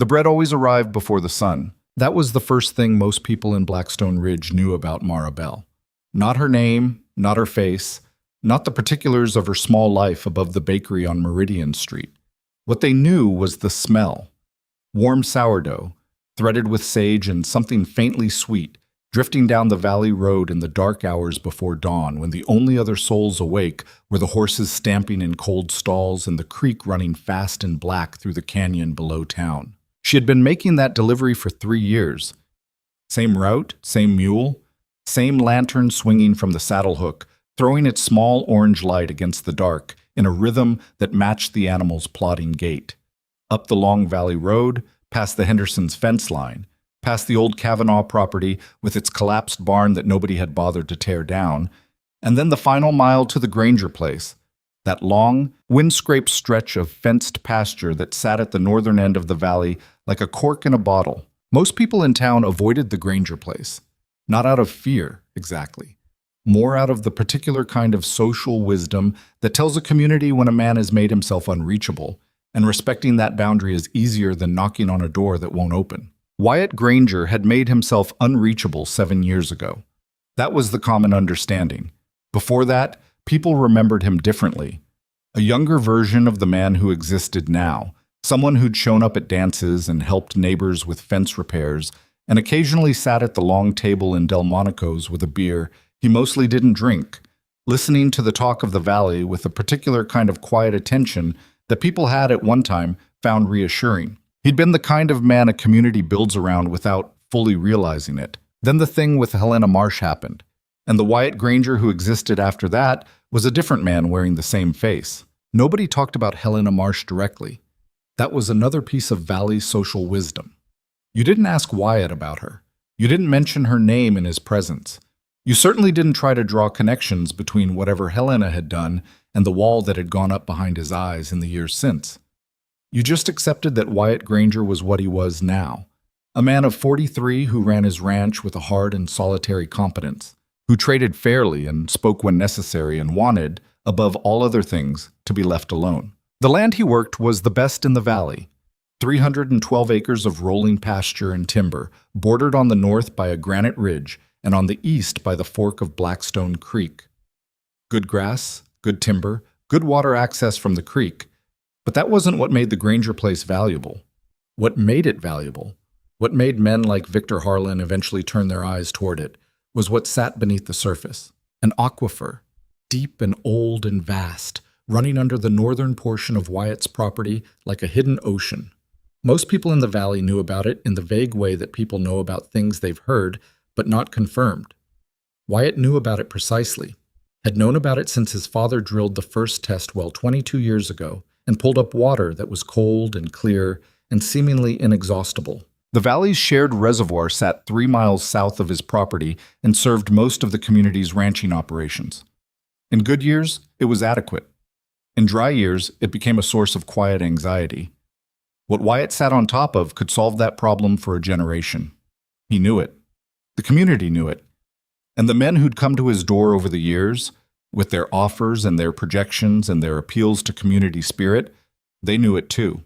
The bread always arrived before the sun. That was the first thing most people in Blackstone Ridge knew about Mara Bell. Not her name, not her face, not the particulars of her small life above the bakery on Meridian Street. What they knew was the smell. Warm sourdough, threaded with sage and something faintly sweet, drifting down the valley road in the dark hours before dawn when the only other souls awake were the horses stamping in cold stalls and the creek running fast and black through the canyon below town. She had been making that delivery for 3 years. Same route, same mule, same lantern swinging from the saddle hook, throwing its small orange light against the dark in a rhythm that matched the animal's plodding gait. Up the long valley road, past the Hendersons' fence line, past the old Kavanaugh property with its collapsed barn that nobody had bothered to tear down, and then the final mile to the Granger place, that long, wind-scraped stretch of fenced pasture that sat at the northern end of the valley like a cork in a bottle. Most people in town avoided the Granger place, not out of fear, exactly. More out of the particular kind of social wisdom that tells a community when a man has made himself unreachable, and respecting that boundary is easier than knocking on a door that won't open. Wyatt Granger had made himself unreachable 7 years ago. That was the common understanding. Before that, people remembered him differently. A younger version of the man who existed now, someone who'd shown up at dances and helped neighbors with fence repairs, and occasionally sat at the long table in Delmonico's with a beer he mostly didn't drink, listening to the talk of the valley with a particular kind of quiet attention that people had at one time found reassuring. He'd been the kind of man a community builds around without fully realizing it. Then the thing with Helena Marsh happened, and the Wyatt Granger who existed after that was a different man wearing the same face. Nobody talked about Helena Marsh directly. That was another piece of valley social wisdom. You didn't ask Wyatt about her. You didn't mention her name in his presence. You certainly didn't try to draw connections between whatever Helena had done and the wall that had gone up behind his eyes in the years since. You just accepted that Wyatt Granger was what he was now, a man of 43 who ran his ranch with a hard and solitary competence, who traded fairly and spoke when necessary and wanted, above all other things, to be left alone. The land he worked was the best in the valley, 312 acres of rolling pasture and timber, bordered on the north by a granite ridge and on the east by the fork of Blackstone Creek. Good grass, good timber, good water access from the creek, but that wasn't what made the Granger place valuable. What made it valuable, what made men like Victor Harlan eventually turn their eyes toward it, was what sat beneath the surface. An aquifer, deep and old and vast, running under the northern portion of Wyatt's property like a hidden ocean. Most people in the valley knew about it in the vague way that people know about things they've heard but not confirmed. Wyatt knew about it precisely, had known about it since his father drilled the first test well 22 years ago and pulled up water that was cold and clear and seemingly inexhaustible. The valley's shared reservoir sat 3 miles south of his property and served most of the community's ranching operations. In good years, it was adequate. In dry years, it became a source of quiet anxiety. What Wyatt sat on top of could solve that problem for a generation. He knew it. The community knew it. And the men who'd come to his door over the years, with their offers and their projections and their appeals to community spirit, they knew it too.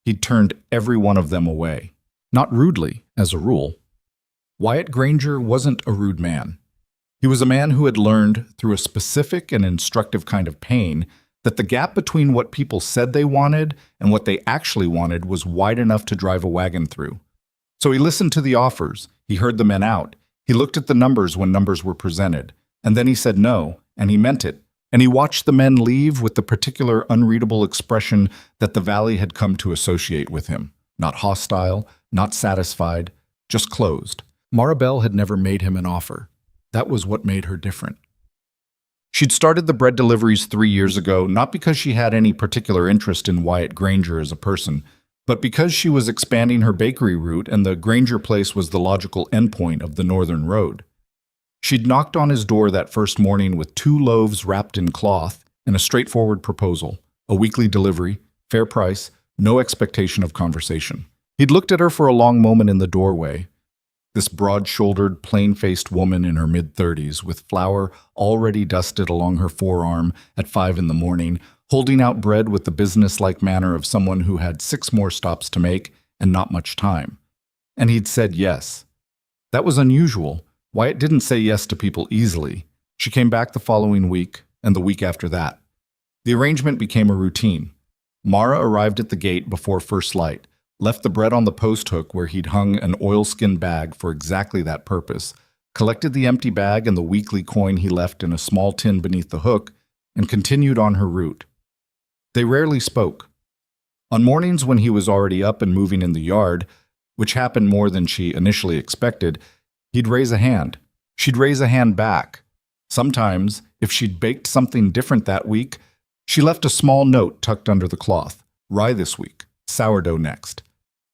He'd turned every one of them away. Not rudely, as a rule. Wyatt Granger wasn't a rude man. He was a man who had learned, through a specific and instructive kind of pain, that the gap between what people said they wanted and what they actually wanted was wide enough to drive a wagon through. So he listened to the offers, he heard the men out, he looked at the numbers when numbers were presented, and then he said no, and he meant it, and he watched the men leave with the particular unreadable expression that the valley had come to associate with him. Not hostile, not satisfied, just closed. Mara Bell had never made him an offer. That was what made her different. She'd started the bread deliveries 3 years ago, not because she had any particular interest in Wyatt Granger as a person, but because she was expanding her bakery route and the Granger place was the logical endpoint of the northern road. She'd knocked on his door that first morning with 2 loaves wrapped in cloth and a straightforward proposal, a weekly delivery, fair price, no expectation of conversation. He'd looked at her for a long moment in the doorway, this broad-shouldered, plain-faced woman in her mid-30s with flour already dusted along her forearm at 5 in the morning, holding out bread with the business-like manner of someone who had 6 more stops to make and not much time. And he'd said yes. That was unusual. Wyatt didn't say yes to people easily. She came back the following week, and the week after that. The arrangement became a routine. Mara arrived at the gate before first light, left the bread on the post hook where he'd hung an oilskin bag for exactly that purpose, collected the empty bag and the weekly coin he left in a small tin beneath the hook, and continued on her route. They rarely spoke. On mornings when he was already up and moving in the yard, which happened more than she initially expected, he'd raise a hand. She'd raise a hand back. Sometimes, if she'd baked something different that week, she left a small note tucked under the cloth. Rye this week, sourdough next.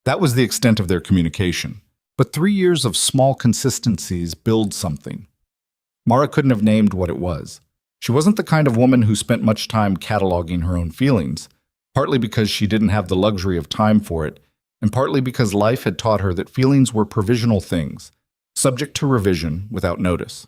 That was the extent of their communication. But 3 years of small consistencies build something. Mara couldn't have named what it was. She wasn't the kind of woman who spent much time cataloging her own feelings, partly because she didn't have the luxury of time for it, and partly because life had taught her that feelings were provisional things, subject to revision without notice.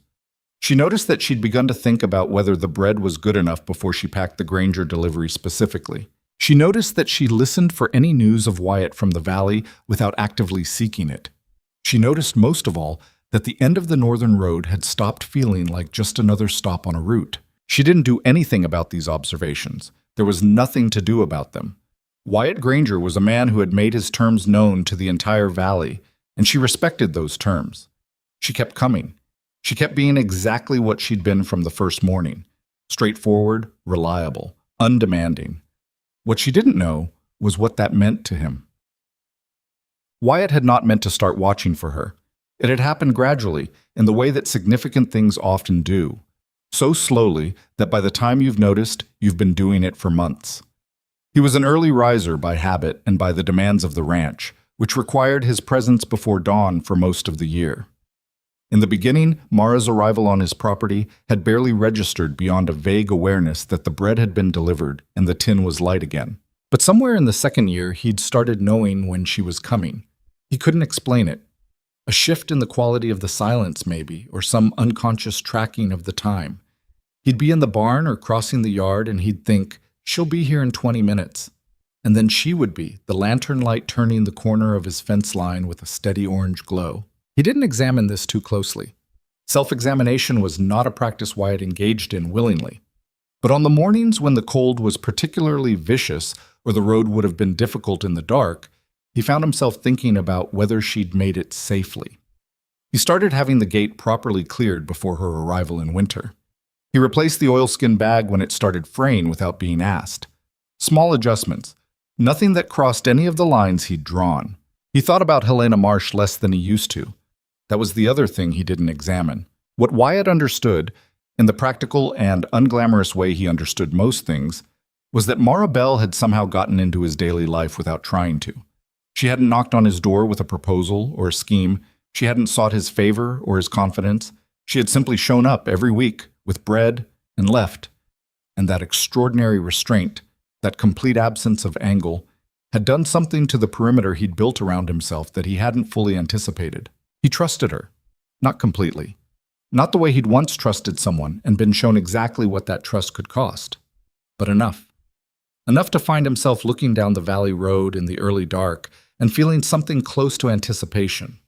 She noticed that she'd begun to think about whether the bread was good enough before she packed the Granger delivery specifically. She noticed that she listened for any news of Wyatt from the valley without actively seeking it. She noticed most of all that the end of the northern road had stopped feeling like just another stop on a route. She didn't do anything about these observations. There was nothing to do about them. Wyatt Granger was a man who had made his terms known to the entire valley, and she respected those terms. She kept coming. She kept being exactly what she'd been from the first morning: straightforward, reliable, undemanding. What she didn't know was what that meant to him. Wyatt had not meant to start watching for her. It had happened gradually, in the way that significant things often do. So slowly that by the time you've noticed, you've been doing it for months. He was an early riser by habit and by the demands of the ranch, which required his presence before dawn for most of the year. In the beginning, Mara's arrival on his property had barely registered beyond a vague awareness that the bread had been delivered and the tin was light again. But somewhere in the second year, he'd started knowing when she was coming. He couldn't explain it. A shift in the quality of the silence, maybe, or some unconscious tracking of the time. He'd be in the barn or crossing the yard, and he'd think, she'll be here in 20 minutes. And then she would be, the lantern light turning the corner of his fence line with a steady orange glow. He didn't examine this too closely. Self-examination was not a practice Wyatt engaged in willingly. But on the mornings when the cold was particularly vicious or the road would have been difficult in the dark, he found himself thinking about whether she'd made it safely. He started having the gate properly cleared before her arrival in winter. He replaced the oilskin bag when it started fraying without being asked. Small adjustments, nothing that crossed any of the lines he'd drawn. He thought about Helena Marsh less than he used to. That was the other thing he didn't examine. What Wyatt understood, in the practical and unglamorous way he understood most things, was that Mara Bell had somehow gotten into his daily life without trying to. She hadn't knocked on his door with a proposal or a scheme. She hadn't sought his favor or his confidence. She had simply shown up every week with bread and left. And that extraordinary restraint, that complete absence of angle, had done something to the perimeter he'd built around himself that he hadn't fully anticipated. He trusted her. Not completely. Not the way he'd once trusted someone and been shown exactly what that trust could cost. But enough. Enough to find himself looking down the valley road in the early dark and feeling something close to anticipation.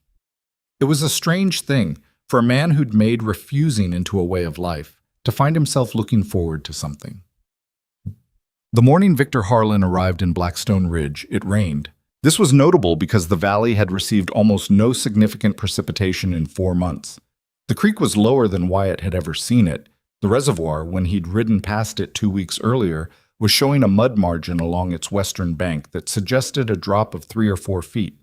It was a strange thing for a man who'd made refusing into a way of life to find himself looking forward to something. The morning Victor Harlan arrived in Blackstone Ridge, it rained. This was notable because the valley had received almost no significant precipitation in 4 months. The creek was lower than Wyatt had ever seen it. The reservoir, when he'd ridden past it 2 weeks earlier, was showing a mud margin along its western bank that suggested a drop of 3 or 4 feet.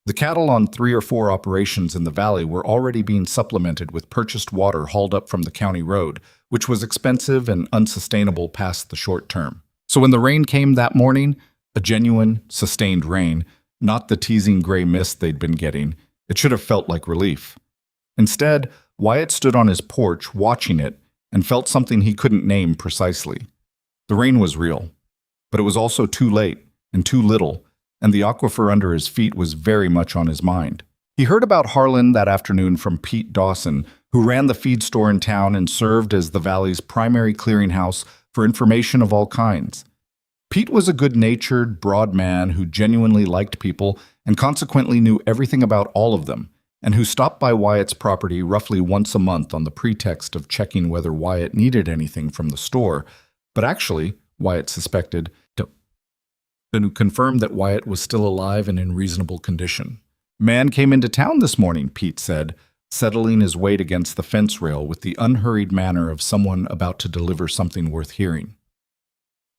The cattle on 3 or 4 operations in the valley were already being supplemented with purchased water hauled up from the county road, which was expensive and unsustainable past the short term. So when the rain came that morning, a genuine, sustained rain, not the teasing gray mist they'd been getting, it should have felt like relief. Instead, Wyatt stood on his porch watching it and felt something he couldn't name precisely. The rain was real, but it was also too late and too little, and the aquifer under his feet was very much on his mind. He heard about Harlan that afternoon from Pete Dawson, who ran the feed store in town and served as the valley's primary clearinghouse for information of all kinds. Pete was a good-natured, broad man who genuinely liked people and consequently knew everything about all of them, and who stopped by Wyatt's property roughly once a month on the pretext of checking whether Wyatt needed anything from the store, but actually, Wyatt suspected, who confirmed that Wyatt was still alive and in reasonable condition. "Man came into town this morning," Pete said, settling his weight against the fence rail with the unhurried manner of someone about to deliver something worth hearing.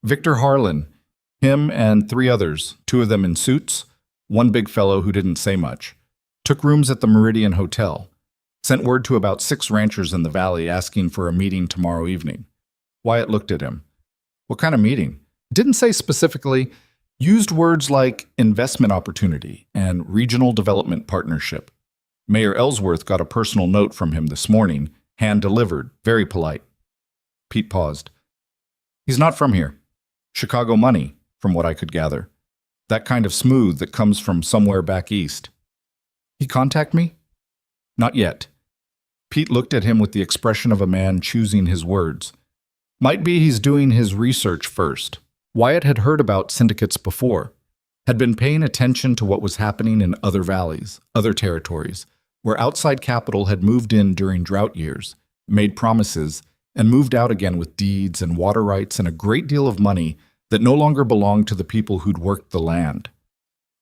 "Victor Harlan, him and 3 others, 2 of them in suits, one big fellow who didn't say much, took rooms at the Meridian Hotel, sent word to about 6 ranchers in the valley asking for a meeting tomorrow evening." Wyatt looked at him. "What kind of meeting?" Didn't say specifically, used words like investment opportunity and regional development partnership. Mayor Ellsworth got a personal note from him this morning, hand-delivered, very polite. Pete paused. "He's not from here. Chicago money, from what I could gather. That kind of smooth that comes from somewhere back east." "He contact me?" "Not yet." Pete looked at him with the expression of a man choosing his words. "Might be he's doing his research first." Wyatt had heard about syndicates before, had been paying attention to what was happening in other valleys, other territories, where outside capital had moved in during drought years, made promises, and moved out again with deeds and water rights and a great deal of money that no longer belonged to the people who'd worked the land.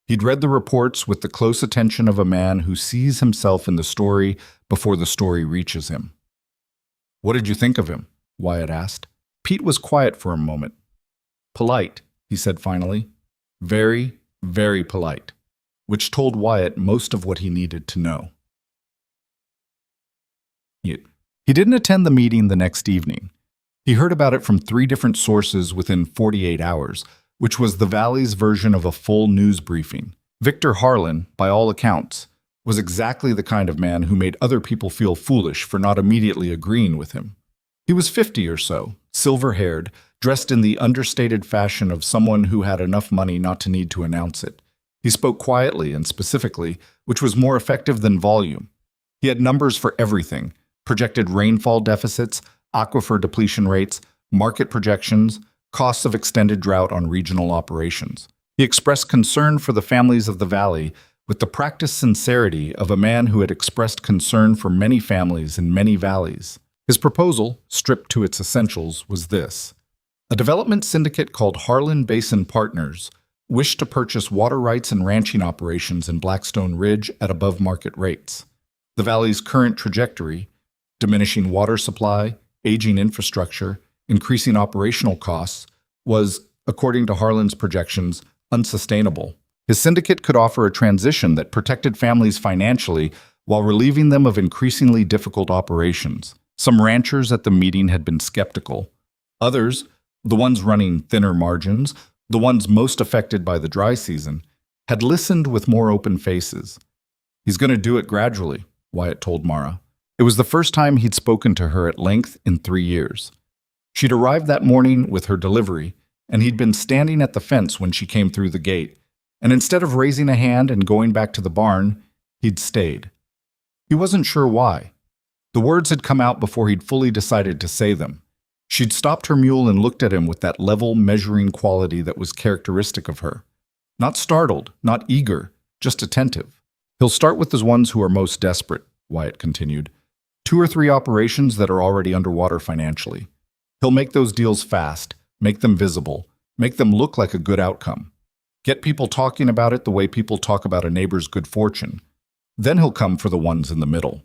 He'd read the reports with the close attention of a man who sees himself in the story before the story reaches him. "What did you think of him?" Wyatt asked. Pete was quiet for a moment. "Polite," he said finally. "Very, very polite," which told Wyatt most of what he needed to know. He didn't attend the meeting the next evening. He heard about it from 3 different sources within 48 hours, which was the Valley's version of a full news briefing. Victor Harlan, by all accounts, was exactly the kind of man who made other people feel foolish for not immediately agreeing with him. He was 50 or so, silver-haired, dressed in the understated fashion of someone who had enough money not to need to announce it. He spoke quietly and specifically, which was more effective than volume. He had numbers for everything: projected rainfall deficits, aquifer depletion rates, market projections, costs of extended drought on regional operations. He expressed concern for the families of the valley with the practiced sincerity of a man who had expressed concern for many families in many valleys. His proposal, stripped to its essentials, was this. A development syndicate called Harlan Basin Partners wished to purchase water rights and ranching operations in Blackstone Ridge at above-market rates. The valley's current trajectory, diminishing water supply, aging infrastructure, increasing operational costs, was, according to Harlan's projections, unsustainable. His syndicate could offer a transition that protected families financially while relieving them of increasingly difficult operations. Some ranchers at the meeting had been skeptical. Others, the ones running thinner margins, the ones most affected by the dry season, had listened with more open faces. "He's going to do it gradually," Wyatt told Mara. It was the first time he'd spoken to her at length in 3 years. She'd arrived that morning with her delivery, and he'd been standing at the fence when she came through the gate, and instead of raising a hand and going back to the barn, he'd stayed. He wasn't sure why. The words had come out before he'd fully decided to say them. She'd stopped her mule and looked at him with that level, measuring quality that was characteristic of her. Not startled, not eager, just attentive. "He'll start with the ones who are most desperate," Wyatt continued. 2 or 3 operations that are already underwater financially. He'll make those deals fast, make them visible, make them look like a good outcome. Get people talking about it the way people talk about a neighbor's good fortune. Then he'll come for the ones in the middle.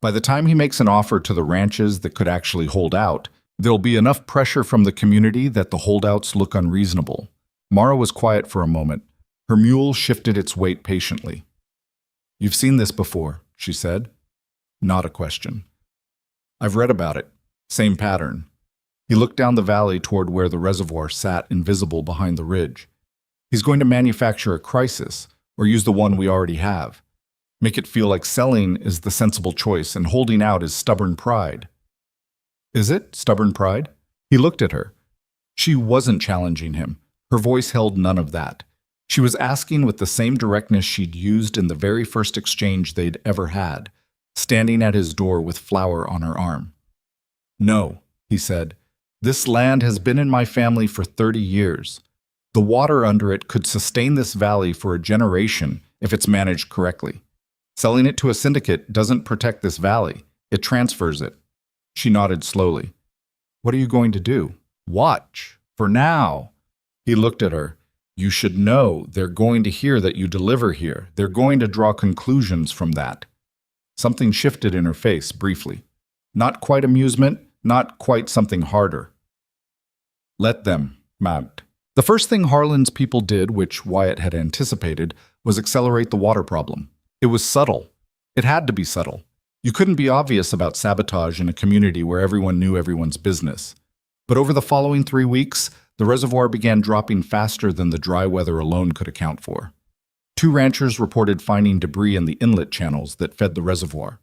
By the time he makes an offer to the ranches that could actually hold out, there'll be enough pressure from the community that the holdouts look unreasonable. Mara was quiet for a moment. Her mule shifted its weight patiently. "You've seen this before," she said. Not a question. "I've read about it. Same pattern." He looked down the valley toward where the reservoir sat invisible behind the ridge. "He's going to manufacture a crisis, or use the one we already have. Make it feel like selling is the sensible choice and holding out is stubborn pride." "Is it stubborn pride?" He looked at her. She wasn't challenging him. Her voice held none of that. She was asking with the same directness she'd used in the very first exchange they'd ever had, standing at his door with flour on her arm. "No," he said. "This land has been in my family for 30 years. The water under it could sustain this valley for a generation if it's managed correctly. Selling it to a syndicate doesn't protect this valley. It transfers it. She nodded slowly. What are you going to do? Watch. For now. He looked at her. You should know they're going to hear that you deliver here. They're going to draw conclusions from that. Something shifted in her face briefly. Not quite amusement, not quite something harder. Let them, Mount. The first thing Harlan's people did, which Wyatt had anticipated, was accelerate the water problem. It was subtle. It had to be subtle. You couldn't be obvious about sabotage in a community where everyone knew everyone's business. But over the following 3 weeks, the reservoir began dropping faster than the dry weather alone could account for. 2 ranchers reported finding debris in the inlet channels that fed the reservoir,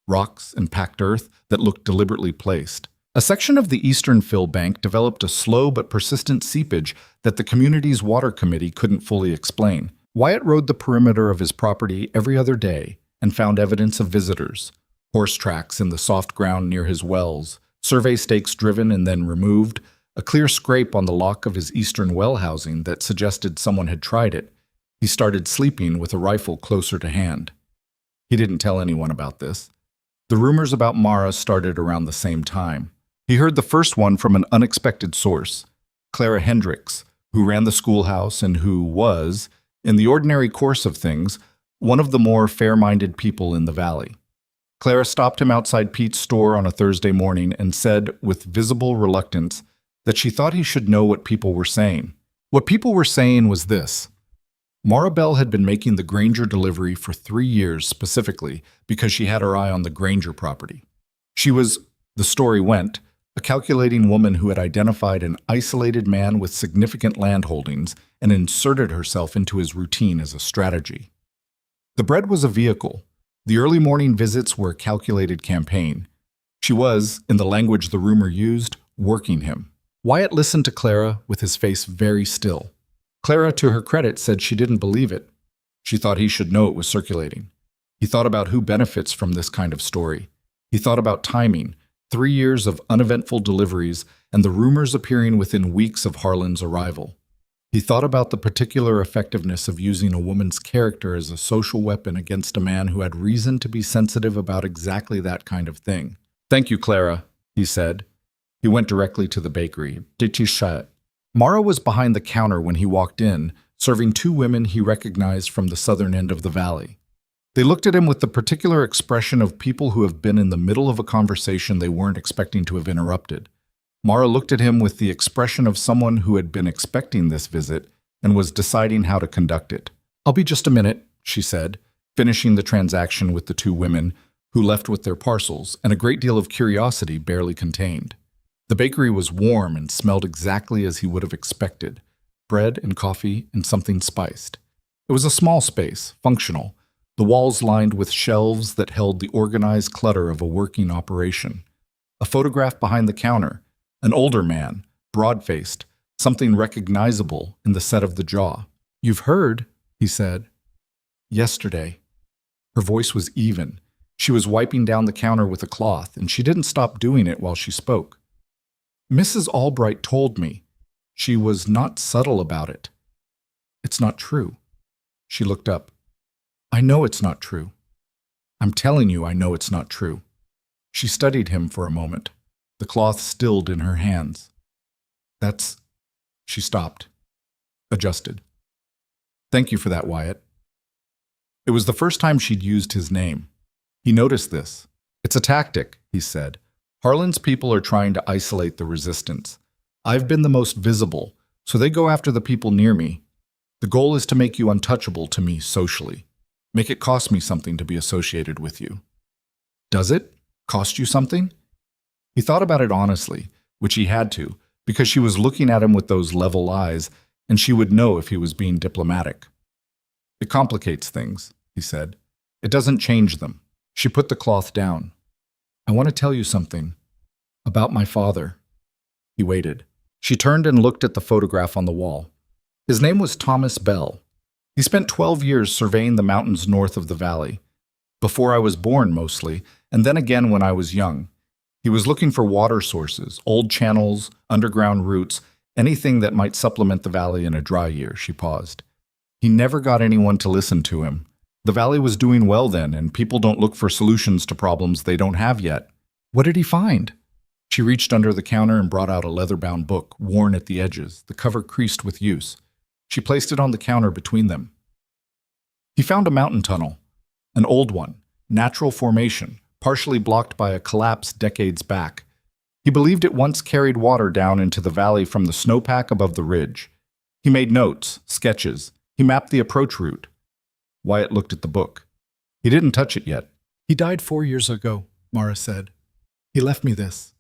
rocks and packed earth that looked deliberately placed. A section of the eastern fill bank developed a slow but persistent seepage that the community's water committee couldn't fully explain. Wyatt rode the perimeter of his property every other day and found evidence of visitors, horse tracks in the soft ground near his wells, survey stakes driven and then removed, a clear scrape on the lock of his eastern well housing that suggested someone had tried it. He started sleeping with a rifle closer to hand. He didn't tell anyone about this. The rumors about Mara started around the same time. He heard the first one from an unexpected source, Clara Hendricks, who ran the schoolhouse and who was, in the ordinary course of things, one of the more fair-minded people in the valley. Clara stopped him outside Pete's store on a Thursday morning and said, with visible reluctance, that she thought he should know what people were saying. What people were saying was this. Mara Bell had been making the Granger delivery for 3 years specifically because she had her eye on the Granger property. She was, the story went, a calculating woman who had identified an isolated man with significant land holdings and inserted herself into his routine as a strategy. The bread was a vehicle. The early morning visits were a calculated campaign. She was, in the language the rumor used, working him. Wyatt listened to Clara with his face very still. Clara, to her credit, said she didn't believe it. She thought he should know it was circulating. He thought about who benefits from this kind of story. He thought about timing, 3 years of uneventful deliveries, and the rumors appearing within weeks of Harlan's arrival. He thought about the particular effectiveness of using a woman's character as a social weapon against a man who had reason to be sensitive about exactly that kind of thing. Thank you, Clara, he said. He went directly to the bakery. Did you shut? Mara was behind the counter when he walked in, serving 2 women he recognized from the southern end of the valley. They looked at him with the particular expression of people who have been in the middle of a conversation they weren't expecting to have interrupted. Mara looked at him with the expression of someone who had been expecting this visit and was deciding how to conduct it. I'll be just a minute, she said, finishing the transaction with the 2 women, who left with their parcels and a great deal of curiosity barely contained. The bakery was warm and smelled exactly as he would have expected, bread and coffee and something spiced. It was a small space, functional, the walls lined with shelves that held the organized clutter of a working operation. A photograph behind the counter, an older man, broad-faced, something recognizable in the set of the jaw. You've heard, he said. Yesterday. Her voice was even. She was wiping down the counter with a cloth, and she didn't stop doing it while she spoke. Mrs. Albright told me. She was not subtle about it. It's not true. She looked up. I know it's not true. I'm telling you I know it's not true. She studied him for a moment, the cloth stilled in her hands. That's... She stopped. Adjusted. Thank you for that, Wyatt. It was the first time she'd used his name. He noticed this. It's a tactic, he said. Harlan's people are trying to isolate the resistance. I've been the most visible, so they go after the people near me. The goal is to make you untouchable to me socially. Make it cost me something to be associated with you. Does it? Cost you something? He thought about it honestly, which he had to, because she was looking at him with those level eyes, and she would know if he was being diplomatic. It complicates things, he said. It doesn't change them. She put the cloth down. I want to tell you something. About my father. He waited. She turned and looked at the photograph on the wall. His name was Thomas Bell. He spent 12 years surveying the mountains north of the valley. Before I was born, mostly, and then again when I was young. He was looking for water sources, old channels, underground routes, Anything that might supplement the valley in a dry year, she paused. He never got anyone to listen to him. The valley was doing well then, and people don't look for solutions to problems they don't have yet. What did he find? She reached under the counter and brought out a leather-bound book, worn at the edges, the cover creased with use. She placed it on the counter between them. He found a mountain tunnel, an old one, natural formation, partially blocked by a collapse decades back. He believed it once carried water down into the valley from the snowpack above the ridge. He made notes, sketches. He mapped the approach route. Wyatt looked at the book. He didn't touch it yet. He died 4 years ago, Mara said. He left me this.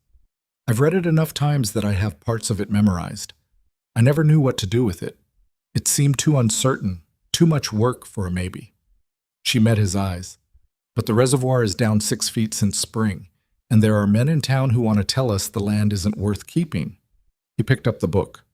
I've read it enough times that I have parts of it memorized. I never knew what to do with it. It seemed too uncertain, too much work for a maybe. She met his eyes. But the reservoir is down 6 feet since spring, and there are men in town who want to tell us the land isn't worth keeping. He picked up the book.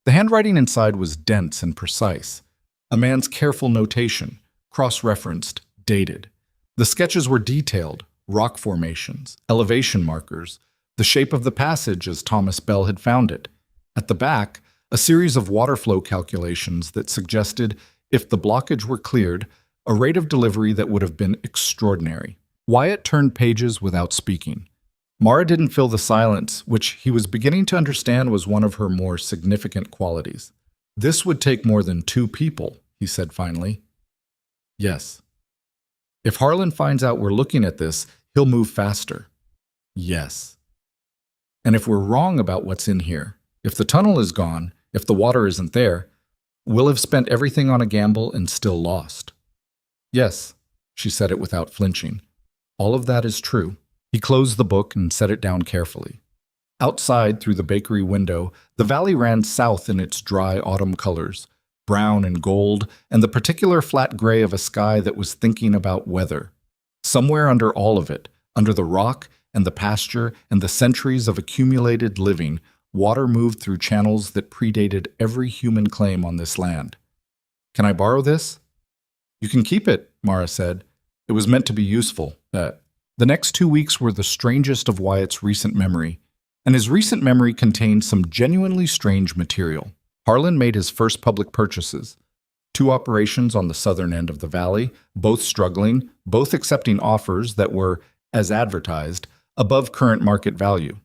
The handwriting inside was dense and precise. A man's careful notation, cross-referenced, dated. The sketches were detailed, rock formations, elevation markers, the shape of the passage as Thomas Bell had found it. At the back, a series of water flow calculations that suggested, if the blockage were cleared, a rate of delivery that would have been extraordinary. Wyatt turned pages without speaking. Mara didn't fill the silence, which he was beginning to understand was one of her more significant qualities. This would take more than 2 people, he said finally. Yes. If Harlan finds out we're looking at this, he'll move faster. Yes. And if we're wrong about what's in here, if the tunnel is gone, if the water isn't there, we'll have spent everything on a gamble and still lost. Yes, she said it without flinching. All of that is true. He closed the book and set it down carefully. Outside, through the bakery window, the valley ran south in its dry autumn colors, brown and gold, and the particular flat gray of a sky that was thinking about weather. Somewhere under all of it, under the rock and the pasture and the centuries of accumulated living, water moved through channels that predated every human claim on this land. Can I borrow this? You can keep it, Mara said. It was meant to be useful. The next 2 weeks were the strangest of Wyatt's recent memory, and his recent memory contained some genuinely strange material. Harlan made his first public purchases. 2 operations on the southern end of the valley, both struggling, both accepting offers that were, as advertised, above current market value.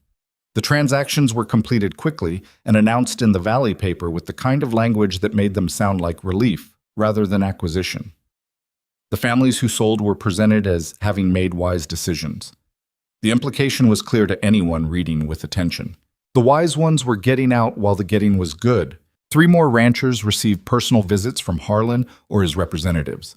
The transactions were completed quickly and announced in the Valley paper with the kind of language that made them sound like relief rather than acquisition. The families who sold were presented as having made wise decisions. The implication was clear to anyone reading with attention. The wise ones were getting out while the getting was good. 3 more ranchers received personal visits from Harlan or his representatives.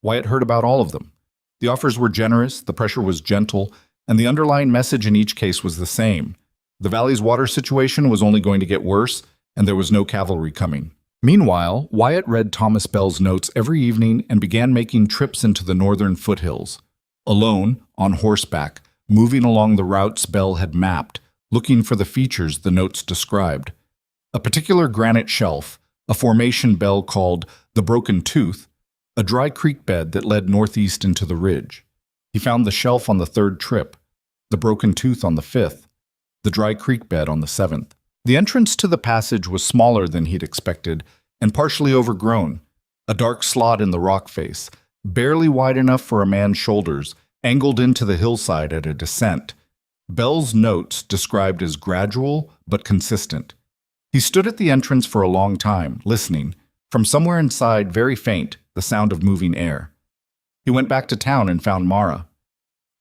Wyatt heard about all of them. The offers were generous, the pressure was gentle, and the underlying message in each case was the same. The valley's water situation was only going to get worse, and there was no cavalry coming. Meanwhile, Wyatt read Thomas Bell's notes every evening and began making trips into the northern foothills. Alone, on horseback, moving along the routes Bell had mapped, looking for the features the notes described. A particular granite shelf, a formation Bell called the Broken Tooth, a dry creek bed that led northeast into the ridge. He found the shelf on the 3rd trip, the Broken Tooth on the 5th, the dry creek bed on the 7th. The entrance to the passage was smaller than he'd expected and partially overgrown, a dark slot in the rock face, barely wide enough for a man's shoulders, angled into the hillside at a descent. Bell's notes described as gradual but consistent. He stood at the entrance for a long time, listening. From somewhere inside, very faint, the sound of moving air. He went back to town and found Mara.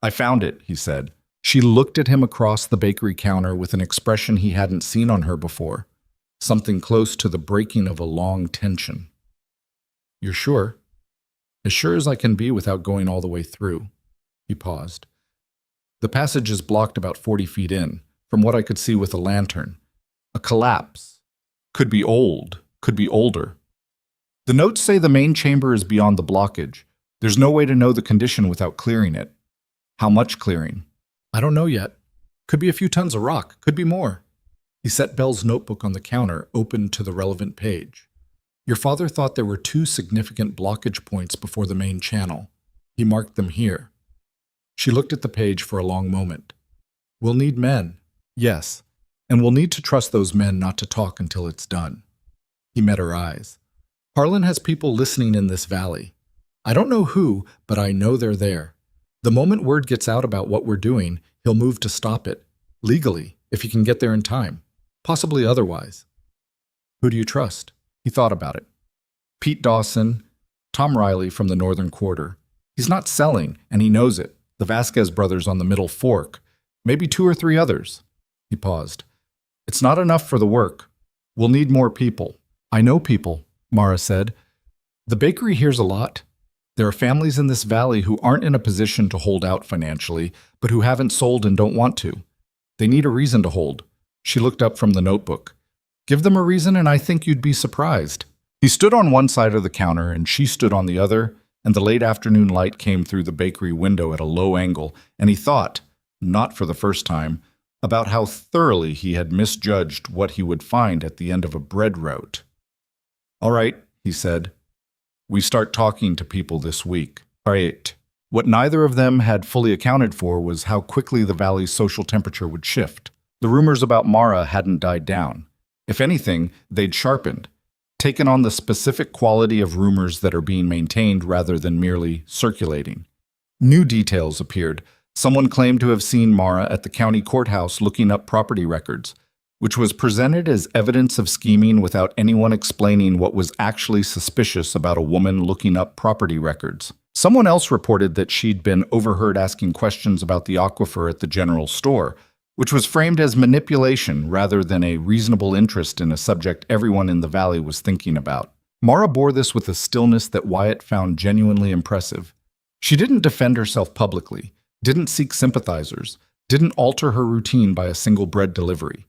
I found it, he said. She looked at him across the bakery counter with an expression he hadn't seen on her before, something close to the breaking of a long tension. You're sure? As sure as I can be without going all the way through. He paused. The passage is blocked about 40 feet in, from what I could see with a lantern. A collapse. Could be old, could be older. The notes say the main chamber is beyond the blockage. There's no way to know the condition without clearing it. How much clearing? I don't know yet. Could be a few tons of rock, could be more. He set Bell's notebook on the counter, open to the relevant page. Your father thought there were 2 significant blockage points before the main channel. He marked them here. She looked at the page for a long moment. We'll need men. Yes. And we'll need to trust those men not to talk until it's done. He met her eyes. Harlan has people listening in this valley. I don't know who, but I know they're there. The moment word gets out about what we're doing, he'll move to stop it. Legally, if he can get there in time. Possibly otherwise. Who do you trust? He thought about it. Pete Dawson, Tom Riley from the Northern Quarter. He's not selling, and he knows it. The Vasquez brothers on the Middle Fork. Maybe 2 or 3 others. He paused. It's not enough for the work. We'll need more people. I know people, Mara said. The bakery hears a lot. There are families in this valley who aren't in a position to hold out financially, but who haven't sold and don't want to. They need a reason to hold. She looked up from the notebook. Give them a reason and I think you'd be surprised. He stood on one side of the counter and she stood on the other, and the late afternoon light came through the bakery window at a low angle, and he thought, not for the first time, about how thoroughly he had misjudged what he would find at the end of a bread route. All right, he said. We start talking to people this week. All right. What neither of them had fully accounted for was how quickly the valley's social temperature would shift. The rumors about Mara hadn't died down. If anything, they'd sharpened, taken on the specific quality of rumors that are being maintained rather than merely circulating. New details appeared. Someone claimed to have seen Mara at the county courthouse looking up property records, which was presented as evidence of scheming without anyone explaining what was actually suspicious about a woman looking up property records. Someone else reported that she'd been overheard asking questions about the aquifer at the general store, which was framed as manipulation rather than a reasonable interest in a subject everyone in the valley was thinking about. Mara bore this with a stillness that Wyatt found genuinely impressive. She didn't defend herself publicly, didn't seek sympathizers, didn't alter her routine by a single bread delivery.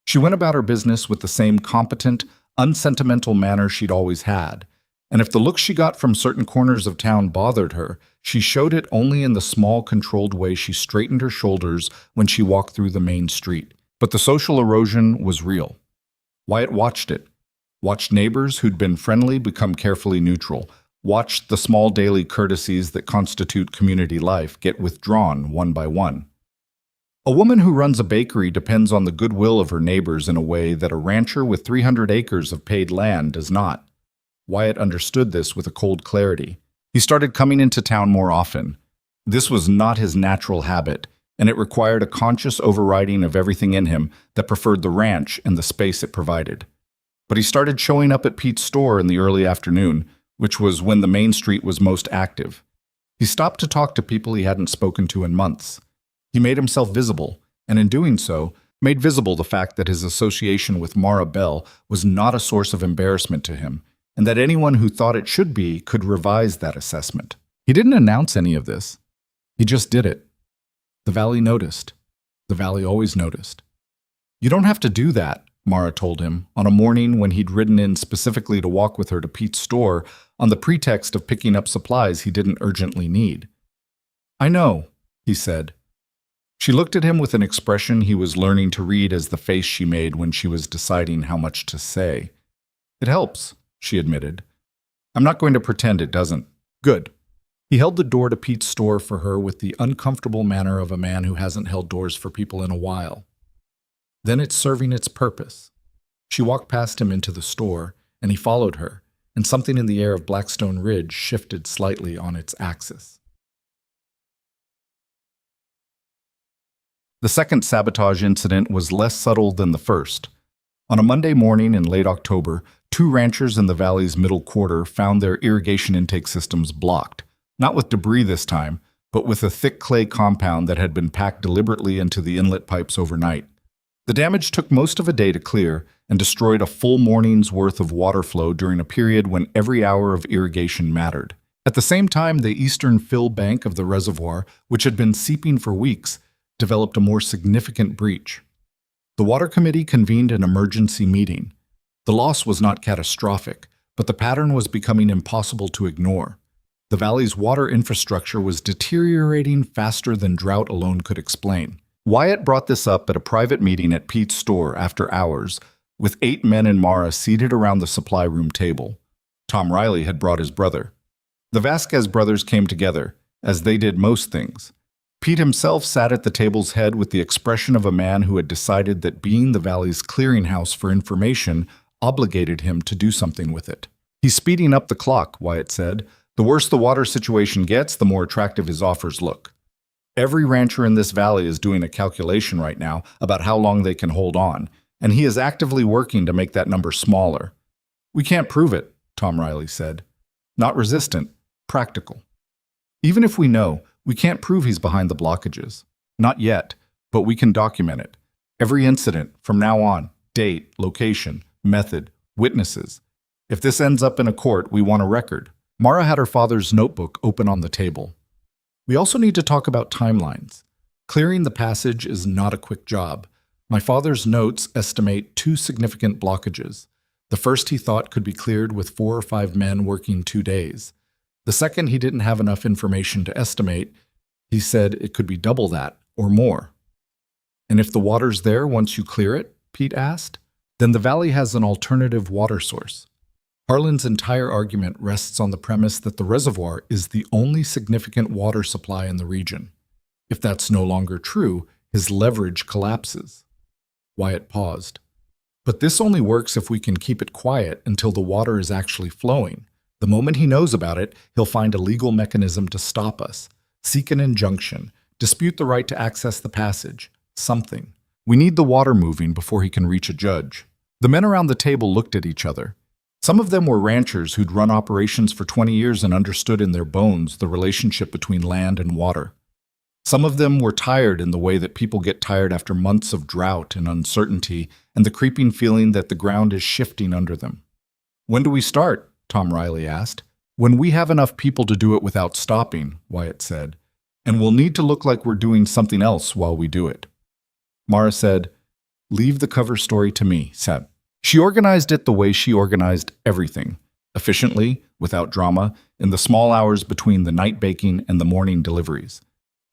She went about her business with the same competent, unsentimental manner she'd always had, and if the looks she got from certain corners of town bothered her, she showed it only in the small, controlled way she straightened her shoulders when she walked through the main street. But the social erosion was real. Wyatt watched it, watched neighbors who'd been friendly become carefully neutral, watched the small daily courtesies that constitute community life get withdrawn one by one. A woman who runs a bakery depends on the goodwill of her neighbors in a way that a rancher with 300 acres of paid land does not. Wyatt understood this with a cold clarity. He started coming into town more often. This was not his natural habit, and it required a conscious overriding of everything in him that preferred the ranch and the space it provided. But he started showing up at Pete's store in the early afternoon, which was when the main street was most active. He stopped to talk to people he hadn't spoken to in months. He made himself visible, and in doing so, made visible the fact that his association with Mara Bell was not a source of embarrassment to him, and that anyone who thought it should be could revise that assessment. He didn't announce any of this. He just did it. The valley noticed. The valley always noticed. You don't have to do that, Mara told him, on a morning when he'd ridden in specifically to walk with her to Pete's store on the pretext of picking up supplies he didn't urgently need. I know, he said. She looked at him with an expression he was learning to read as the face she made when she was deciding how much to say. It helps, she admitted. I'm not going to pretend it doesn't. Good. He held the door to Pete's store for her with the uncomfortable manner of a man who hasn't held doors for people in a while. Then it's serving its purpose. She walked past him into the store, and he followed her, and something in the air of Blackstone Ridge shifted slightly on its axis. The second sabotage incident was less subtle than the first. On a Monday morning in late October, 2 ranchers in the valley's middle quarter found their irrigation intake systems blocked, not with debris this time, but with a thick clay compound that had been packed deliberately into the inlet pipes overnight. The damage took most of a day to clear and destroyed a full morning's worth of water flow during a period when every hour of irrigation mattered. At the same time, the eastern fill bank of the reservoir, which had been seeping for weeks, developed a more significant breach. The water committee convened an emergency meeting. The loss was not catastrophic, but the pattern was becoming impossible to ignore. The valley's water infrastructure was deteriorating faster than drought alone could explain. Wyatt brought this up at a private meeting at Pete's store after hours, with 8 men and Mara seated around the supply room table. Tom Riley had brought his brother. The Vasquez brothers came together, as they did most things. Pete himself sat at the table's head with the expression of a man who had decided that being the valley's clearinghouse for information obligated him to do something with it. "He's speeding up the clock," Wyatt said. "The worse the water situation gets, the more attractive his offers look. Every rancher in this valley is doing a calculation right now about how long they can hold on, and he is actively working to make that number smaller." "We can't prove it," Tom Riley said. "Not resistant, practical. Even if we know, we can't prove he's behind the blockages. Not yet, but we can document it. Every incident, from now on, date, location, method, witnesses. If this ends up in a court, we want a record." Mara had her father's notebook open on the table. "We also need to talk about timelines. Clearing the passage is not a quick job. My father's notes estimate 2 significant blockages. The first he thought could be cleared with 4 or 5 men working 2 days. The second he didn't have enough information to estimate. He said it could be double that, or more." "And if the water's there once you clear it?" Pete asked. "Then the valley has an alternative water source." Harlan's entire argument rests on the premise that the reservoir is the only significant water supply in the region. If that's no longer true, his leverage collapses. Wyatt paused. "But this only works if we can keep it quiet until the water is actually flowing. The moment he knows about it, he'll find a legal mechanism to stop us, seek an injunction, dispute the right to access the passage, something. We need the water moving before he can reach a judge." The men around the table looked at each other. Some of them were ranchers who'd run operations for 20 years and understood in their bones the relationship between land and water. Some of them were tired in the way that people get tired after months of drought and uncertainty and the creeping feeling that the ground is shifting under them. "When do we start?" Tom Riley asked. "When we have enough people to do it without stopping," Wyatt said. "And we'll need to look like we're doing something else while we do it." Mara said, "Leave the cover story to me, Seb." She organized it the way she organized everything, efficiently, without drama, in the small hours between the night baking and the morning deliveries.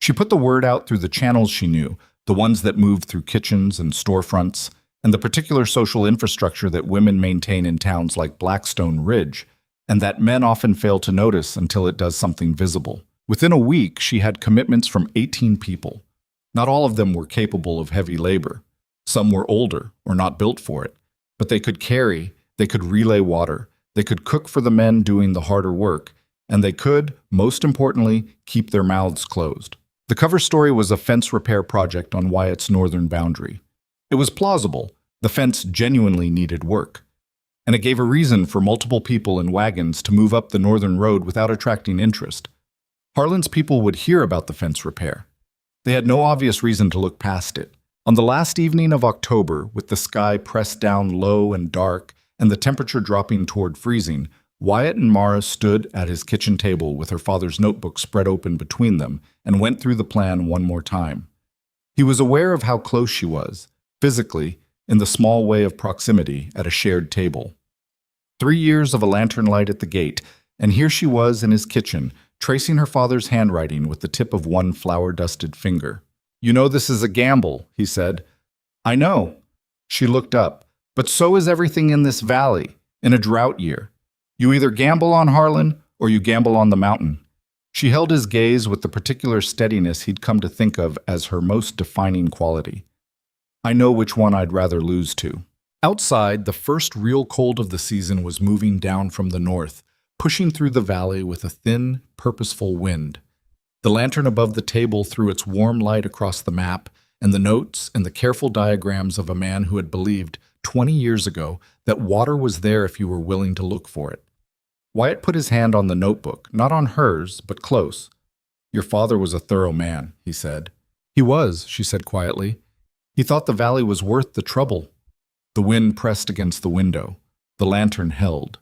She put the word out through the channels she knew, the ones that moved through kitchens and storefronts, and the particular social infrastructure that women maintain in towns like Blackstone Ridge, and that men often fail to notice until it does something visible. Within a week, she had commitments from 18 people. Not all of them were capable of heavy labor. Some were older or not built for it. But they could carry, they could relay water, they could cook for the men doing the harder work, and they could, most importantly, keep their mouths closed. The cover story was a fence repair project on Wyatt's northern boundary. It was plausible. The fence genuinely needed work. And it gave a reason for multiple people in wagons to move up the northern road without attracting interest. Harlan's people would hear about the fence repair. They had no obvious reason to look past it. On the last evening of October, with the sky pressed down low and dark and the temperature dropping toward freezing, Wyatt and Mara stood at his kitchen table with her father's notebook spread open between them and went through the plan one more time. He was aware of how close she was, physically, in the small way of proximity at a shared table. 3 years of a lantern light at the gate, and here she was in his kitchen, tracing her father's handwriting with the tip of one flour-dusted finger. "You know this is a gamble," he said. "I know." She looked up. "But so is everything in this valley, in a drought year. You either gamble on Harlan, or you gamble on the mountain." She held his gaze with the particular steadiness he'd come to think of as her most defining quality. "I know which one I'd rather lose to." Outside, the first real cold of the season was moving down from the north, pushing through the valley with a thin, purposeful wind. The lantern above the table threw its warm light across the map and the notes and the careful diagrams of a man who had believed 20 years ago that water was there if you were willing to look for it. Wyatt put his hand on the notebook, not on hers, but close. "Your father was a thorough man," he said. "He was," she said quietly. "He thought the valley was worth the trouble." The wind pressed against the window. The lantern held.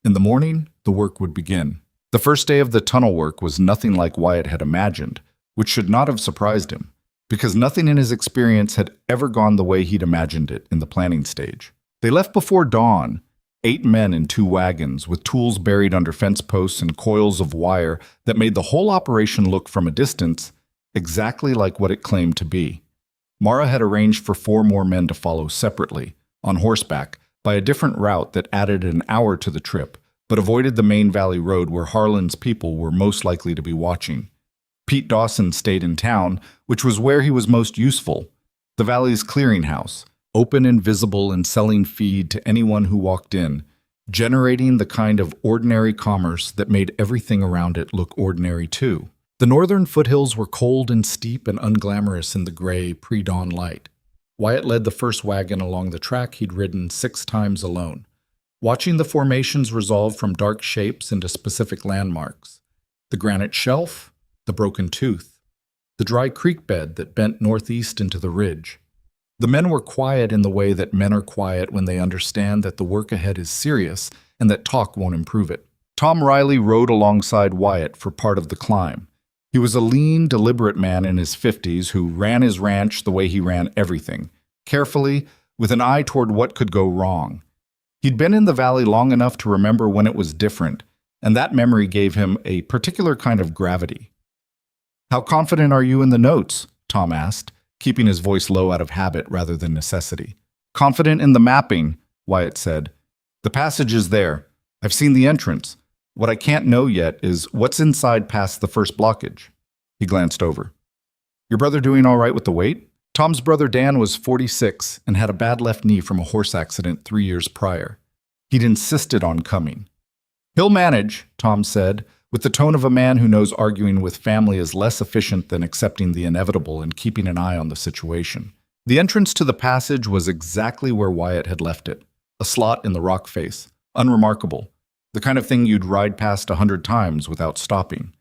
In the morning, the work would begin. The first day of the tunnel work was nothing like Wyatt had imagined, which should not have surprised him, because nothing in his experience had ever gone the way he'd imagined it in the planning stage. They left before dawn, 8 men in 2 wagons, with tools buried under fence posts and coils of wire that made the whole operation look from a distance exactly like what it claimed to be. Mara had arranged for 4 more men to follow separately, on horseback, by a different route that added an hour to the trip, but avoided the main valley road where Harlan's people were most likely to be watching. Pete Dawson stayed in town, which was where he was most useful, the valley's clearinghouse, open and visible and selling feed to anyone who walked in, generating the kind of ordinary commerce that made everything around it look ordinary too. The northern foothills were cold and steep and unglamorous in the gray, pre-dawn light. Wyatt led the first wagon along the track he'd ridden 6 times alone, watching the formations resolve from dark shapes into specific landmarks. The granite shelf, the broken tooth, the dry creek bed that bent northeast into the ridge. The men were quiet in the way that men are quiet when they understand that the work ahead is serious and that talk won't improve it. Tom Riley rode alongside Wyatt for part of the climb. He was a lean, deliberate man in his 50s who ran his ranch the way he ran everything, carefully, with an eye toward what could go wrong. He'd been in the valley long enough to remember when it was different, and that memory gave him a particular kind of gravity. "How confident are you in the notes?" Tom asked, keeping his voice low out of habit rather than necessity. "Confident in the mapping," Wyatt said. "The passage is there. I've seen the entrance. What I can't know yet is what's inside past the first blockage." He glanced over. "Your brother doing all right with the weight?" Tom's brother Dan was 46 and had a bad left knee from a horse accident 3 years prior. He'd insisted on coming. "He'll manage," Tom said, with the tone of a man who knows arguing with family is less efficient than accepting the inevitable and keeping an eye on the situation. The entrance to the passage was exactly where Wyatt had left it, a slot in the rock face, unremarkable, the kind of thing you'd ride past 100 times without stopping.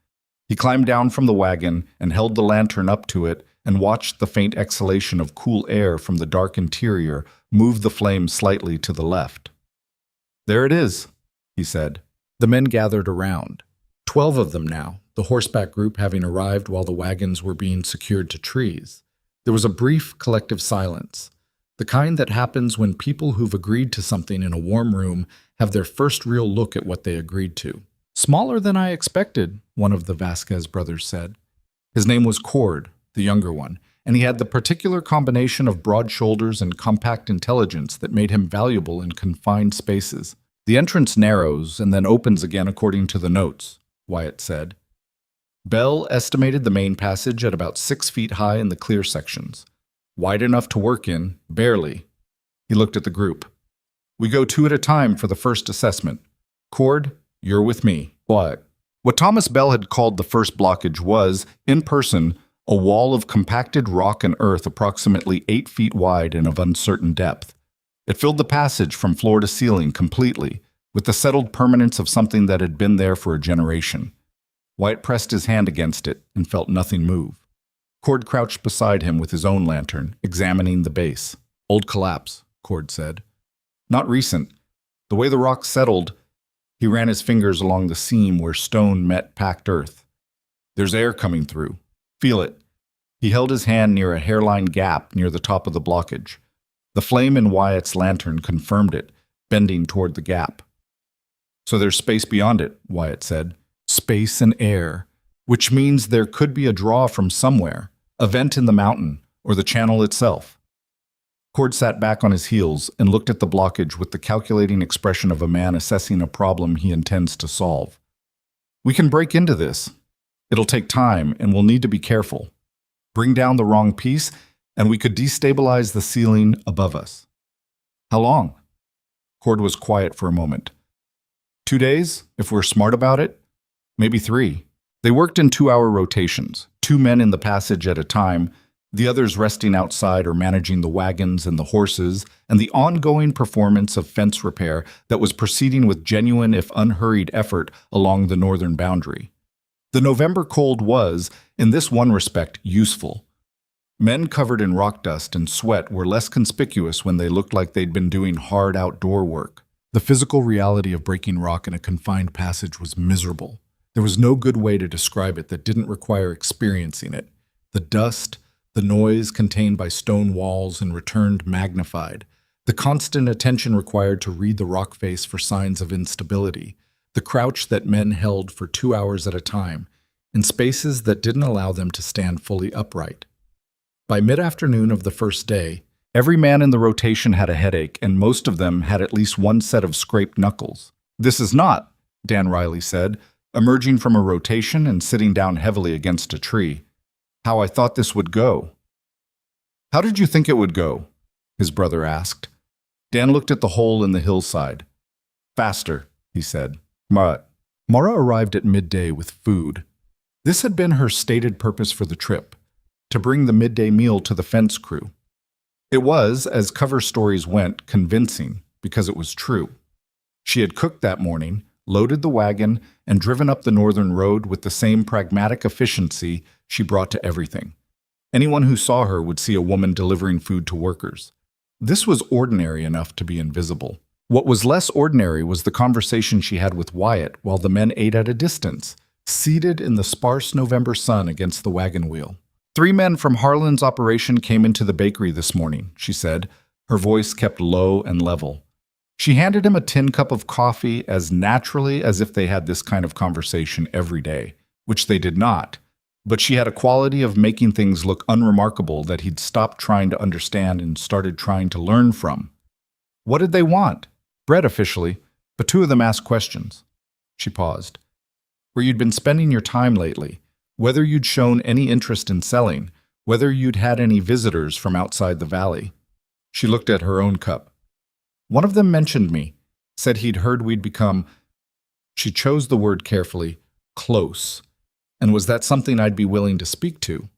He climbed down from the wagon and held the lantern up to it and watched the faint exhalation of cool air from the dark interior move the flame slightly to the left. "There it is," he said. The men gathered around. 12 of them now, the horseback group having arrived while the wagons were being secured to trees. There was a brief collective silence, the kind that happens when people who've agreed to something in a warm room have their first real look at what they agreed to. "Smaller than I expected," one of the Vasquez brothers said. His name was Cord, the younger one, and he had the particular combination of broad shoulders and compact intelligence that made him valuable in confined spaces. "The entrance narrows and then opens again according to the notes," Wyatt said. Bell estimated the main passage at about 6 feet high in the clear sections. Wide enough to work in, barely. He looked at the group. "We go 2 at a time for the first assessment. Cord, you're with me." What? What Thomas Bell had called the first blockage was, in person, a wall of compacted rock and earth approximately 8 feet wide and of uncertain depth. It filled the passage from floor to ceiling completely, with the settled permanence of something that had been there for a generation. Wyatt pressed his hand against it and felt nothing move. Cord crouched beside him with his own lantern, examining the base. "Old collapse," Cord said. "Not recent. The way the rock settled," he ran his fingers along the seam where stone met packed earth. "There's air coming through. Feel it." He held his hand near a hairline gap near the top of the blockage. The flame in Wyatt's lantern confirmed it, bending toward the gap. "So there's space beyond it," Wyatt said. "Space and air, which means there could be a draw from somewhere, a vent in the mountain, or the channel itself." Cord sat back on his heels and looked at the blockage with the calculating expression of a man assessing a problem he intends to solve. "We can break into this. It'll take time, and we'll need to be careful. Bring down the wrong piece, and we could destabilize the ceiling above us." "How long?" Cord was quiet for a moment. 2 days, if we're smart about it. Maybe 3. They worked in 2-hour rotations, 2 men in the passage at a time, the others resting outside or managing the wagons and the horses, and the ongoing performance of fence repair that was proceeding with genuine if unhurried effort along the northern boundary. The November cold was, in this one respect, useful. Men covered in rock dust and sweat were less conspicuous when they looked like they'd been doing hard outdoor work. The physical reality of breaking rock in a confined passage was miserable. There was no good way to describe it that didn't require experiencing it. The dust, the noise contained by stone walls and returned magnified, the constant attention required to read the rock face for signs of instability, the crouch that men held for 2 hours at a time, in spaces that didn't allow them to stand fully upright. By mid-afternoon of the first day, every man in the rotation had a headache, and most of them had at least one set of scraped knuckles. "This is not," Dan Riley said, emerging from a rotation and sitting down heavily against a tree. How I thought this would go. How did you think it would go? His brother asked. Dan looked at the hole in the hillside. Faster, he said. Mara arrived at midday with food. This had been her stated purpose for the trip, to bring the midday meal to the fence crew. It was, as cover stories went, convincing, because it was true. She had cooked that morning, loaded the wagon, and driven up the northern road with the same pragmatic efficiency she brought to everything. Anyone who saw her would see a woman delivering food to workers. This was ordinary enough to be invisible. What was less ordinary was the conversation she had with Wyatt while the men ate at a distance, seated in the sparse November sun against the wagon wheel. 3 men from Harlan's operation came into the bakery this morning, she said, her voice kept low and level. She handed him a tin cup of coffee as naturally as if they had this kind of conversation every day, which they did not, but she had a quality of making things look unremarkable that he'd stopped trying to understand and started trying to learn from. What did they want? Bread officially, but 2 of them asked questions. She paused. Where you'd been spending your time lately, whether you'd shown any interest in selling, whether you'd had any visitors from outside the valley. She looked at her own cup. One of them mentioned me, said he'd heard we'd become, she chose the word carefully, close. And was that something I'd be willing to speak to?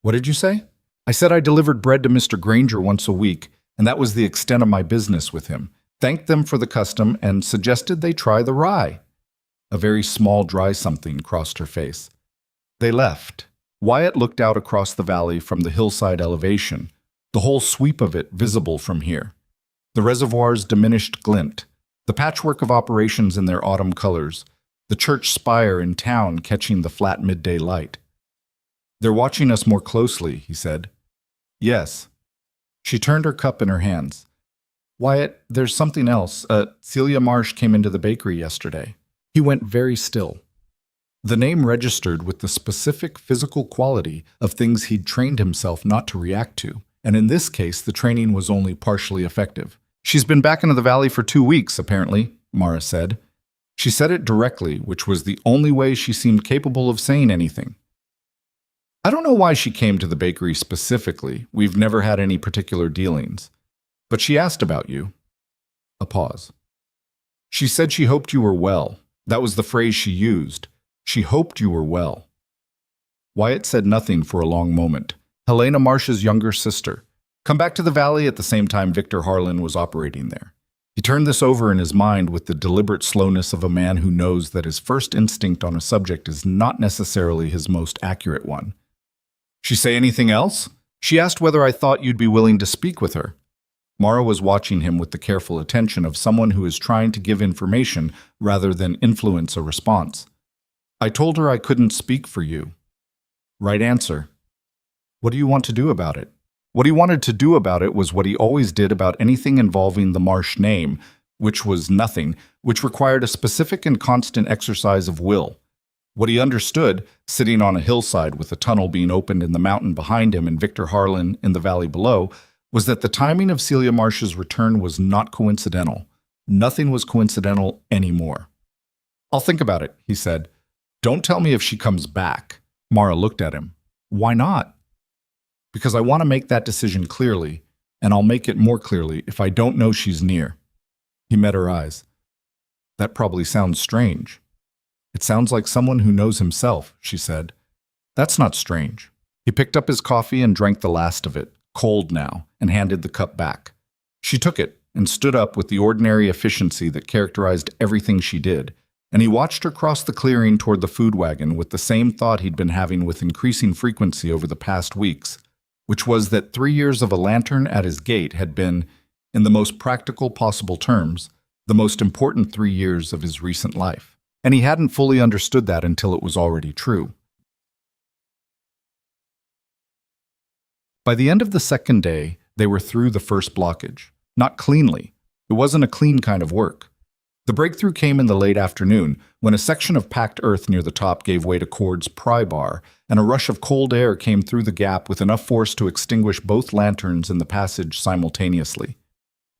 What did you say? I said I delivered bread to Mr. Granger once a week, and that was the extent of my business with him. Thanked them for the custom and suggested they try the rye. A very small dry something crossed her face. They left. Wyatt looked out across the valley from the hillside elevation, the whole sweep of it visible from here. The reservoir's diminished glint, the patchwork of operations in their autumn colors, the church spire in town catching the flat midday light. They're watching us more closely, he said. Yes. She turned her cup in her hands. Wyatt, there's something else. Celia Marsh came into the bakery yesterday. He went very still. The name registered with the specific physical quality of things he'd trained himself not to react to, and in this case the training was only partially effective. She's been back into the valley for 2 weeks, apparently, Mara said. She said it directly, which was the only way she seemed capable of saying anything. I don't know why she came to the bakery specifically. We've never had any particular dealings. But she asked about you. A pause. She said she hoped you were well. That was the phrase she used. She hoped you were well. Wyatt said nothing for a long moment. Helena Marsh's younger sister. Come back to the valley at the same time Victor Harlan was operating there. He turned this over in his mind with the deliberate slowness of a man who knows that his first instinct on a subject is not necessarily his most accurate one. She say anything else? She asked whether I thought you'd be willing to speak with her. Mara was watching him with the careful attention of someone who is trying to give information rather than influence a response. I told her I couldn't speak for you. Right answer. What do you want to do about it? What he wanted to do about it was what he always did about anything involving the Marsh name, which was nothing, which required a specific and constant exercise of will. What he understood, sitting on a hillside with a tunnel being opened in the mountain behind him and Victor Harlan in the valley below, was that the timing of Celia Marsh's return was not coincidental. Nothing was coincidental anymore. I'll think about it, he said. Don't tell me if she comes back. Mara looked at him. Why not? Because I want to make that decision clearly, and I'll make it more clearly if I don't know she's near. He met her eyes. That probably sounds strange. It sounds like someone who knows himself, she said. That's not strange. He picked up his coffee and drank the last of it, cold now, and handed the cup back. She took it and stood up with the ordinary efficiency that characterized everything she did, and he watched her cross the clearing toward the food wagon with the same thought he'd been having with increasing frequency over the past weeks, which was that 3 years of a lantern at his gate had been, in the most practical possible terms, the most important 3 years of his recent life. And he hadn't fully understood that until it was already true. By the end of the second day, they were through the first blockage. Not cleanly. It wasn't a clean kind of work. The breakthrough came in the late afternoon, when a section of packed earth near the top gave way to Cord's pry bar, and a rush of cold air came through the gap with enough force to extinguish both lanterns in the passage simultaneously.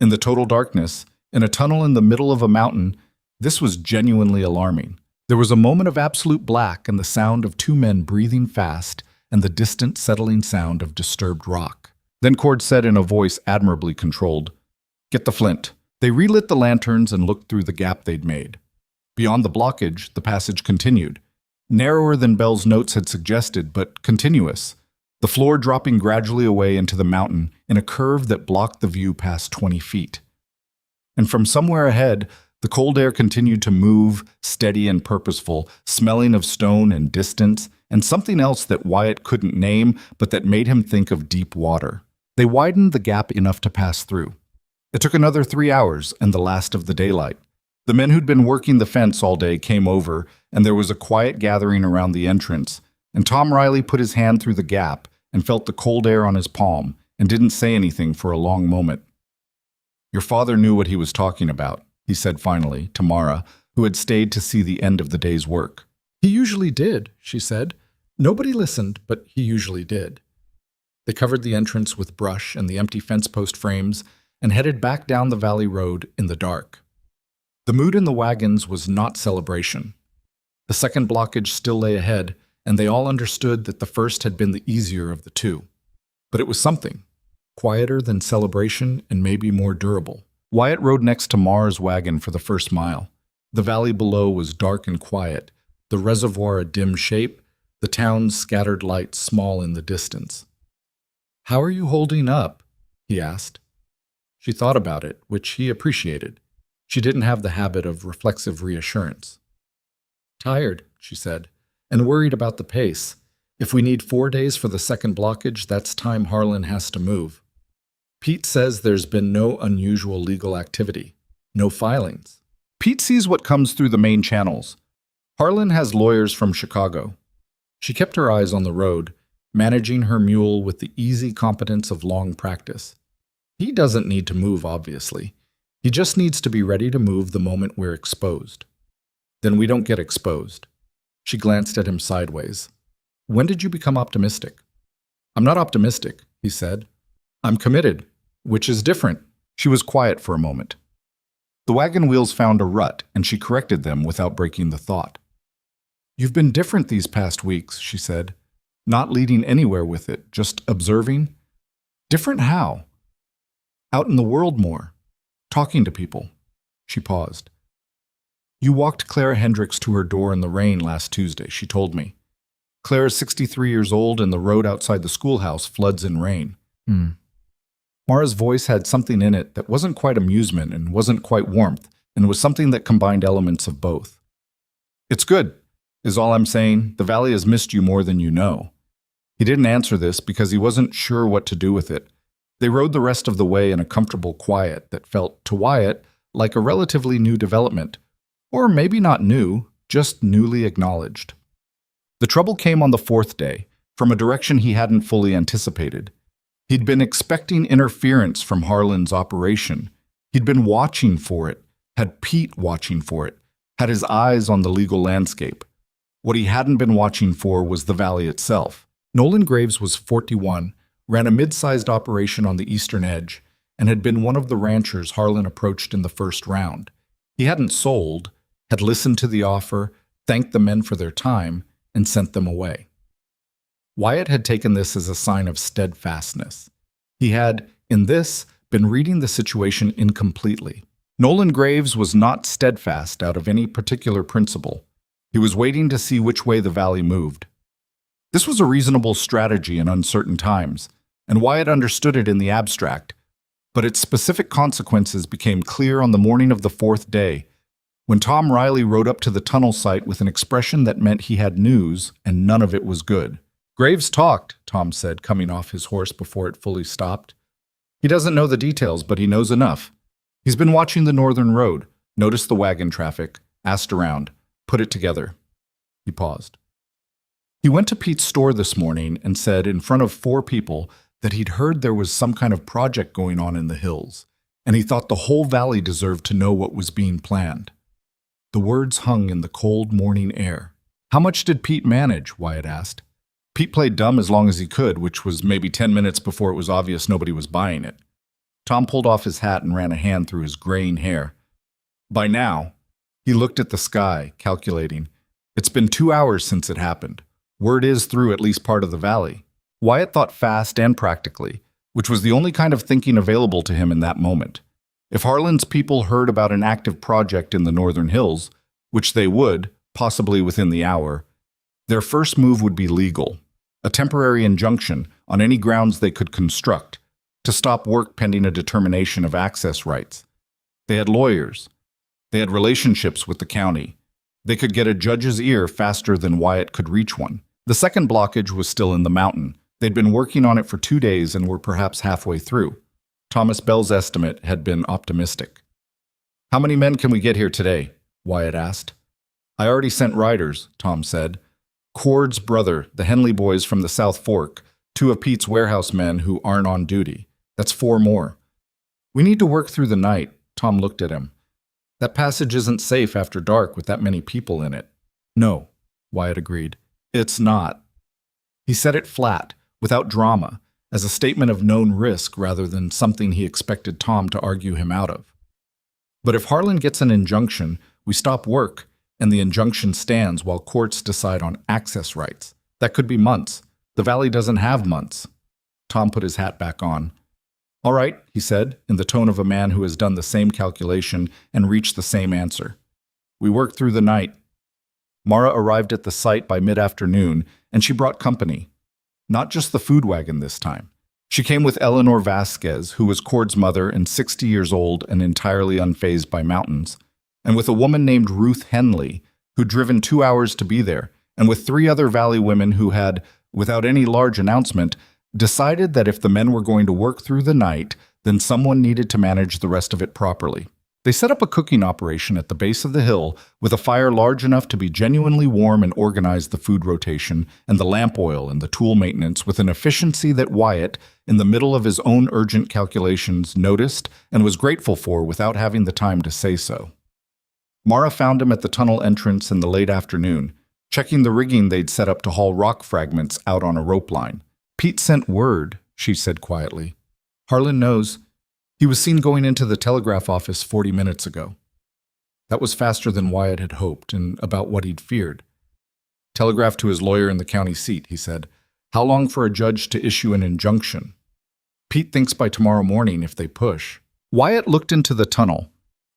In the total darkness, in a tunnel in the middle of a mountain, this was genuinely alarming. There was a moment of absolute black and the sound of two men breathing fast and the distant settling sound of disturbed rock. Then Cord said in a voice admirably controlled, "Get the flint." They relit the lanterns and looked through the gap they'd made. Beyond the blockage, the passage continued, narrower than Bell's notes had suggested, but continuous, the floor dropping gradually away into the mountain in a curve that blocked the view past 20 feet. And from somewhere ahead, the cold air continued to move, steady and purposeful, smelling of stone and distance, and something else that Wyatt couldn't name, but that made him think of deep water. They widened the gap enough to pass through. It took another 3 hours and the last of the daylight. The men who'd been working the fence all day came over, and there was a quiet gathering around the entrance, and Tom Riley put his hand through the gap and felt the cold air on his palm and didn't say anything for a long moment. "Your father knew what he was talking about," he said finally to Mara, who had stayed to see the end of the day's work. "He usually did," she said. "Nobody listened, but he usually did." They covered the entrance with brush and the empty fence post frames and headed back down the valley road in the dark. The mood in the wagons was not celebration. The second blockage still lay ahead, and they all understood that the first had been the easier of the two. But it was something, quieter than celebration and maybe more durable. Wyatt rode next to Mara's wagon for the first mile. The valley below was dark and quiet, the reservoir a dim shape, the town's scattered lights small in the distance. "How are you holding up?" he asked. She thought about it, which he appreciated. She didn't have the habit of reflexive reassurance. "Tired," she said, "and worried about the pace. If we need 4 days for the second blockage, that's time Harlan has to move. Pete says there's been no unusual legal activity, no filings. Pete sees what comes through the main channels. Harlan has lawyers from Chicago." She kept her eyes on the road, managing her mule with the easy competence of long practice. He doesn't need to move, obviously. He just needs to be ready to move the moment we're exposed. Then we don't get exposed. She glanced at him sideways. "When did you become optimistic?" "I'm not optimistic," he said. "I'm committed, which is different." She was quiet for a moment. The wagon wheels found a rut, and she corrected them without breaking the thought. "You've been different these past weeks," she said. "Not leading anywhere with it, just observing." "Different how?" "Out in the world more. Talking to people." She paused. "You walked Clara Hendricks to her door in the rain last Tuesday," she told me. "Clara's 63 years old and the road outside the schoolhouse floods in rain." Mara's voice had something in it that wasn't quite amusement and wasn't quite warmth, and was something that combined elements of both. "It's good, is all I'm saying. The valley has missed you more than you know." He didn't answer this because he wasn't sure what to do with it. They rode the rest of the way in a comfortable quiet that felt, to Wyatt, like a relatively new development. Or maybe not new, just newly acknowledged. The trouble came on the fourth day, from a direction he hadn't fully anticipated. He'd been expecting interference from Harlan's operation. He'd been watching for it, had Pete watching for it, had his eyes on the legal landscape. What he hadn't been watching for was the valley itself. Nolan Graves was 41, ran a mid-sized operation on the eastern edge, and had been one of the ranchers Harlan approached in the first round. He hadn't sold, had listened to the offer, thanked the men for their time, and sent them away. Wyatt had taken this as a sign of steadfastness. He had, in this, been reading the situation incompletely. Nolan Graves was not steadfast out of any particular principle. He was waiting to see which way the valley moved. This was a reasonable strategy in uncertain times, and Wyatt understood it in the abstract, but its specific consequences became clear on the morning of the fourth day, when Tom Riley rode up to the tunnel site with an expression that meant he had news, and none of it was good. "Graves talked," Tom said, coming off his horse before it fully stopped. "He doesn't know the details, but he knows enough. He's been watching the northern road, noticed the wagon traffic, asked around, put it together." He paused. He went to Pete's store this morning and said in front of 4 people that he'd heard there was some kind of project going on in the hills, and he thought the whole valley deserved to know what was being planned. The words hung in the cold morning air. "How much did Pete manage?" Wyatt asked. Pete played dumb as long as he could, which was maybe 10 minutes before it was obvious nobody was buying it. Tom pulled off his hat and ran a hand through his graying hair. By now, he looked at the sky, calculating, It's been 2 hours since it happened. Word is through at least part of the valley. Wyatt thought fast and practically, which was the only kind of thinking available to him in that moment. If Harlan's people heard about an active project in the northern hills, which they would, possibly within the hour, their first move would be legal, a temporary injunction on any grounds they could construct to stop work pending a determination of access rights. They had lawyers. They had relationships with the county. They could get a judge's ear faster than Wyatt could reach one. The second blockage was still in the mountain. They'd been working on it for 2 days and were perhaps halfway through. Thomas Bell's estimate had been optimistic. "How many men can we get here today?" Wyatt asked. "I already sent riders," Tom said. "Cord's brother, the Henley boys from the South Fork, 2 of Pete's warehouse men who aren't on duty. That's 4 more. We need to work through the night." Tom looked at him. "That passage isn't safe after dark with that many people in it." "No," Wyatt agreed. "It's not." He said it flat, without drama, as a statement of known risk rather than something he expected Tom to argue him out of. "But if Harlan gets an injunction, we stop work, and the injunction stands while courts decide on access rights. That could be months. The valley doesn't have months." Tom put his hat back on. "All right," he said, in the tone of a man who has done the same calculation and reached the same answer. "We work through the night." Mara arrived at the site by mid-afternoon, and she brought company. Not just the food wagon this time. She came with Eleanor Vasquez, who was Cord's mother and 60 years old and entirely unfazed by mountains, and with a woman named Ruth Henley, who'd driven 2 hours to be there, and with 3 other valley women who had, without any large announcement, decided that if the men were going to work through the night, then someone needed to manage the rest of it properly. They set up a cooking operation at the base of the hill with a fire large enough to be genuinely warm and organized the food rotation and the lamp oil and the tool maintenance with an efficiency that Wyatt, in the middle of his own urgent calculations, noticed and was grateful for without having the time to say so. Mara found him at the tunnel entrance in the late afternoon, checking the rigging they'd set up to haul rock fragments out on a rope line. "Pete sent word," she said quietly. "Harlan knows. He was seen going into the telegraph office 40 minutes ago." That was faster than Wyatt had hoped and about what he'd feared. "Telegraph to his lawyer in the county seat," he said. "How long for a judge to issue an injunction?" "Pete thinks by tomorrow morning if they push." Wyatt looked into the tunnel.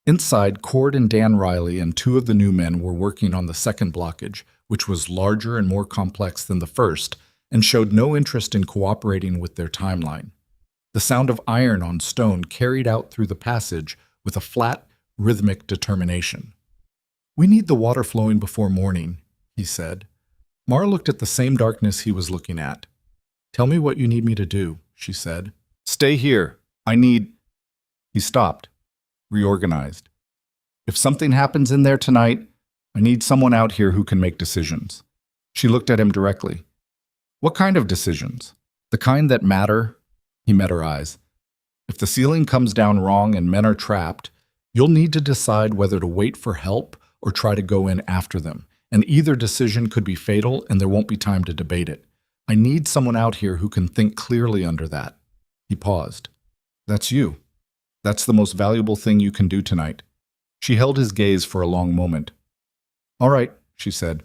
Inside, Cord and Dan Riley and 2 of the new men were working on the second blockage, which was larger and more complex than the first, and showed no interest in cooperating with their timeline. The sound of iron on stone carried out through the passage with a flat, rhythmic determination. "We need the water flowing before morning," he said. Mara looked at the same darkness he was looking at. "Tell me what you need me to do," she said. "Stay here. I need—" He stopped, reorganized. "If something happens in there tonight, I need someone out here who can make decisions." She looked at him directly. "What kind of decisions?" "The kind that matter." He met her eyes. "If the ceiling comes down wrong and men are trapped, you'll need to decide whether to wait for help or try to go in after them. And either decision could be fatal and there won't be time to debate it. I need someone out here who can think clearly under that." He paused. "That's you. That's the most valuable thing you can do tonight." She held his gaze for a long moment. "All right," she said.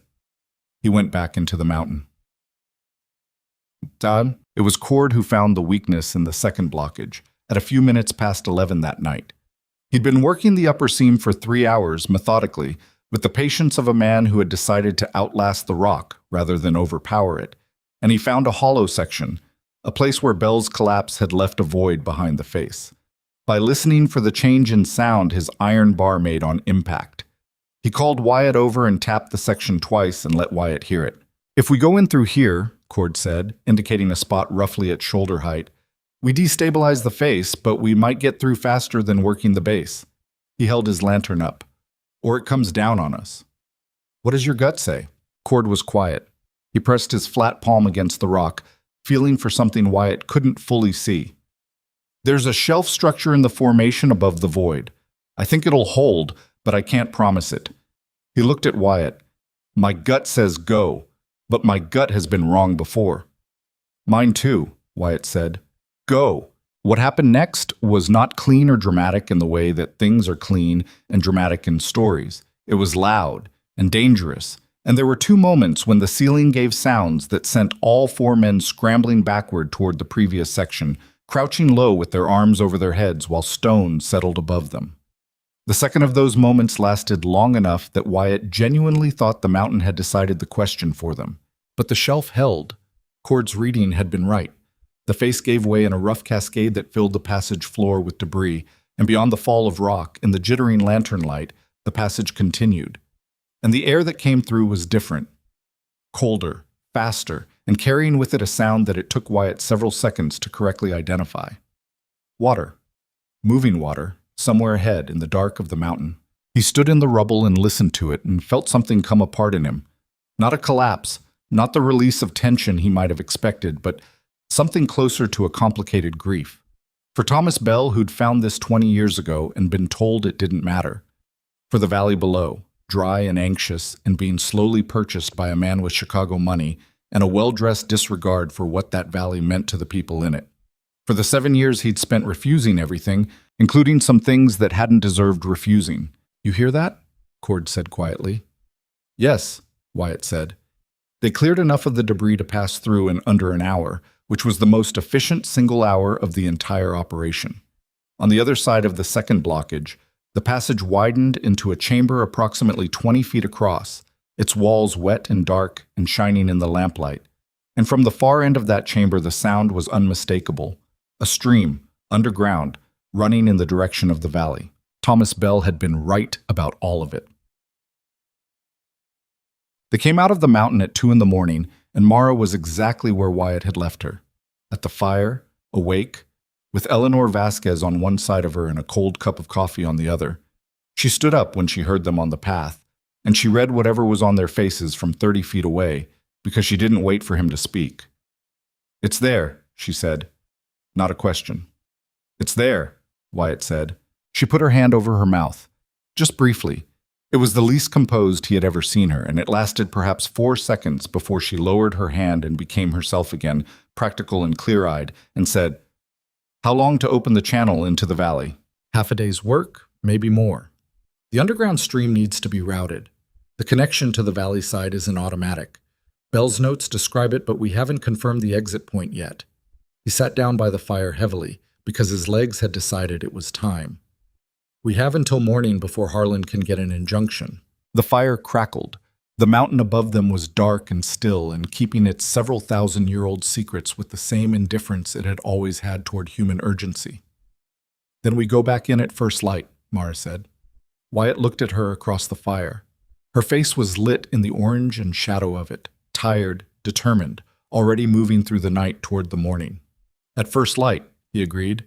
He went back into the mountain. "Dad?" It was Cord who found the weakness in the second blockage, at a few minutes past 11 that night. He'd been working the upper seam for 3 hours, methodically, with the patience of a man who had decided to outlast the rock rather than overpower it, and he found a hollow section, a place where Bell's collapse had left a void behind the face. By listening for the change in sound his iron bar made on impact. He called Wyatt over and tapped the section twice and let Wyatt hear it. "If we go in through here," Cord said, indicating a spot roughly at shoulder height, "we destabilize the face, but we might get through faster than working the base." He held his lantern up. "Or it comes down on us." "What does your gut say?" Cord was quiet. He pressed his flat palm against the rock, feeling for something Wyatt couldn't fully see. "There's a shelf structure in the formation above the void. I think it'll hold, but I can't promise it." He looked at Wyatt. "My gut says go, but my gut has been wrong before." "Mine too," Wyatt said. "Go." What happened next was not clean or dramatic in the way that things are clean and dramatic in stories. It was loud and dangerous And there were 2 moments when the ceiling gave sounds that sent all 4 men scrambling backward toward the previous section, crouching low with their arms over their heads while stones settled above them. The second of those moments lasted long enough that Wyatt genuinely thought the mountain had decided the question for them. But the shelf held. Cord's reading had been right. The face gave way in a rough cascade that filled the passage floor with debris, and beyond the fall of rock, in the jittering lantern light, the passage continued. And the air that came through was different. Colder, faster, and carrying with it a sound that it took Wyatt several seconds to correctly identify. Water. Moving water, somewhere ahead in the dark of the mountain. He stood in the rubble and listened to it and felt something come apart in him. Not a collapse, not the release of tension he might have expected, but something closer to a complicated grief. For Thomas Bell, who'd found this 20 years ago and been told it didn't matter. For the valley below, dry and anxious and being slowly purchased by a man with Chicago money and a well-dressed disregard for what that valley meant to the people in it. For the 7 years he'd spent refusing everything, including some things that hadn't deserved refusing. "You hear that?" Cord said quietly. "Yes," Wyatt said. They cleared enough of the debris to pass through in under an hour, which was the most efficient single hour of the entire operation. On the other side of the second blockage, the passage widened into a chamber approximately 20 feet across, its walls wet and dark and shining in the lamplight. And from the far end of that chamber the sound was unmistakable. A stream, underground, running in the direction of the valley. Thomas Bell had been right about all of it. They came out of the mountain at 2 a.m, and Mara was exactly where Wyatt had left her. At the fire, awake, with Eleanor Vasquez on one side of her and a cold cup of coffee on the other. She stood up when she heard them on the path, and she read whatever was on their faces from 30 feet away, because she didn't wait for him to speak. "It's there," she said. Not a question. "It's there," Wyatt said. She put her hand over her mouth. Just briefly. It was the least composed he had ever seen her, and it lasted perhaps 4 seconds before she lowered her hand and became herself again, practical and clear-eyed, and said, "How long to open the channel into the valley?" "Half a day's work, maybe more. The underground stream needs to be routed. The connection to the valley side isn't automatic. Bell's notes describe it, but we haven't confirmed the exit point yet." He sat down by the fire heavily, because his legs had decided it was time. "We have until morning before Harlan can get an injunction." The fire crackled. The mountain above them was dark and still and keeping its several thousand-year-old secrets with the same indifference it had always had toward human urgency. "Then we go back in at first light," Mara said. Wyatt looked at her across the fire. Her face was lit in the orange and shadow of it, tired, determined, already moving through the night toward the morning. "At first light," he agreed.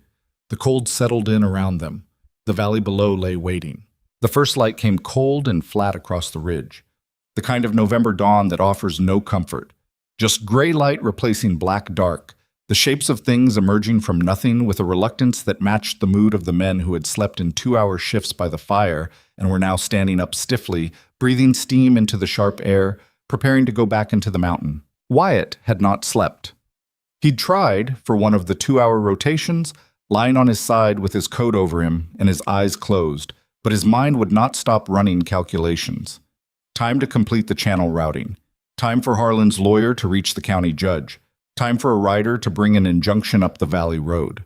The cold settled in around them. The valley below lay waiting. The first light came cold and flat across the ridge. The kind of November dawn that offers no comfort. Just gray light replacing black dark, the shapes of things emerging from nothing with a reluctance that matched the mood of the men who had slept in 2-hour shifts by the fire and were now standing up stiffly, breathing steam into the sharp air, preparing to go back into the mountain. Wyatt had not slept. He'd tried, for one of the 2-hour rotations, lying on his side with his coat over him and his eyes closed, but his mind would not stop running calculations. Time to complete the channel routing. Time for Harlan's lawyer to reach the county judge. Time for a rider to bring an injunction up the valley road.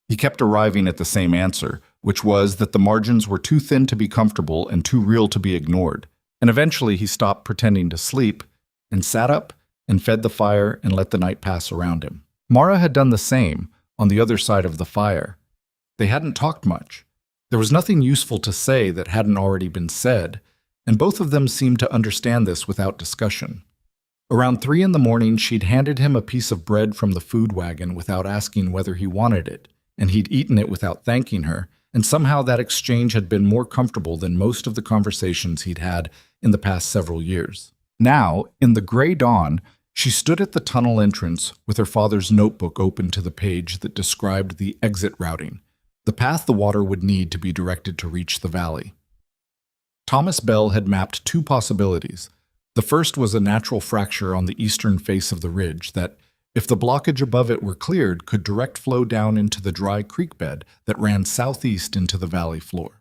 He kept arriving at the same answer, which was that the margins were too thin to be comfortable and too real to be ignored. And eventually he stopped pretending to sleep and sat up and fed the fire and let the night pass around him. Mara had done the same, on the other side of the fire. They hadn't talked much. There was nothing useful to say that hadn't already been said, and both of them seemed to understand this without discussion. Around 3 a.m, she'd handed him a piece of bread from the food wagon without asking whether he wanted it, and he'd eaten it without thanking her, and somehow that exchange had been more comfortable than most of the conversations he'd had in the past several years. Now, in the gray dawn, she stood at the tunnel entrance with her father's notebook open to the page that described the exit routing, the path the water would need to be directed to reach the valley. Thomas Bell had mapped 2 possibilities. The first was a natural fracture on the eastern face of the ridge that, if the blockage above it were cleared, could direct flow down into the dry creek bed that ran southeast into the valley floor.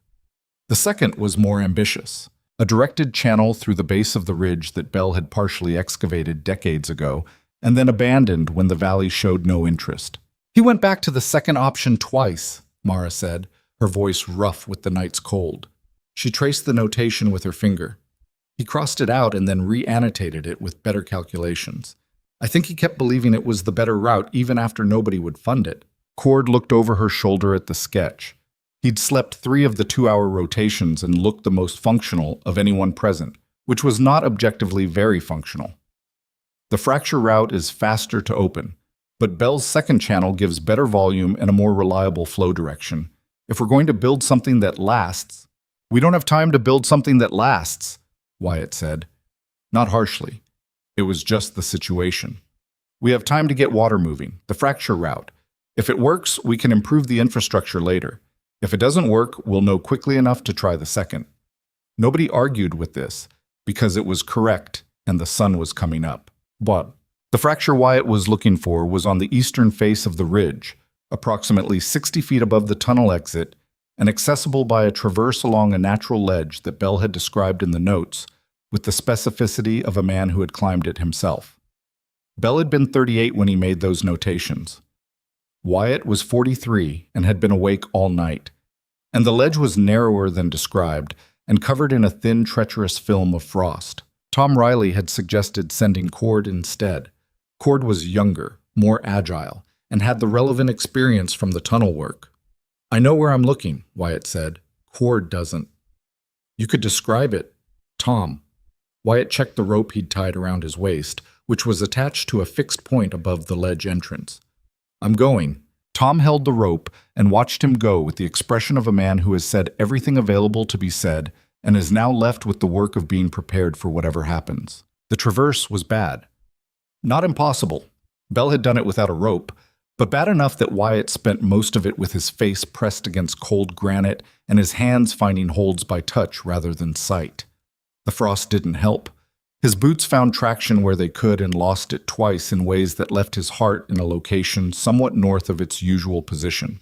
The second was more ambitious. a directed channel through the base of the ridge that Bell had partially excavated decades ago and then abandoned when the valley showed no interest. He went back to the second option twice, Mara said, her voice rough with the night's cold. She traced the notation with her finger. He crossed it out and then re-annotated it with better calculations. I think he kept believing it was the better route even after nobody would fund it. Cord looked over her shoulder at the sketch. He'd slept 3 of the 2-hour rotations and looked the most functional of anyone present, which was not objectively very functional. The fracture route is faster to open, but Bell's second channel gives better volume and a more reliable flow direction. If we're going to build something that lasts, we don't have time to build something that lasts, Wyatt said. Not harshly. It was just the situation. We have time to get water moving, the fracture route. If it works, we can improve the infrastructure later. If it doesn't work, we'll know quickly enough to try the second. Nobody argued with this, because it was correct and the sun was coming up. But the fracture Wyatt was looking for was on the eastern face of the ridge, approximately 60 feet above the tunnel exit, and accessible by a traverse along a natural ledge that Bell had described in the notes, with the specificity of a man who had climbed it himself. Bell had been 38 when he made those notations. Wyatt was 43 and had been awake all night, and the ledge was narrower than described and covered in a thin, treacherous film of frost. Tom Riley had suggested sending Cord instead. Cord was younger, more agile, and had the relevant experience from the tunnel work. I know where I'm looking, Wyatt said. Cord doesn't. You could describe it. Tom. Wyatt checked the rope he'd tied around his waist, which was attached to a fixed point above the ledge entrance. I'm going. Tom held the rope and watched him go with the expression of a man who has said everything available to be said and is now left with the work of being prepared for whatever happens. The traverse was bad. Not impossible. Bell had done it without a rope, but bad enough that Wyatt spent most of it with his face pressed against cold granite and his hands finding holds by touch rather than sight. The frost didn't help. His boots found traction where they could and lost it twice in ways that left his heart in a location somewhat north of its usual position.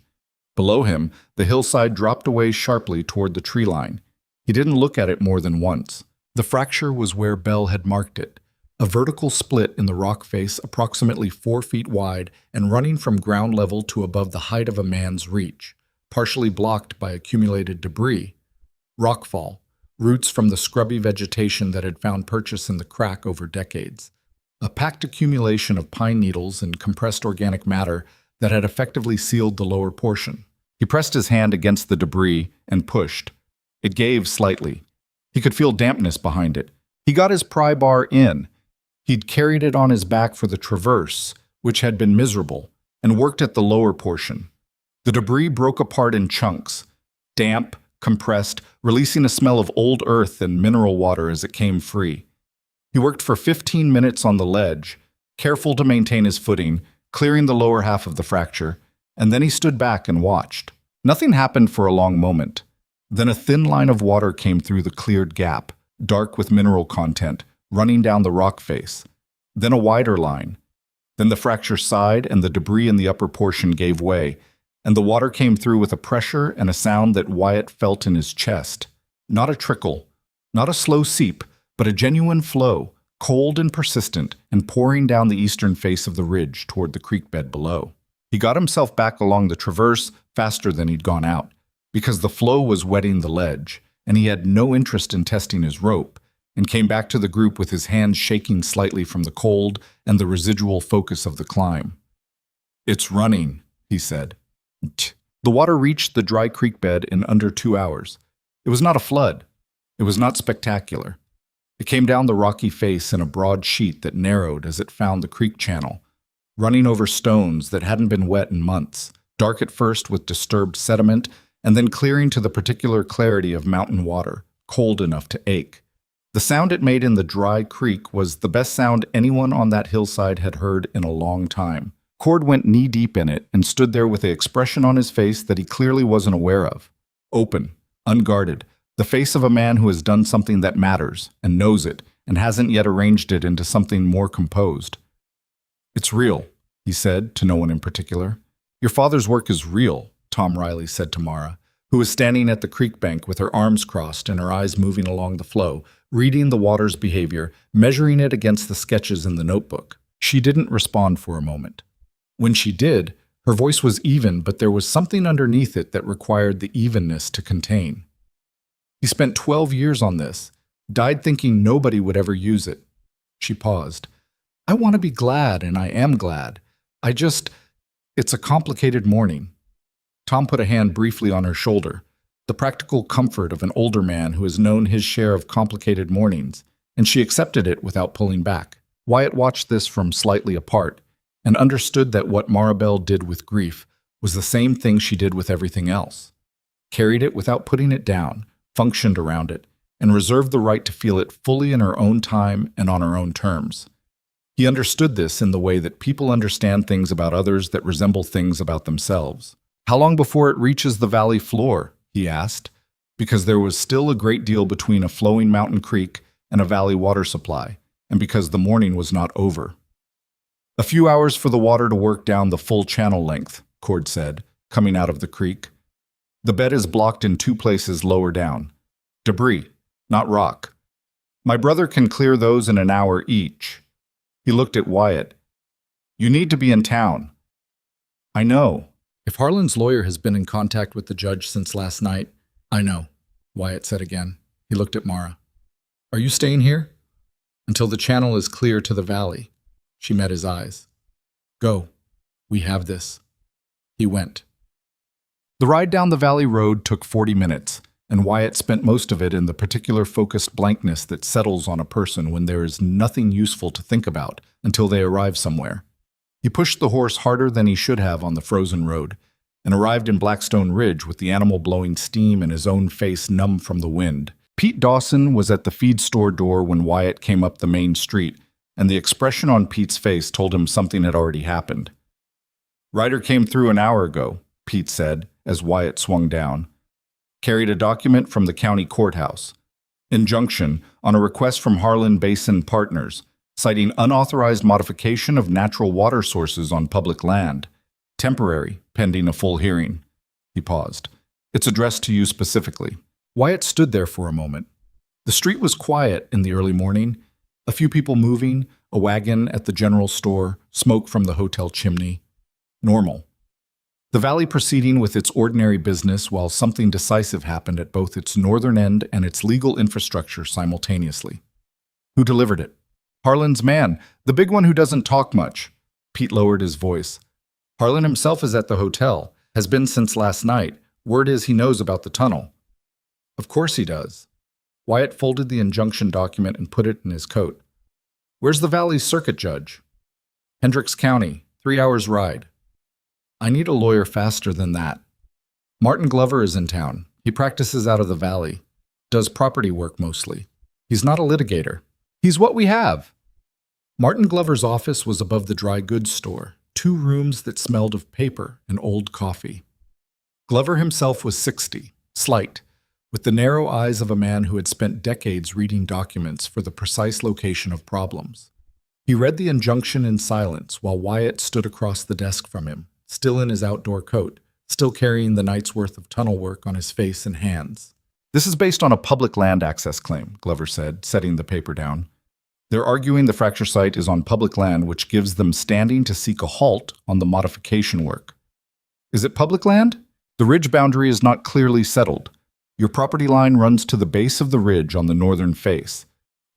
Below him, the hillside dropped away sharply toward the tree line. He didn't look at it more than once. The fracture was where Bell had marked it, a vertical split in the rock face approximately 4 feet wide and running from ground level to above the height of a man's reach, partially blocked by accumulated debris. Rockfall. Roots from the scrubby vegetation that had found purchase in the crack over decades. A packed accumulation of pine needles and compressed organic matter that had effectively sealed the lower portion. He pressed his hand against the debris and pushed. It gave slightly. He could feel dampness behind it. He got his pry bar in. He'd carried it on his back for the traverse, which had been miserable, and worked at the lower portion. The debris broke apart in chunks, damp, compressed, releasing a smell of old earth and mineral water as it came free. He worked for 15 minutes on the ledge, careful to maintain his footing, clearing the lower half of the fracture, and then he stood back and watched. Nothing happened for a long moment. Then a thin line of water came through the cleared gap, dark with mineral content, running down the rock face. Then a wider line. Then the fracture sighed and the debris in the upper portion gave way, and the water came through with a pressure and a sound that Wyatt felt in his chest. Not a trickle, not a slow seep, but a genuine flow, cold and persistent, and pouring down the eastern face of the ridge toward the creek bed below. He got himself back along the traverse faster than he'd gone out, because the flow was wetting the ledge, and he had no interest in testing his rope, and came back to the group with his hands shaking slightly from the cold and the residual focus of the climb. "It's running," he said. The water reached the dry creek bed in under 2 hours. It was not a flood. It was not spectacular. It came down the rocky face in a broad sheet that narrowed as it found the creek channel, running over stones that hadn't been wet in months, dark at first with disturbed sediment, and then clearing to the particular clarity of mountain water, cold enough to ache. The sound it made in the dry creek was the best sound anyone on that hillside had heard in a long time. Cord went knee-deep in it and stood there with an expression on his face that he clearly wasn't aware of. Open, unguarded, the face of a man who has done something that matters and knows it and hasn't yet arranged it into something more composed. "It's real," he said, to no one in particular. "Your father's work is real," Tom Riley said to Mara, who who was standing at the creek bank with her arms crossed and her eyes moving along the flow, reading the water's behavior, measuring it against the sketches in the notebook. She didn't respond for a moment. When she did, her voice was even, but there was something underneath it that required the evenness to contain. He spent 12 years on this, died thinking nobody would ever use it. She paused. I want to be glad, and I am glad. It's a complicated morning. Tom put a hand briefly on her shoulder, the practical comfort of an older man who has known his share of complicated mornings, and she accepted it without pulling back. Wyatt watched this from slightly apart and understood that what Maribel did with grief was the same thing she did with everything else. Carried it without putting it down, functioned around it, and reserved the right to feel it fully in her own time and on her own terms. He understood this in the way that people understand things about others that resemble things about themselves. How long before it reaches the valley floor? He asked, because there was still a great deal between a flowing mountain creek and a valley water supply, and because the morning was not over. A few hours for the water to work down the full channel length, Cord said, coming out of the creek. The bed is blocked in 2 places lower down. Debris, not rock. My brother can clear those in an hour each. He looked at Wyatt. You need to be in town. I know. If Harlan's lawyer has been in contact with the judge since last night, I know, Wyatt said again. He looked at Mara. Are you staying here? Until the channel is clear to the valley. She met his eyes. Go. We have this. He went. The ride down the valley road took 40 minutes, and Wyatt spent most of it in the particular focused blankness that settles on a person when there is nothing useful to think about until they arrive somewhere. He pushed the horse harder than he should have on the frozen road, and arrived in Blackstone Ridge with the animal blowing steam and his own face numb from the wind. Pete Dawson was at the feed store door when Wyatt came up the main street, and the expression on Pete's face told him something had already happened. Ryder came through an hour ago, Pete said, as Wyatt swung down. Carried a document from the county courthouse. Injunction on a request from Harlan Basin Partners, citing unauthorized modification of natural water sources on public land. Temporary, pending a full hearing. He paused. It's addressed to you specifically. Wyatt stood there for a moment. The street was quiet in the early morning. A few people moving, a wagon at the general store, smoke from the hotel chimney. Normal. The valley proceeding with its ordinary business while something decisive happened at both its northern end and its legal infrastructure simultaneously. Who delivered it? Harlan's man, the big one who doesn't talk much. Pete lowered his voice. Harlan himself is at the hotel, has been since last night. Word is he knows about the tunnel. Of course he does. Wyatt folded the injunction document and put it in his coat. Where's the valley's circuit judge? Hendricks County, 3 hours ride. I need a lawyer faster than that. Martin Glover is in town. He practices out of the valley. Does property work mostly. He's not a litigator. He's what we have. Martin Glover's office was above the dry goods store, 2 rooms that smelled of paper and old coffee. Glover himself was 60, slight, with the narrow eyes of a man who had spent decades reading documents for the precise location of problems. He read the injunction in silence while Wyatt stood across the desk from him, still in his outdoor coat, still carrying the night's worth of tunnel work on his face and hands. This is based on a public land access claim, Glover said, setting the paper down. They're arguing the fracture site is on public land, which gives them standing to seek a halt on the modification work. Is it public land? The ridge boundary is not clearly settled. Your property line runs to the base of the ridge on the northern face.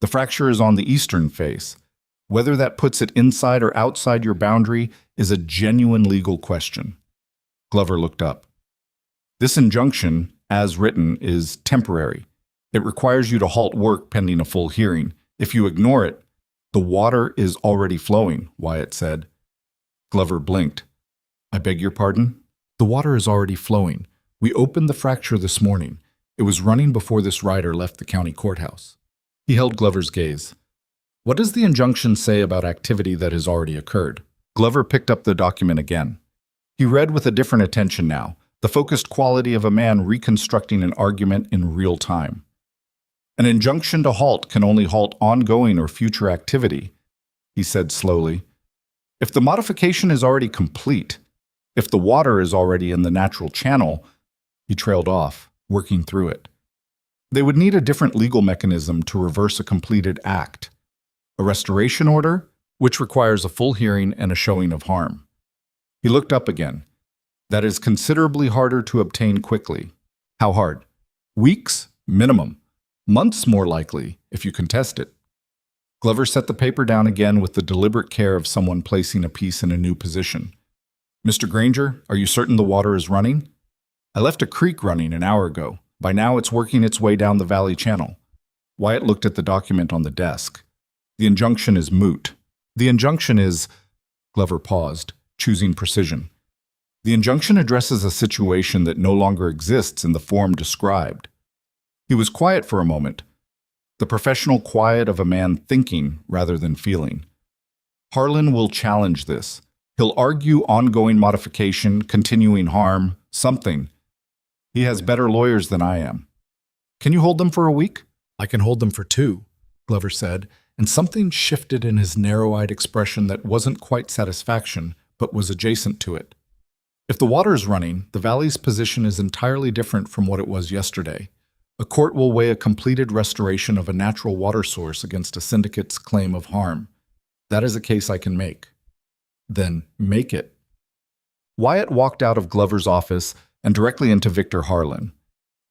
The fracture is on the eastern face. Whether that puts it inside or outside your boundary is a genuine legal question. Glover looked up. This injunction, as written, is temporary. It requires you to halt work pending a full hearing. If you ignore it, the water is already flowing, Wyatt said. Glover blinked. I beg your pardon? The water is already flowing. We opened the fracture this morning. It was running before this rider left the county courthouse. He held Glover's gaze. What does the injunction say about activity that has already occurred? Glover picked up the document again. He read with a different attention now, the focused quality of a man reconstructing an argument in real time. An injunction to halt can only halt ongoing or future activity, he said slowly. If the modification is already complete, if the water is already in the natural channel, He trailed off, working through it. They would need a different legal mechanism to reverse a completed act. A restoration order, which requires a full hearing and a showing of harm. He looked up again. That is considerably harder to obtain quickly. How hard? Weeks, minimum. Months, more likely, if you contest it. Glover set the paper down again with the deliberate care of someone placing a piece in a new position. Mr. Granger, are you certain the water is running? I left a creek running an hour ago. By now it's working its way down the valley channel. Wyatt looked at the document on the desk. The injunction is moot. The injunction is... Glover paused, choosing precision. The injunction addresses a situation that no longer exists in the form described. He was quiet for a moment, the professional quiet of a man thinking rather than feeling. Harlan will challenge this. He'll argue ongoing modification, continuing harm, something. He has better lawyers than I am. Can you hold them for a week? I can hold them for 2, Glover said, and something shifted in his narrow-eyed expression that wasn't quite satisfaction, but was adjacent to it. If the water is running, the valley's position is entirely different from what it was yesterday. A court will weigh a completed restoration of a natural water source against a syndicate's claim of harm. That is a case I can make. Then make it. Wyatt walked out of Glover's office and directly into Victor Harlan.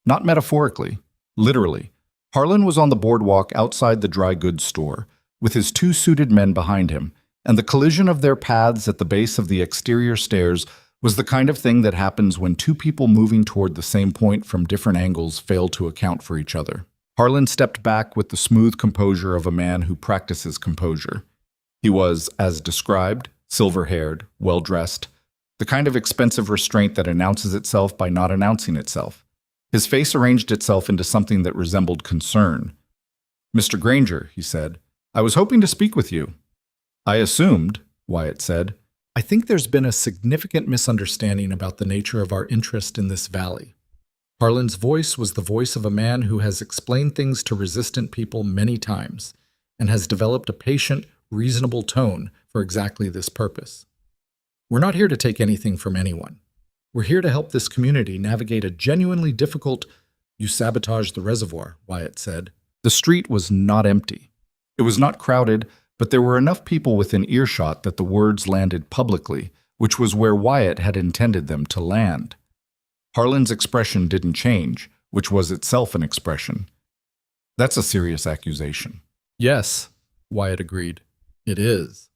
Not metaphorically, literally. Harlan was on the boardwalk outside the dry goods store, with his 2 suited men behind him, and the collision of their paths at the base of the exterior stairs was the kind of thing that happens when 2 people moving toward the same point from different angles fail to account for each other. Harlan stepped back with the smooth composure of a man who practices composure. He was, as described, silver-haired, well-dressed, the kind of expensive restraint that announces itself by not announcing itself. His face arranged itself into something that resembled concern. Mr. Granger, he said, I was hoping to speak with you. I assumed, Wyatt said. I think there's been a significant misunderstanding about the nature of our interest in this valley. Harlan's voice was the voice of a man who has explained things to resistant people many times and has developed a patient, reasonable tone for exactly this purpose. We're not here to take anything from anyone. We're here to help this community navigate a genuinely difficult... You sabotaged the reservoir, Wyatt said. The street was not empty. It was not crowded, but there were enough people within earshot that the words landed publicly, which was where Wyatt had intended them to land. Harlan's expression didn't change, which was itself an expression. That's a serious accusation. Yes, Wyatt agreed. It is.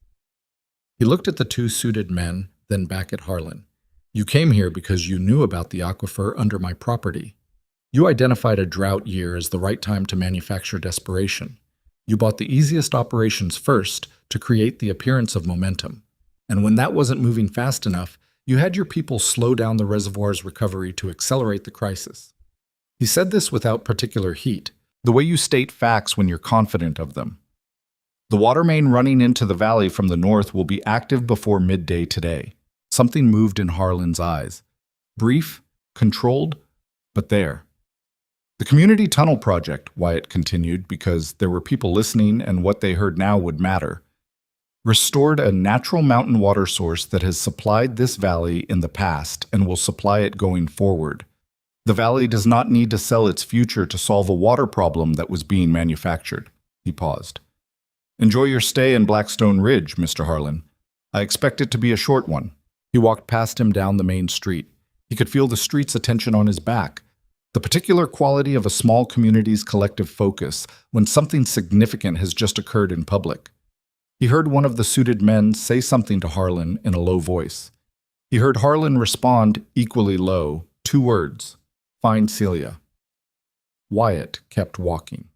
He looked at the 2 suited men, then back at Harlan. You came here because you knew about the aquifer under my property. You identified a drought year as the right time to manufacture desperation. You bought the easiest operations first to create the appearance of momentum. And when that wasn't moving fast enough, you had your people slow down the reservoir's recovery to accelerate the crisis. He said this without particular heat, the way you state facts when you're confident of them. The water main running into the valley from the north will be active before midday today. Something moved in Harlan's eyes. Brief, controlled, but there. The community tunnel project, Wyatt continued, because there were people listening and what they heard now would matter, restored a natural mountain water source that has supplied this valley in the past and will supply it going forward. The valley does not need to sell its future to solve a water problem that was being manufactured. He paused. Enjoy your stay in Blackstone Ridge, Mr. Harlan. I expect it to be a short one. He walked past him down the main street. He could feel the street's attention on his back, the particular quality of a small community's collective focus when something significant has just occurred in public. He heard one of the suited men say something to Harlan in a low voice. He heard Harlan respond equally low, 2 words, "Find Celia." Wyatt kept walking.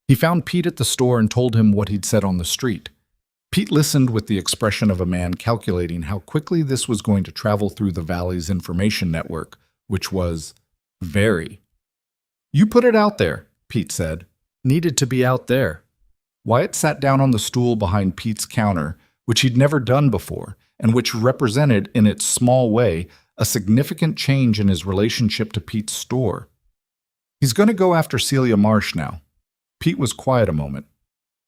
He found Pete at the store and told him what he'd said on the street. Pete listened with the expression of a man calculating how quickly this was going to travel through the valley's information network, which was very. You put it out there, Pete said. Needed to be out there. Wyatt sat down on the stool behind Pete's counter, which he'd never done before, and which represented, in its small way, a significant change in his relationship to Pete's store. He's going to go after Celia Marsh now. Pete was quiet a moment.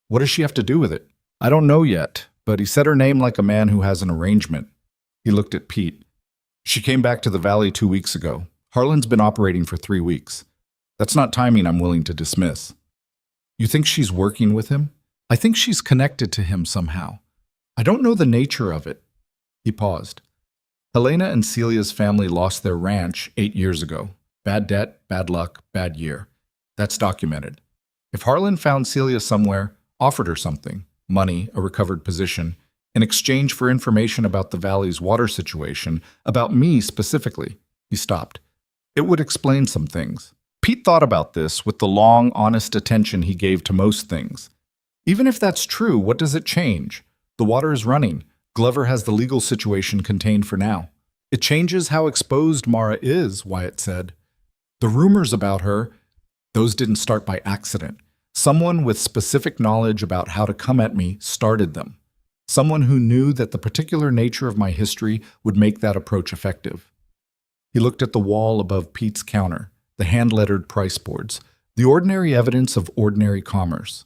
What does she have to do with it? I don't know yet, but he said her name like a man who has an arrangement. He looked at Pete. She came back to the valley 2 weeks ago. Harlan's been operating for 3 weeks. That's not timing I'm willing to dismiss. You think she's working with him? I think she's connected to him somehow. I don't know the nature of it. He paused. Helena and Celia's family lost their ranch 8 years ago. Bad debt, bad luck, bad year. That's documented. If Harlan found Celia somewhere, offered her something, money, a recovered position, in exchange for information about the valley's water situation, about me specifically, he stopped. It would explain some things. Pete thought about this with the long, honest attention he gave to most things. Even if that's true, what does it change? The water is running. Glover has the legal situation contained for now. It changes how exposed Mara is, Wyatt said. The rumors about her, those didn't start by accident. Someone with specific knowledge about how to come at me started them. Someone who knew that the particular nature of my history would make that approach effective. He looked at the wall above Pete's counter, the hand-lettered price boards, the ordinary evidence of ordinary commerce.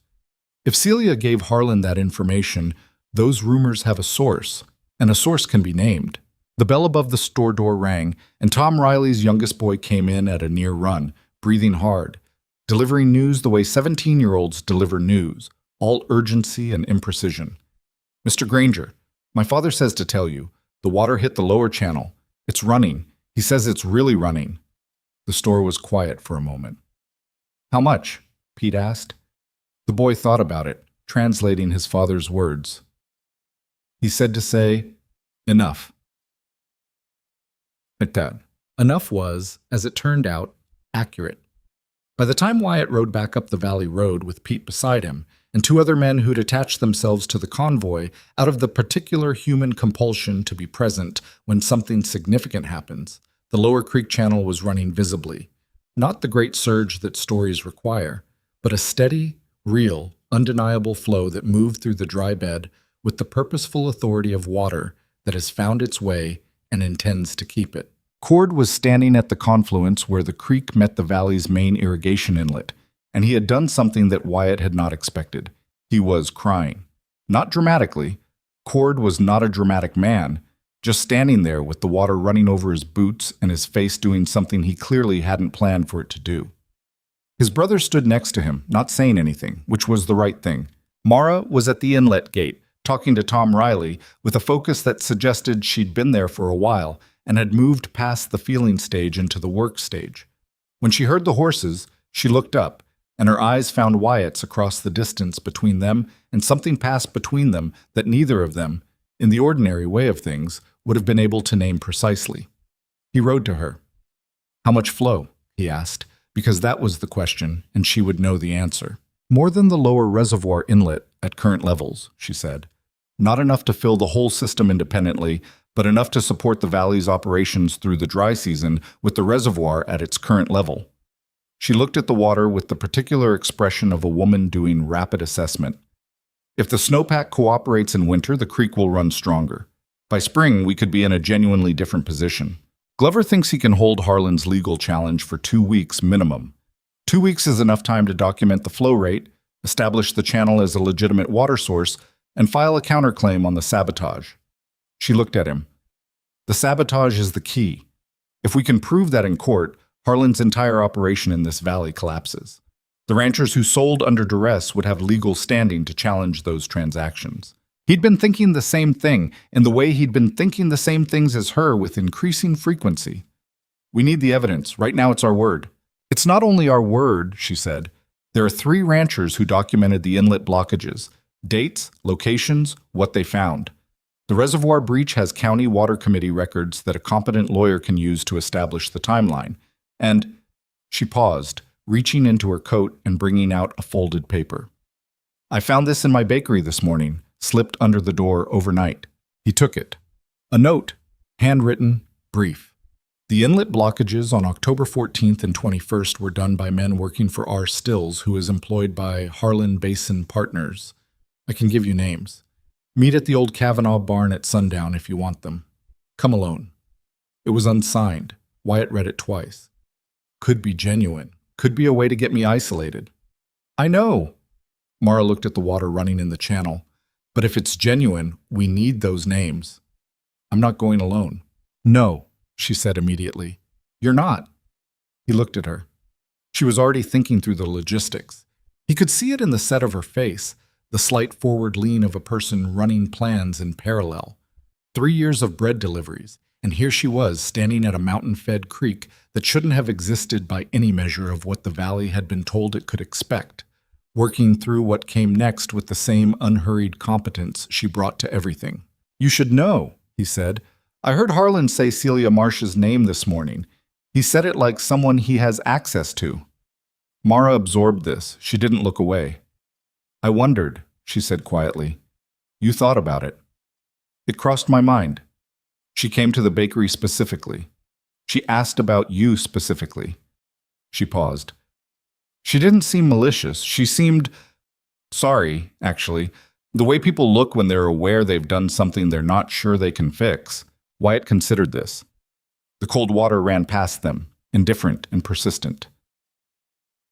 If Celia gave Harlan that information, those rumors have a source, and a source can be named. The bell above the store door rang, and Tom Riley's youngest boy came in at a near run, breathing hard, delivering news the way 17-year-olds deliver news, all urgency and imprecision. Mr. Granger, my father says to tell you, the water hit the lower channel. It's running. He says it's really running. The store was quiet for a moment. How much? Pete asked. The boy thought about it, translating his father's words. He said to say, enough. Like that. Enough was, as it turned out, accurate. By the time Wyatt rode back up the valley road with Pete beside him, and 2 other men who'd attached themselves to the convoy out of the particular human compulsion to be present when something significant happens, the lower creek channel was running visibly. Not the great surge that stories require, but a steady, real, undeniable flow that moved through the dry bed with the purposeful authority of water that has found its way and intends to keep it. Cord was standing at the confluence where the creek met the valley's main irrigation inlet, and he had done something that Wyatt had not expected. He was crying. Not dramatically. Cord was not a dramatic man, just standing there with the water running over his boots and his face doing something he clearly hadn't planned for it to do. His brother stood next to him, not saying anything, which was the right thing. Mara was at the inlet gate, talking to Tom Riley with a focus that suggested she'd been there for a while and had moved past the feeling stage into the work stage. When she heard the horses, she looked up, and her eyes found Wyatt's across the distance between them, and something passed between them that neither of them, in the ordinary way of things, would have been able to name precisely. He rode to her. How much flow? He asked, because that was the question, and she would know the answer. More than the lower reservoir inlet at current levels, she said. Not enough to fill the whole system independently, but enough to support the valley's operations through the dry season with the reservoir at its current level. She looked at the water with the particular expression of a woman doing rapid assessment. If the snowpack cooperates in winter, the creek will run stronger. By spring, we could be in a genuinely different position. Glover thinks he can hold Harlan's legal challenge for 2 weeks minimum. 2 weeks is enough time to document the flow rate, establish the channel as a legitimate water source, and file a counterclaim on the sabotage. She looked at him. The sabotage is the key. If we can prove that in court, Harlan's entire operation in this valley collapses. The ranchers who sold under duress would have legal standing to challenge those transactions. He'd been thinking the same thing, in the way he'd been thinking the same things as her with increasing frequency. We need the evidence. Right now it's our word. It's not only our word, she said. There are 3 ranchers who documented the inlet blockages. Dates, locations, what they found. The reservoir breach has county water committee records that a competent lawyer can use to establish the timeline. And she paused, reaching into her coat and bringing out a folded paper. I found this in my bakery this morning, slipped under the door overnight. He took it. A note, handwritten, brief. The inlet blockages on October 14th and 21st were done by men working for R. Stills, who is employed by Harlan Basin Partners. I can give you names. Meet at the old Kavanaugh barn at sundown if you want them. Come alone. It was unsigned. Wyatt read it twice. Could be genuine. Could be a way to get me isolated. I know. Mara looked at the water running in the channel. But if it's genuine, we need those names. I'm not going alone. No, she said immediately. You're not. He looked at her. She was already thinking through the logistics. He could see it in the set of her face, the slight forward lean of a person running plans in parallel. 3 years of bread deliveries, and here she was standing at a mountain-fed creek that shouldn't have existed by any measure of what the valley had been told it could expect, working through what came next with the same unhurried competence she brought to everything. You should know, he said. I heard Harlan say Celia Marsh's name this morning. He said it like someone he has access to. Mara absorbed this. She didn't look away. I wondered, she said quietly. You thought about it. It crossed my mind. She came to the bakery specifically. She asked about you specifically. She paused. She didn't seem malicious. She seemed sorry, actually. The way people look when they're aware they've done something they're not sure they can fix. Wyatt considered this. The cold water ran past them, indifferent and persistent.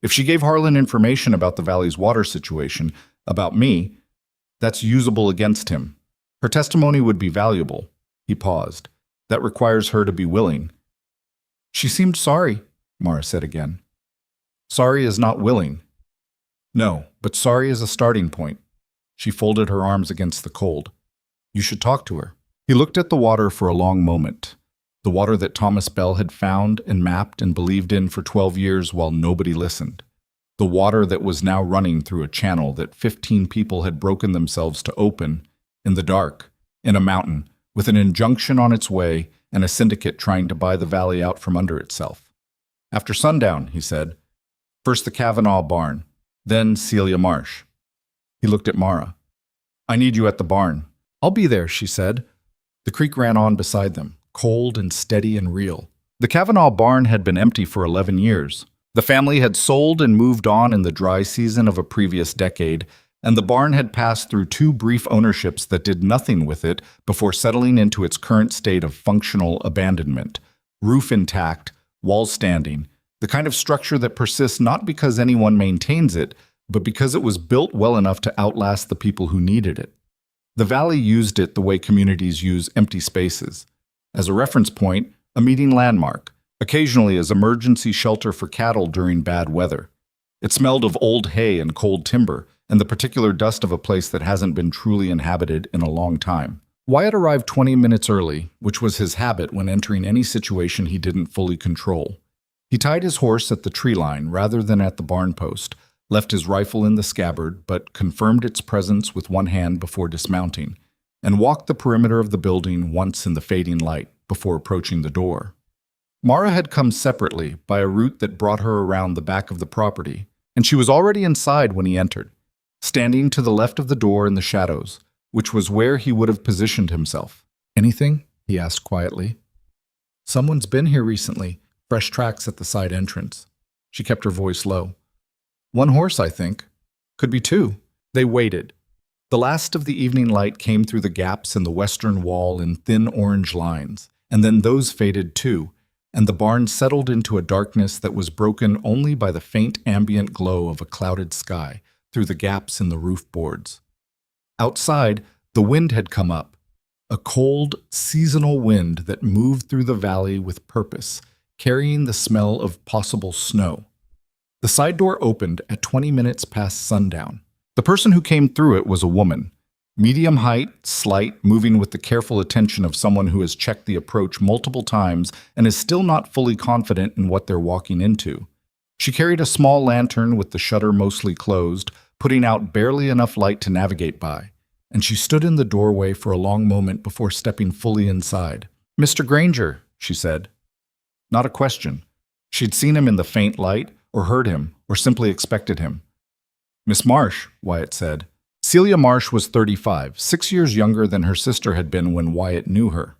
If she gave Harlan information about the valley's water situation, about me, that's usable against him. Her testimony would be valuable. He paused. That requires her to be willing. She seemed sorry, Mara said again. Sorry is not willing. No, but sorry is a starting point. She folded her arms against the cold. You should talk to her. He looked at the water for a long moment. The water that Thomas Bell had found and mapped and believed in for 12 years while nobody listened. The water that was now running through a channel that 15 people had broken themselves to open, in the dark, in a mountain, with an injunction on its way and a syndicate trying to buy the valley out from under itself. After sundown, he said. First the Kavanaugh barn, then Celia Marsh. He looked at Mara. I need you at the barn. I'll be there, she said. The creek ran on beside them, cold and steady and real. The Kavanaugh barn had been empty for 11 years. The family had sold and moved on in the dry season of a previous decade, and the barn had passed through 2 brief ownerships that did nothing with it before settling into its current state of functional abandonment. Roof intact, walls standing, the kind of structure that persists not because anyone maintains it, but because it was built well enough to outlast the people who needed it. The valley used it the way communities use empty spaces. As a reference point, a meeting landmark, occasionally as emergency shelter for cattle during bad weather. It smelled of old hay and cold timber, and the particular dust of a place that hasn't been truly inhabited in a long time. Wyatt arrived 20 minutes early, which was his habit when entering any situation he didn't fully control. He tied his horse at the tree line rather than at the barn post, left his rifle in the scabbard but confirmed its presence with one hand before dismounting, and walked the perimeter of the building once in the fading light before approaching the door. Mara had come separately by a route that brought her around the back of the property, and she was already inside when he entered, standing to the left of the door in the shadows, which was where he would have positioned himself. Anything? He asked quietly. Someone's been here recently. Fresh tracks at the side entrance. She kept her voice low. 1 horse, I think. Could be 2. They waited. The last of the evening light came through the gaps in the western wall in thin orange lines, and then those faded too, and the barn settled into a darkness that was broken only by the faint ambient glow of a clouded sky through the gaps in the roof boards. Outside, the wind had come up, a cold, seasonal wind that moved through the valley with purpose, carrying the smell of possible snow. The side door opened at 20 minutes past sundown. The person who came through it was a woman, medium height, slight, moving with the careful attention of someone who has checked the approach multiple times and is still not fully confident in what they're walking into. She carried a small lantern with the shutter mostly closed, putting out barely enough light to navigate by, and she stood in the doorway for a long moment before stepping fully inside. Mr. Granger, she said. Not a question. She'd seen him in the faint light, or heard him, or simply expected him. Miss Marsh, Wyatt said. Celia Marsh was 35, 6 years younger than her sister had been when Wyatt knew her.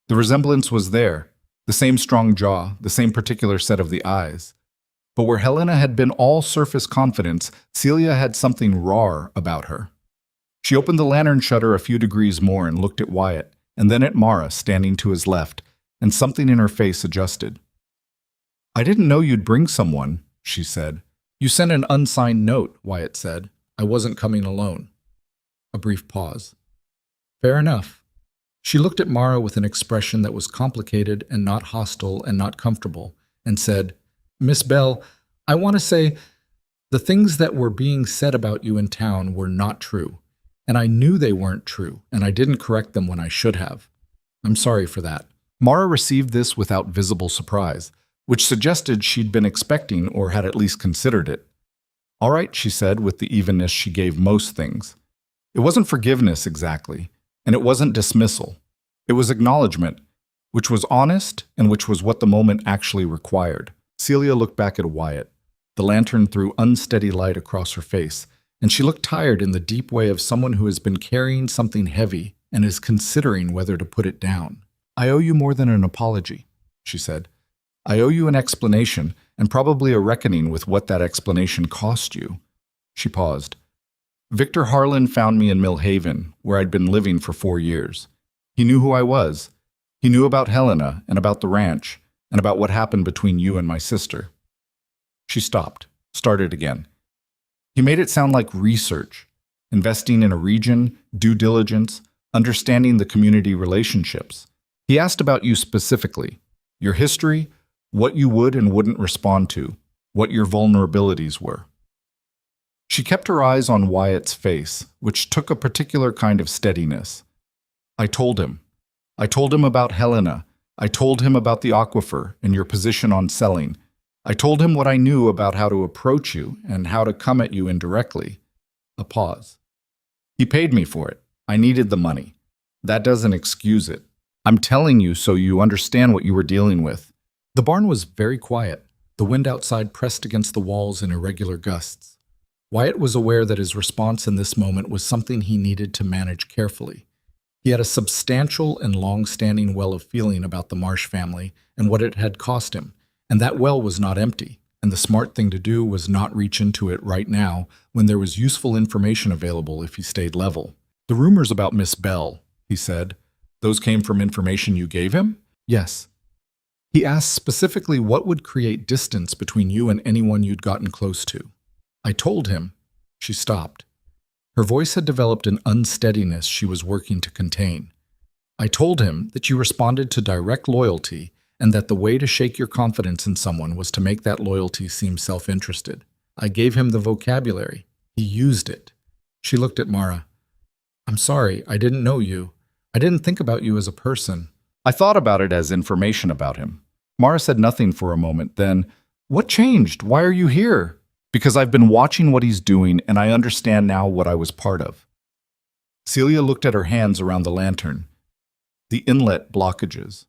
The resemblance was there, the same strong jaw, the same particular set of the eyes. But where Helena had been all surface confidence, Celia had something raw about her. She opened the lantern shutter a few degrees more and looked at Wyatt, and then at Mara standing to his left, and something in her face adjusted. I didn't know you'd bring someone, she said. You sent an unsigned note, Wyatt said. I wasn't coming alone. A brief pause. Fair enough. She looked at Mara with an expression that was complicated and not hostile and not comfortable, and said, "Miss Bell, I want to say the things that were being said about you in town were not true, and I knew they weren't true, and I didn't correct them when I should have. I'm sorry for that." Mara received this without visible surprise, which suggested she'd been expecting or had at least considered it. "All right," she said with the evenness she gave most things. It wasn't forgiveness exactly, and it wasn't dismissal. It was acknowledgement, which was honest and which was what the moment actually required. Celia looked back at Wyatt. The lantern threw unsteady light across her face, and she looked tired in the deep way of someone who has been carrying something heavy and is considering whether to put it down. "I owe you more than an apology," she said. "I owe you an explanation, and probably a reckoning with what that explanation cost you." She paused. "Victor Harlan found me in Mill Haven, where I'd been living for 4 years. He knew who I was. He knew about Helena and about the ranch, and about what happened between you and my sister." She stopped, started again. "He made it sound like research, investing in a region, due diligence, understanding the community relationships. He asked about you specifically, your history, what you would and wouldn't respond to, what your vulnerabilities were." She kept her eyes on Wyatt's face, which took a particular kind of steadiness. "I told him. I told him about Helena. I told him about the aquifer and your position on selling. I told him what I knew about how to approach you and how to come at you indirectly." A pause. "He paid me for it. I needed the money. That doesn't excuse it. I'm telling you so you understand what you were dealing with." The barn was very quiet. The wind outside pressed against the walls in irregular gusts. Wyatt was aware that his response in this moment was something he needed to manage carefully. He had a substantial and long-standing well of feeling about the Marsh family and what it had cost him, and that well was not empty, and the smart thing to do was not reach into it right now when there was useful information available if he stayed level. "The rumors about Miss Bell," he said, "those came from information you gave him?" "Yes." He asked specifically what would create distance between you and anyone you'd gotten close to. "I told him." She stopped. Her voice had developed an unsteadiness she was working to contain. "I told him that you responded to direct loyalty and that the way to shake your confidence in someone was to make that loyalty seem self-interested. I gave him the vocabulary. He used it." She looked at Mara. "I'm sorry, I didn't know you. I didn't think about you as a person." "I thought about it as information about him." Mara said nothing for a moment, then, "What changed? Why are you here?" "Because I've been watching what he's doing, and I understand now what I was part of." Celia looked at her hands around the lantern. The inlet blockages.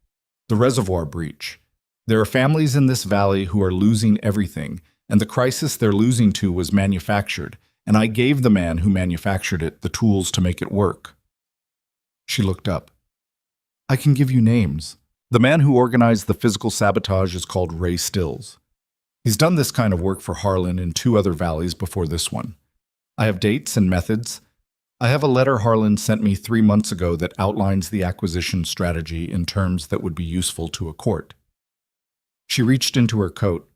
The reservoir breach. There are families in this valley who are losing everything, and the crisis they're losing to was manufactured, and I gave the man who manufactured it the tools to make it work. She looked up. "I can give you names. The man who organized the physical sabotage is called Ray Stills. He's done this kind of work for Harlan in 2 other valleys before this one. I have dates and methods. I have a letter Harlan sent me 3 months ago that outlines the acquisition strategy in terms that would be useful to a court." She reached into her coat.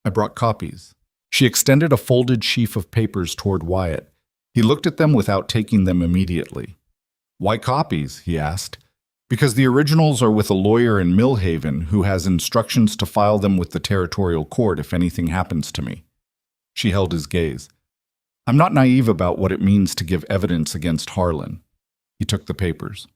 "I brought copies." She extended a folded sheaf of papers toward Wyatt. He looked at them without taking them immediately. "Why copies?" he asked. "Because the originals are with a lawyer in Mill Haven who has instructions to file them with the territorial court if anything happens to me." She held his gaze. "I'm not naive about what it means to give evidence against Harlan." He took the papers.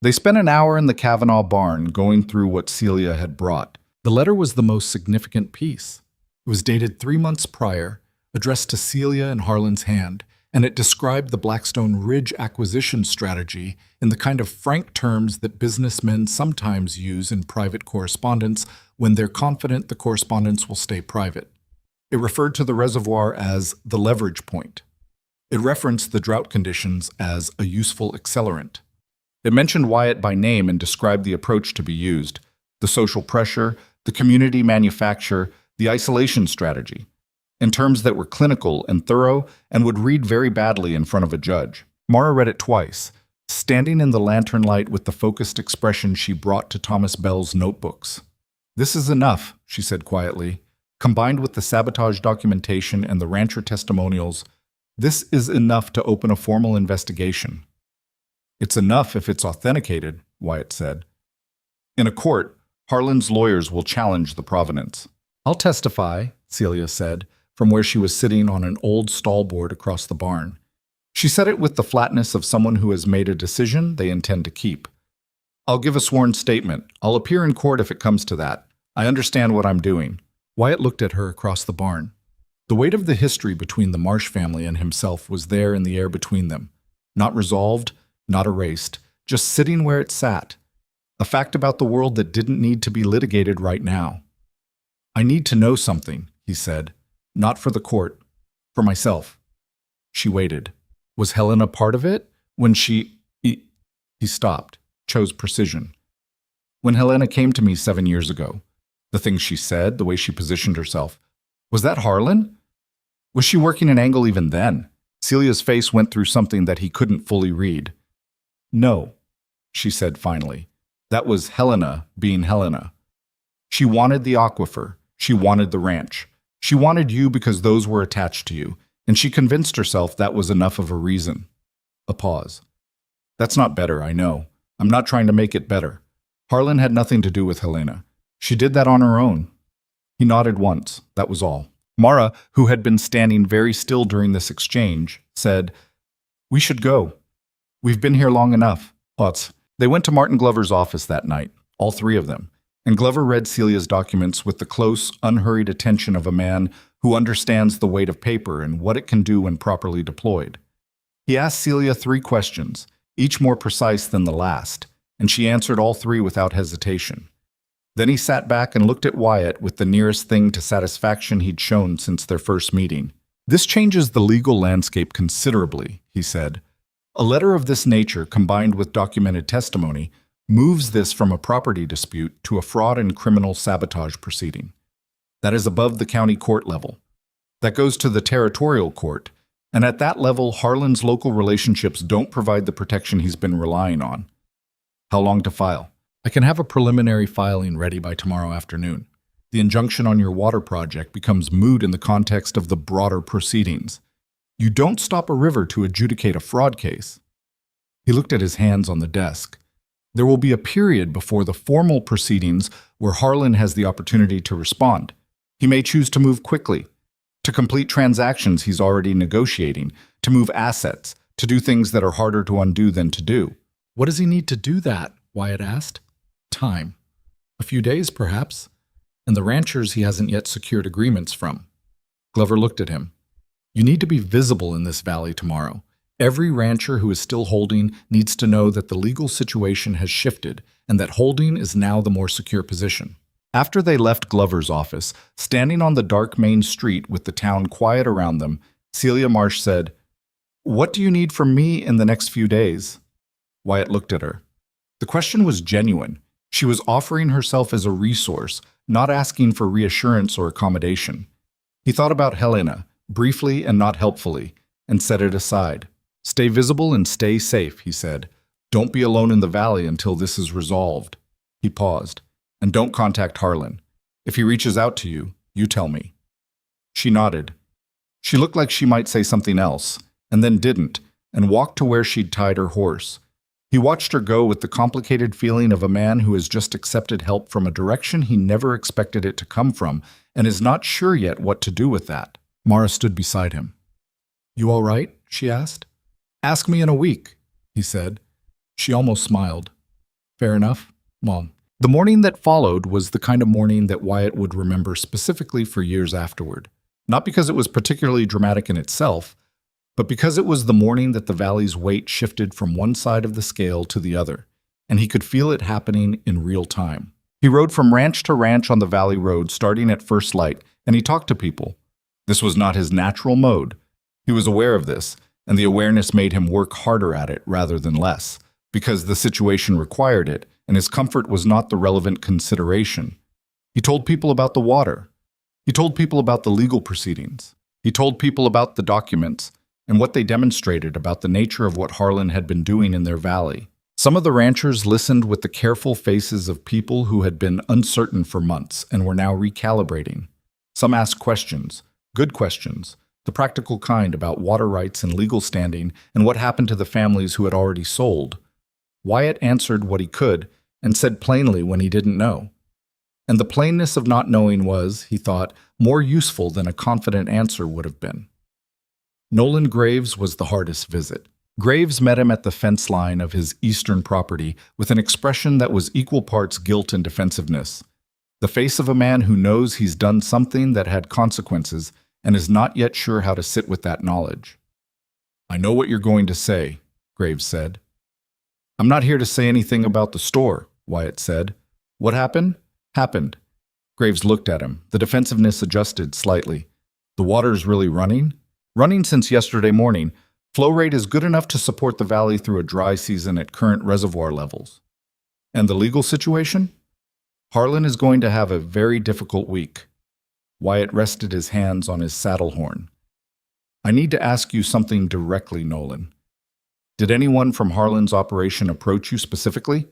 They spent an hour in the Kavanaugh barn going through what Celia had brought. The letter was the most significant piece. It was dated 3 months prior, addressed to Celia in Harlan's hand, and it described the Blackstone Ridge acquisition strategy in the kind of frank terms that businessmen sometimes use in private correspondence when they're confident the correspondence will stay private. It referred to the reservoir as the leverage point. It referenced the drought conditions as a useful accelerant. It mentioned Wyatt by name and described the approach to be used, the social pressure, the community manufacture, the isolation strategy, in terms that were clinical and thorough and would read very badly in front of a judge. Mara read it twice, standing in the lantern light with the focused expression she brought to Thomas Bell's notebooks. "This is enough," she said quietly. "Combined with the sabotage documentation and the rancher testimonials, this is enough to open a formal investigation." It's enough if it's authenticated, Wyatt said. In a court, Harlan's lawyers will challenge the provenance. I'll testify, Celia said, from where she was sitting on an old stallboard across the barn. She said it with the flatness of someone who has made a decision they intend to keep. I'll give a sworn statement. I'll appear in court if it comes to that. I understand what I'm doing. Wyatt looked at her across the barn. The weight of the history between the Marsh family and himself was there in the air between them. Not resolved, not erased, just sitting where it sat. A fact about the world that didn't need to be litigated right now. I need to know something, he said. Not for the court. For myself. She waited. Was Helena part of it? When she... He stopped, chose precision. When Helena came to me 7 years ago, the things she said, the way she positioned herself, was that Harlan? Was she working an angle even then? Celia's face went through something that he couldn't fully read. No, she said finally. That was Helena being Helena. She wanted the aquifer. She wanted the ranch. She wanted you because those were attached to you, and she convinced herself that was enough of a reason. A pause. That's not better, I know. I'm not trying to make it better. Harlan had nothing to do with Helena. She did that on her own. He nodded once, that was all. Mara, who had been standing very still during this exchange, said, We should go. We've been here long enough. They went to Martin Glover's office that night, all three of them, and Glover read Celia's documents with the close, unhurried attention of a man who understands the weight of paper and what it can do when properly deployed. He asked Celia 3 questions, each more precise than the last, and she answered all 3 without hesitation. Then he sat back and looked at Wyatt with the nearest thing to satisfaction he'd shown since their first meeting. This changes the legal landscape considerably, he said. A letter of this nature, combined with documented testimony, moves this from a property dispute to a fraud and criminal sabotage proceeding. That is above the county court level. That goes to the territorial court, and at that level, Harlan's local relationships don't provide the protection he's been relying on. How long to file? I can have a preliminary filing ready by tomorrow afternoon. The injunction on your water project becomes moot in the context of the broader proceedings. You don't stop a river to adjudicate a fraud case. He looked at his hands on the desk. There will be a period before the formal proceedings where Harlan has the opportunity to respond. He may choose to move quickly, to complete transactions he's already negotiating, to move assets, to do things that are harder to undo than to do. What does he need to do that? Wyatt asked. Time. A few days, perhaps. And the ranchers he hasn't yet secured agreements from. Glover looked at him. You need to be visible in this valley tomorrow. Every rancher who is still holding needs to know that the legal situation has shifted and that holding is now the more secure position. After they left Glover's office, standing on the dark main street with the town quiet around them, Celia Marsh said, What do you need from me in the next few days? Wyatt looked at her. The question was genuine. She was offering herself as a resource, not asking for reassurance or accommodation. He thought about Helena, briefly and not helpfully, and set it aside. Stay visible and stay safe, he said. Don't be alone in the valley until this is resolved. He paused. And don't contact Harlan. If he reaches out to you, you tell me. She nodded. She looked like she might say something else, and then didn't, and walked to where she'd tied her horse. He watched her go with the complicated feeling of a man who has just accepted help from a direction he never expected it to come from, and is not sure yet what to do with that. Mara stood beside him. You all right? She asked. Ask me in a week, he said. She almost smiled. Fair enough, Mom. The morning that followed was the kind of morning that Wyatt would remember specifically for years afterward. Not because it was particularly dramatic in itself, but because it was the morning that the valley's weight shifted from one side of the scale to the other, and he could feel it happening in real time. He rode from ranch to ranch on the valley road starting at first light, and he talked to people. This was not his natural mode. He was aware of this, and the awareness made him work harder at it rather than less, because the situation required it, and his comfort was not the relevant consideration. He told people about the water. He told people about the legal proceedings. He told people about the documents and what they demonstrated about the nature of what Harlan had been doing in their valley. Some of the ranchers listened with the careful faces of people who had been uncertain for months and were now recalibrating. Some asked questions, good questions, the practical kind about water rights and legal standing and what happened to the families who had already sold. Wyatt answered what he could and said plainly when he didn't know. And the plainness of not knowing was, he thought, more useful than a confident answer would have been. Nolan Graves was the hardest visit. Graves met him at the fence line of his eastern property with an expression that was equal parts guilt and defensiveness. The face of a man who knows he's done something that had consequences and is not yet sure how to sit with that knowledge. "I know what you're going to say," Graves said. "I'm not here to say anything about the store," Wyatt said. "What happened? Happened." Graves looked at him. The defensiveness adjusted slightly. "The water's really running?" "Running since yesterday morning. Flow rate is good enough to support the valley through a dry season at current reservoir levels." "And the legal situation?" "Harlan is going to have a very difficult week." Wyatt rested his hands on his saddle horn. "I need to ask you something directly, Nolan. Did anyone from Harlan's operation approach you specifically?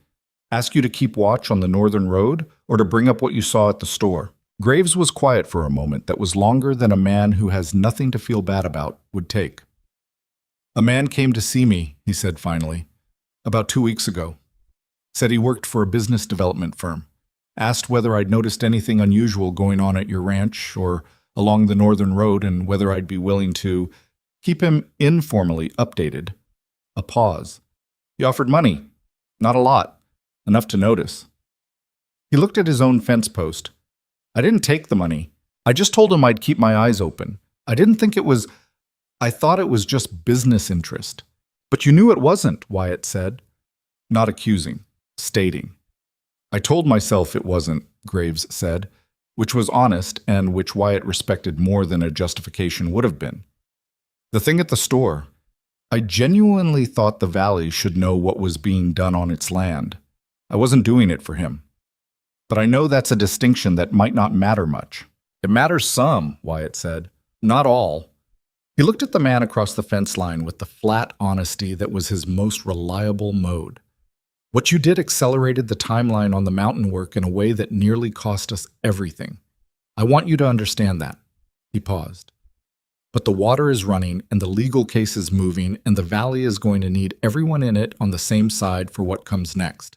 Ask you to keep watch on the northern road, or to bring up what you saw at the store?" Graves was quiet for a moment that was longer than a man who has nothing to feel bad about would take. "A man came to see me," he said finally, "about 2 weeks ago. Said he worked for a business development firm. Asked whether I'd noticed anything unusual going on at your ranch or along the northern road and whether I'd be willing to keep him informally updated." A pause. "He offered money. Not a lot. Enough to notice." He looked at his own fence post. "I didn't take the money. I just told him I'd keep my eyes open. I thought it was just business interest." "But you knew it wasn't," Wyatt said. Not accusing, stating. "I told myself it wasn't," Graves said, which was honest and which Wyatt respected more than a justification would have been. "The thing at the store. I genuinely thought the valley should know what was being done on its land. I wasn't doing it for him. But I know that's a distinction that might not matter much." "It matters some," Wyatt said. "Not all." He looked at the man across the fence line with the flat honesty that was his most reliable mode. "What you did accelerated the timeline on the mountain work in a way that nearly cost us everything. I want you to understand that." He paused. "But the water is running and the legal case is moving and the valley is going to need everyone in it on the same side for what comes next.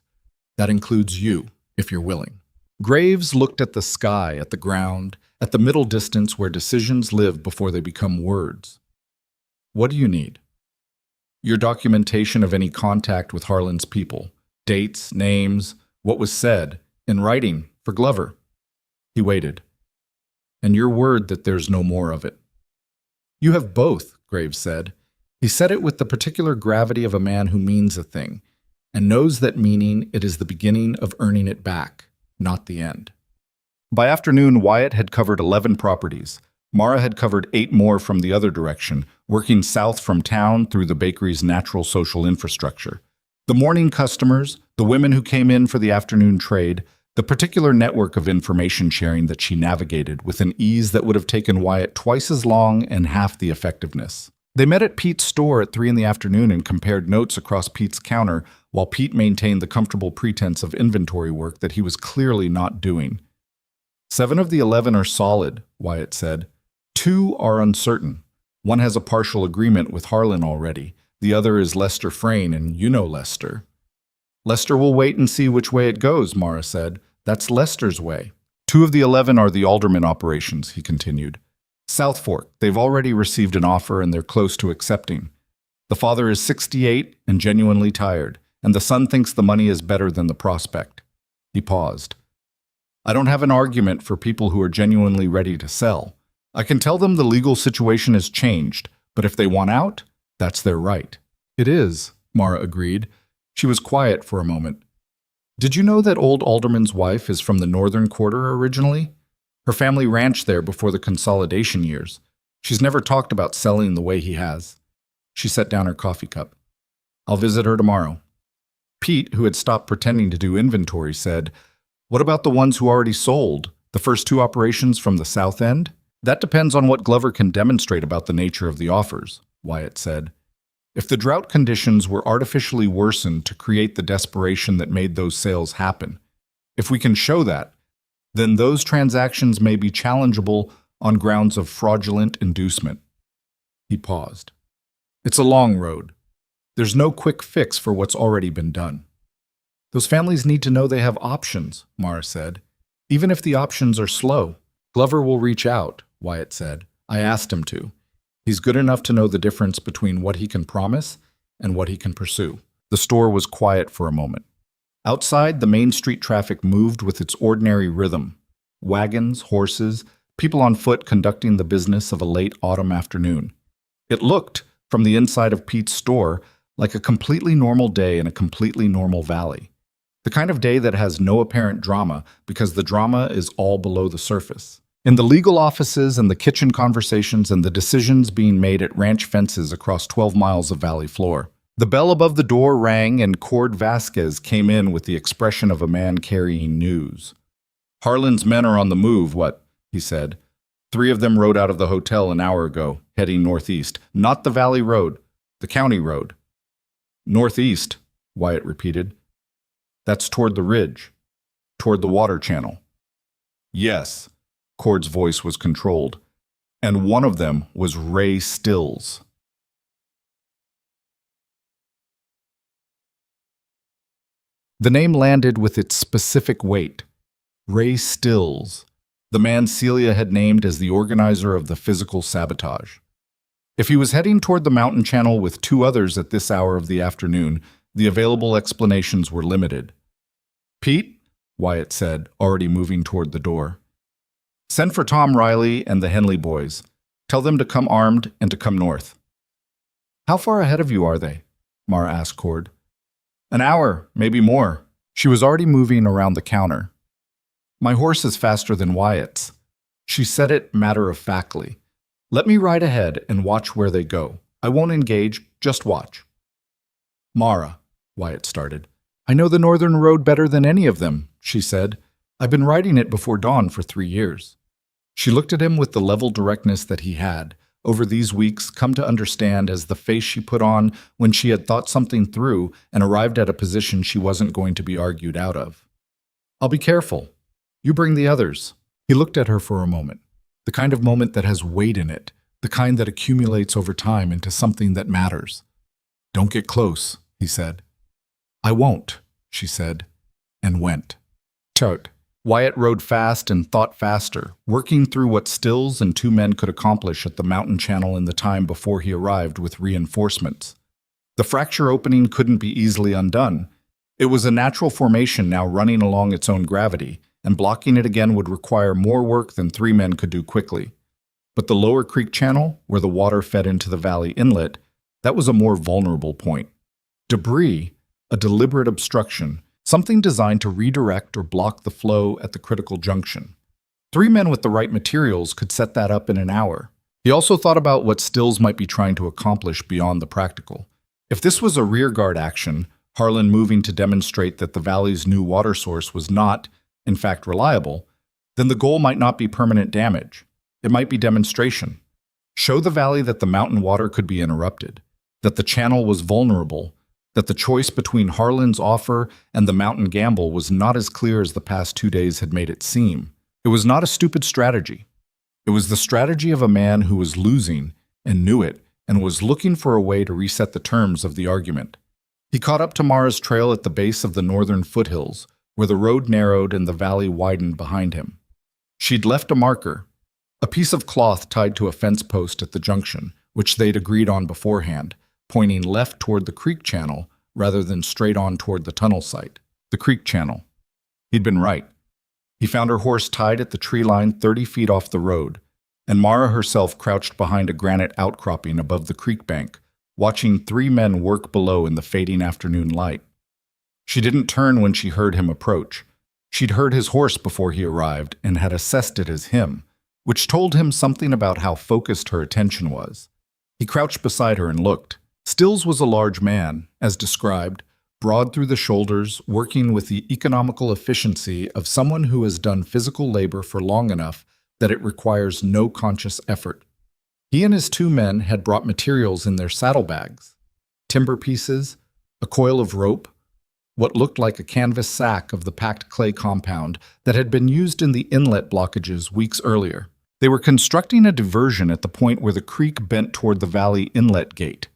That includes you, if you're willing." Graves looked at the sky, at the ground, at the middle distance where decisions live before they become words. "What do you need?" "Your documentation of any contact with Harlan's people. Dates, names, what was said, in writing, for Glover." He waited. "And your word that there's no more of it." "You have both," Graves said. He said it with the particular gravity of a man who means a thing, and knows that meaning it is the beginning of earning it back, not the end. By afternoon, Wyatt had covered 11 properties. Mara had covered 8 more from the other direction, working south from town through the bakery's natural social infrastructure. The morning customers, the women who came in for the afternoon trade, the particular network of information sharing that she navigated with an ease that would have taken Wyatt twice as long and half the effectiveness. They met at Pete's store at 3 in the afternoon and compared notes across Pete's counter while Pete maintained the comfortable pretense of inventory work that he was clearly not doing. 7 of the 11 are solid, Wyatt said. 2 are uncertain. One has a partial agreement with Harlan already. The other is Lester Frayne, and you know Lester. Lester will wait and see which way it goes, Mara said. That's Lester's way. 2 of the 11 are the alderman operations, he continued. South Fork, they've already received an offer and they're close to accepting. The father is 68 and genuinely tired, and the son thinks the money is better than the prospect. He paused. I don't have an argument for people who are genuinely ready to sell. I can tell them the legal situation has changed, but if they want out, that's their right. It is, Mara agreed. She was quiet for a moment. Did you know that old alderman's wife is from the northern quarter originally? Her family ranched there before the consolidation years. She's never talked about selling the way he has. She set down her coffee cup. I'll visit her tomorrow. Pete, who had stopped pretending to do inventory, said, What about the ones who already sold? The first 2 operations from the south end? That depends on what Glover can demonstrate about the nature of the offers, Wyatt said. If the drought conditions were artificially worsened to create the desperation that made those sales happen, if we can show that, then those transactions may be challengeable on grounds of fraudulent inducement. He paused. It's a long road. There's no quick fix for what's already been done. Those families need to know they have options, Mara said. Even if the options are slow. Glover will reach out, Wyatt said. I asked him to. He's good enough to know the difference between what he can promise and what he can pursue. The store was quiet for a moment. Outside, the main street traffic moved with its ordinary rhythm. Wagons, horses, people on foot conducting the business of a late autumn afternoon. It looked, from the inside of Pete's store, like a completely normal day in a completely normal valley. The kind of day that has no apparent drama because the drama is all below the surface. In the legal offices and the kitchen conversations and the decisions being made at ranch fences across 12 miles of valley floor. The bell above the door rang and Cord Vasquez came in with the expression of a man carrying news. Harlan's men are on the move, what? He said. 3 of them rode out of the hotel an hour ago, heading northeast. Not the valley road, the county road. Northeast, Wyatt repeated. That's toward the ridge, toward the water channel. Yes, Cord's voice was controlled, and one of them was Ray Stills. The name landed with its specific weight. Ray Stills, the man Celia had named as the organizer of the physical sabotage. If he was heading toward the mountain channel with 2 others at this hour of the afternoon, the available explanations were limited. Pete, Wyatt said, already moving toward the door. Send for Tom Riley and the Henley boys. Tell them to come armed and to come north. How far ahead of you are they? Mara asked Cord. An hour, maybe more. She was already moving around the counter. My horse is faster than Wyatt's. She said it matter-of-factly. Let me ride ahead and watch where they go. I won't engage, just watch. Mara, Wyatt started. I know the northern road better than any of them, she said. I've been riding it before dawn for 3 years. She looked at him with the level directness that he had, over these weeks, come to understand as the face she put on when she had thought something through and arrived at a position she wasn't going to be argued out of. I'll be careful. You bring the others. He looked at her for a moment, the kind of moment that has weight in it, the kind that accumulates over time into something that matters. Don't get close, he said. I won't, she said, and went. Chart. Wyatt rode fast and thought faster, working through what Stills and 2 men could accomplish at the mountain channel in the time before he arrived with reinforcements. The fracture opening couldn't be easily undone. It was a natural formation now running along its own gravity, and blocking it again would require more work than 3 men could do quickly. But the lower creek channel, where the water fed into the valley inlet, that was a more vulnerable point. Debris, a deliberate obstruction, something designed to redirect or block the flow at the critical junction. 3 men with the right materials could set that up in an hour. He also thought about what Stills might be trying to accomplish beyond the practical. If this was a rearguard action, Harlan moving to demonstrate that the valley's new water source was not, in fact, reliable, then the goal might not be permanent damage. It might be demonstration. Show the valley that the mountain water could be interrupted, that the channel was vulnerable, that the choice between Harlan's offer and the mountain gamble was not as clear as the past 2 days had made it seem. It was not a stupid strategy. It was the strategy of a man who was losing and knew it and was looking for a way to reset the terms of the argument. He caught up to Mara's trail at the base of the northern foothills, where the road narrowed and the valley widened behind him. She'd left a marker, a piece of cloth tied to a fence post at the junction, which they'd agreed on beforehand, pointing left toward the creek channel rather than straight on toward the tunnel site. The creek channel. He'd been right. He found her horse tied at the tree line 30 feet off the road, and Mara herself crouched behind a granite outcropping above the creek bank, watching 3 men work below in the fading afternoon light. She didn't turn when she heard him approach. She'd heard his horse before he arrived and had assessed it as him, which told him something about how focused her attention was. He crouched beside her and looked. Stills was a large man, as described, broad through the shoulders, working with the economical efficiency of someone who has done physical labor for long enough that it requires no conscious effort. He and his 2 men had brought materials in their saddlebags, timber pieces, a coil of rope, what looked like a canvas sack of the packed clay compound that had been used in the inlet blockages weeks earlier. They were constructing a diversion at the point where the creek bent toward the valley inlet gate.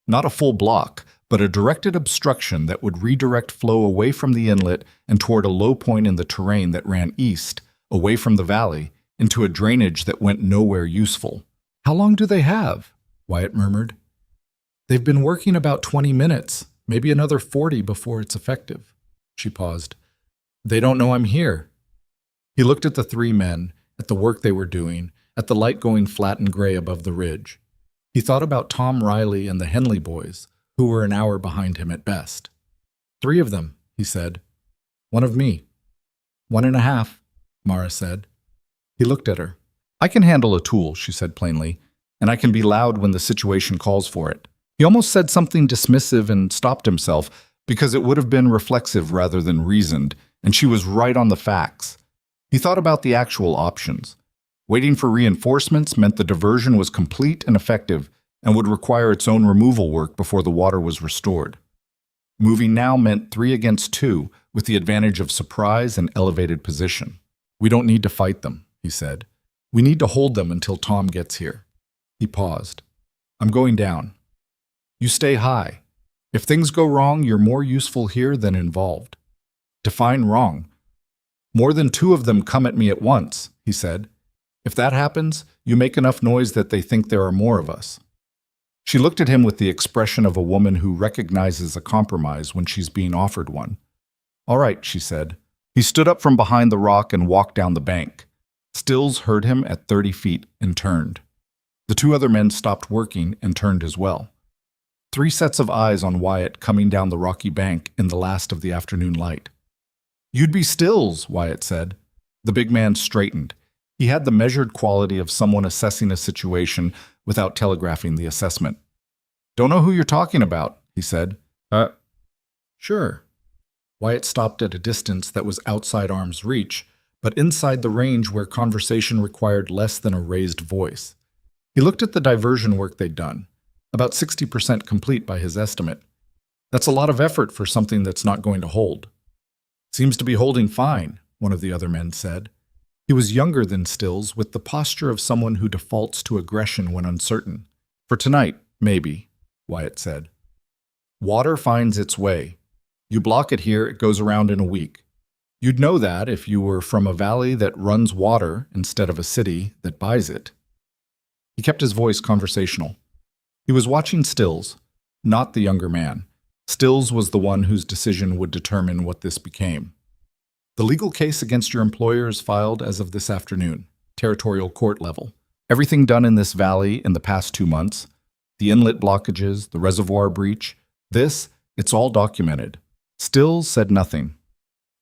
Not a full block, but a directed obstruction that would redirect flow away from the inlet and toward a low point in the terrain that ran east, away from the valley, into a drainage that went nowhere useful. "How long do they have?" Wyatt murmured. "They've been working about 20 minutes, maybe another 40 before it's effective." She paused. "They don't know I'm here." He looked at the three men, at the work they were doing, at the light going flat and gray above the ridge. He thought about Tom Riley and the Henley boys, who were an hour behind him at best. "3 of them," he said. "One of me." 1.5, Mara said. He looked at her. "I can handle a tool," she said plainly, "and I can be loud when the situation calls for it." He almost said something dismissive and stopped himself, because it would have been reflexive rather than reasoned, and she was right on the facts. He thought about the actual options. Waiting for reinforcements meant the diversion was complete and effective and would require its own removal work before the water was restored. Moving now meant 3 against 2, with the advantage of surprise and elevated position. "We don't need to fight them," he said. "We need to hold them until Tom gets here." He paused. "I'm going down. You stay high. If things go wrong, you're more useful here than involved." "Define wrong." "More than 2 of them come at me at once," he said. "If that happens, you make enough noise that they think there are more of us." She looked at him with the expression of a woman who recognizes a compromise when she's being offered one. "All right," she said. He stood up from behind the rock and walked down the bank. Stills heard him at 30 feet and turned. The 2 other men stopped working and turned as well. 3 sets of eyes on Wyatt coming down the rocky bank in the last of the afternoon light. "You'd be Stills," Wyatt said. The big man straightened. He had the measured quality of someone assessing a situation without telegraphing the assessment. "Don't know who you're talking about," he said. Sure." Wyatt stopped at a distance that was outside arm's reach, but inside the range where conversation required less than a raised voice. He looked at the diversion work they'd done, about 60% complete by his estimate. "That's a lot of effort for something that's not going to hold." "Seems to be holding fine," one of the other men said. He was younger than Stills, with the posture of someone who defaults to aggression when uncertain. "For tonight, maybe," Wyatt said. "Water finds its way. You block it here, it goes around in a week. You'd know that if you were from a valley that runs water instead of a city that buys it." He kept his voice conversational. He was watching Stills, not the younger man. Stills was the one whose decision would determine what this became. "The legal case against your employer is filed as of this afternoon, territorial court level. Everything done in this valley in the past 2 months, the inlet blockages, the reservoir breach, it's all documented." Stills said nothing.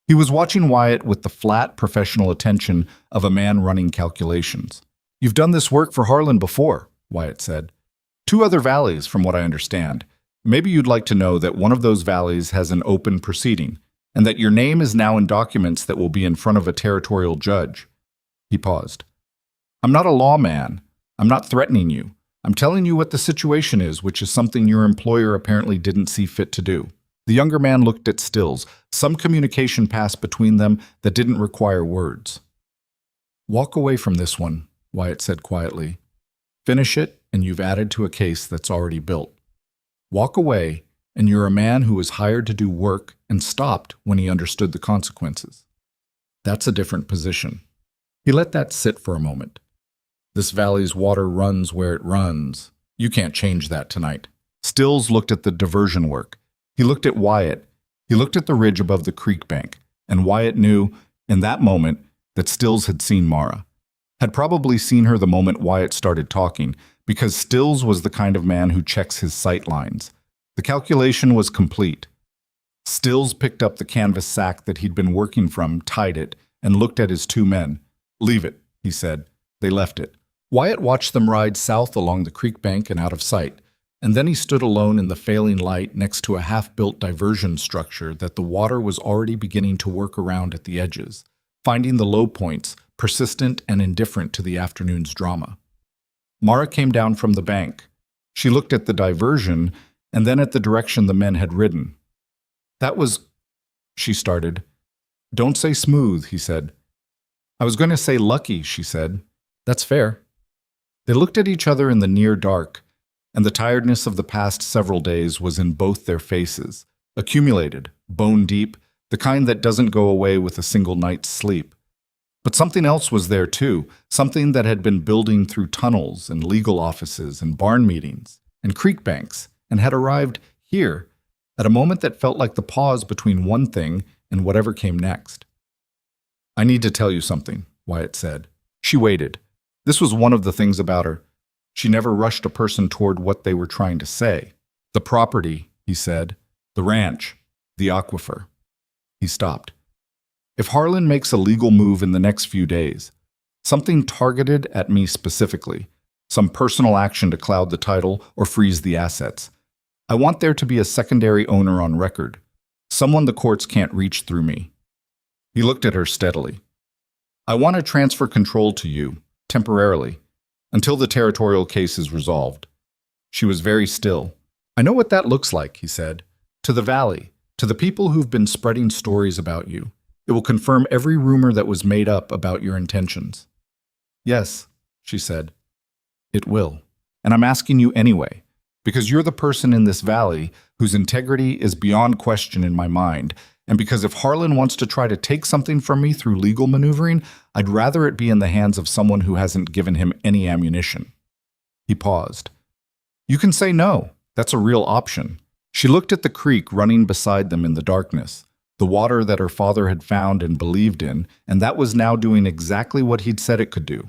He was watching Wyatt with the flat, professional attention of a man running calculations. "You've done this work for Harlan before," Wyatt said. 2 other valleys, from what I understand. Maybe you'd like to know that one of those valleys has an open proceeding, and that your name is now in documents that will be in front of a territorial judge." He paused. "I'm not a lawman. I'm not threatening you. I'm telling you what the situation is, which is something your employer apparently didn't see fit to do." The younger man looked at Stills. Some communication passed between them that didn't require words. "Walk away from this one," Wyatt said quietly. "Finish it, and you've added to a case that's already built. Walk away, and you're a man who was hired to do work and stopped when he understood the consequences. That's a different position." He let that sit for a moment. "This valley's water runs where it runs. You can't change that tonight." Stills looked at the diversion work. He looked at Wyatt. He looked at the ridge above the creek bank, and Wyatt knew, in that moment, that Stills had seen Mara. Had probably seen her the moment Wyatt started talking, because Stills was the kind of man who checks his sight lines. The calculation was complete. Stills picked up the canvas sack that he'd been working from, tied it, and looked at his 2 men. "Leave it," he said. They left it. Wyatt watched them ride south along the creek bank and out of sight, and then he stood alone in the failing light next to a half-built diversion structure that the water was already beginning to work around at the edges, finding the low points, persistent and indifferent to the afternoon's drama. Mara came down from the bank. She looked at the diversion and then at the direction the men had ridden. "That was—" she started. "Don't say smooth," he said. "I was going to say lucky," she said. "That's fair." They looked at each other in the near dark. and the tiredness of the past several days was in both their faces, accumulated, bone deep, the kind that doesn't go away with a single night's sleep. But something else was there too, something that had been building through tunnels and legal offices and barn meetings and creek banks and had arrived here at a moment that felt like the pause between one thing and whatever came next. "I need to tell you something," Wyatt said. She waited. This was one of the things about her. She never rushed a person toward what they were trying to say. "The property," he said. "The ranch. The aquifer." He stopped. "If Harlan makes a legal move in the next few days, something targeted at me specifically, some personal action to cloud the title or freeze the assets, I want there to be a secondary owner on record, someone the courts can't reach through me." He looked at her steadily. "I want to transfer control to you, temporarily, until the territorial case is resolved." She was very still. "I know what that looks like," he said. "To the valley, to the people who've been spreading stories about you. It will confirm every rumor that was made up about your intentions." "Yes," she said. "It will. And I'm asking you anyway, because you're the person in this valley whose integrity is beyond question in my mind, and because if Harlan wants to try to take something from me through legal maneuvering, I'd rather it be in the hands of someone who hasn't given him any ammunition." He paused. "You can say no. That's a real option." She looked at the creek running beside them in the darkness, the water that her father had found and believed in, and that was now doing exactly what he'd said it could do.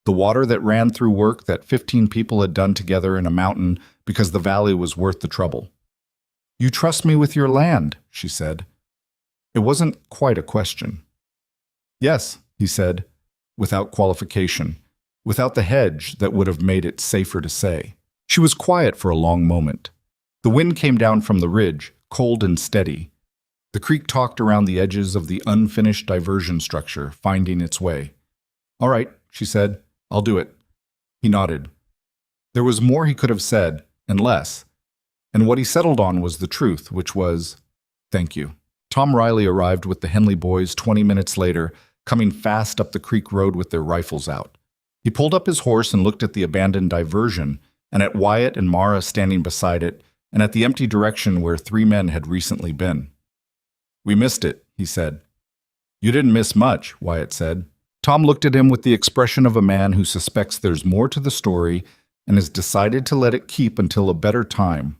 The water that ran through work that 15 people had done together in a mountain because the valley was worth the trouble. "You trust me with your land," she said. It wasn't quite a question. "Yes," he said, without qualification, without the hedge that would have made it safer to say. She was quiet for a long moment. The wind came down from the ridge, cold and steady. The creek talked around the edges of the unfinished diversion structure, finding its way. "All right," she said. "I'll do it." He nodded. There was more he could have said, and less. And what he settled on was the truth, which was, "Thank you." Tom Riley arrived with the Henley boys 20 minutes later, coming fast up the creek road with their rifles out. He pulled up his horse and looked at the abandoned diversion, and at Wyatt and Mara standing beside it, and at the empty direction where 3 men had recently been. "We missed it," he said. "You didn't miss much," Wyatt said. Tom looked at him with the expression of a man who suspects there's more to the story and has decided to let it keep until a better time.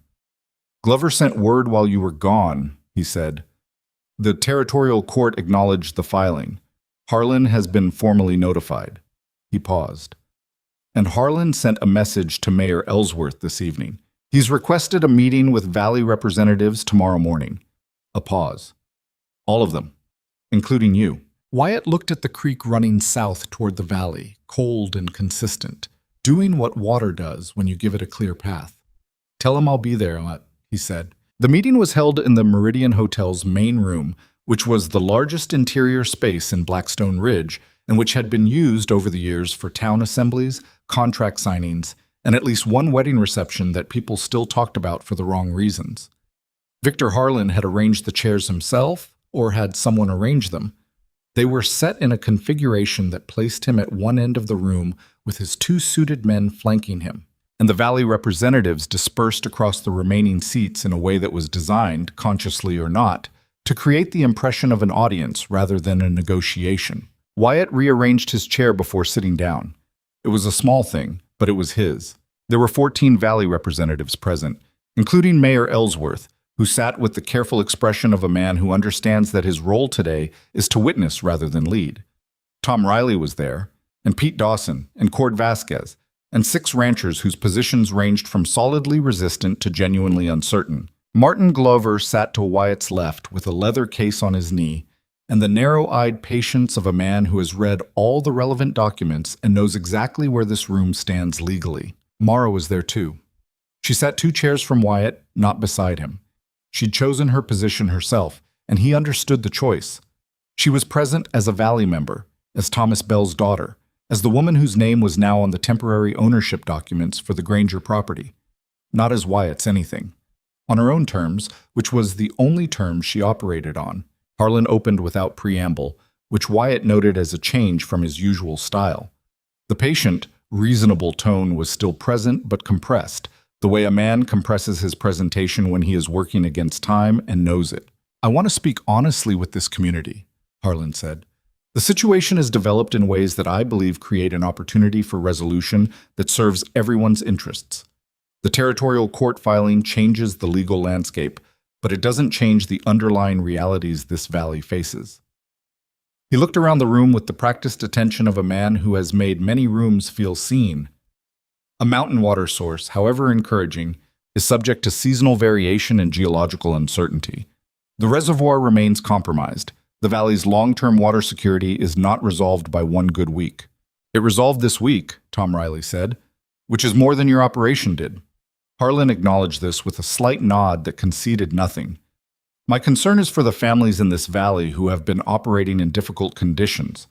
"Glover sent word while you were gone," he said. "The territorial court acknowledged the filing. Harlan has been formally notified." He paused. "And Harlan sent a message to Mayor Ellsworth this evening. He's requested a meeting with Valley representatives tomorrow morning." A pause. "All of them, including you." Wyatt looked at the creek running south toward the valley, cold and consistent, doing what water does when you give it a clear path. "Tell him I'll be there," he said. The meeting was held in the Meridian Hotel's main room, which was the largest interior space in Blackstone Ridge and which had been used over the years for town assemblies, contract signings, and at least one wedding reception that people still talked about for the wrong reasons. Victor Harlan had arranged the chairs himself, or had someone arrange them. They were set in a configuration that placed him at one end of the room with his 2 suited men flanking him, and the Valley representatives dispersed across the remaining seats in a way that was designed, consciously or not, to create the impression of an audience rather than a negotiation. Wyatt rearranged his chair before sitting down. It was a small thing, but it was his. There were 14 Valley representatives present, including Mayor Ellsworth, who sat with the careful expression of a man who understands that his role today is to witness rather than lead. Tom Riley was there, and Pete Dawson, and Cord Vasquez, and 6 ranchers whose positions ranged from solidly resistant to genuinely uncertain. Martin Glover sat to Wyatt's left with a leather case on his knee, and the narrow-eyed patience of a man who has read all the relevant documents and knows exactly where this room stands legally. Mara was there too. She sat 2 chairs from Wyatt, not beside him. She'd chosen her position herself, and he understood the choice. She was present as a Valley member, as Thomas Bell's daughter, as the woman whose name was now on the temporary ownership documents for the Granger property, not as Wyatt's anything. On her own terms, which was the only terms she operated on, Harlan opened without preamble, which Wyatt noted as a change from his usual style. The patient, reasonable tone was still present but compressed, The way a man compresses his presentation when he is working against time and knows it. I want to speak honestly with this community, Harlan said. The situation is developed in ways that I believe create an opportunity for resolution that serves everyone's interests. The territorial court filing changes the legal landscape, but it doesn't change the underlying realities this valley faces. He looked around the room with the practiced attention of a man who has made many rooms feel seen. A mountain water source, however encouraging, is subject to seasonal variation and geological uncertainty. The reservoir remains compromised. The valley's long-term water security is not resolved by one good week. It resolved this week, Tom Riley said, which is more than your operation did. Harlan acknowledged this with a slight nod that conceded nothing. My concern is for the families in this valley who have been operating in difficult conditions.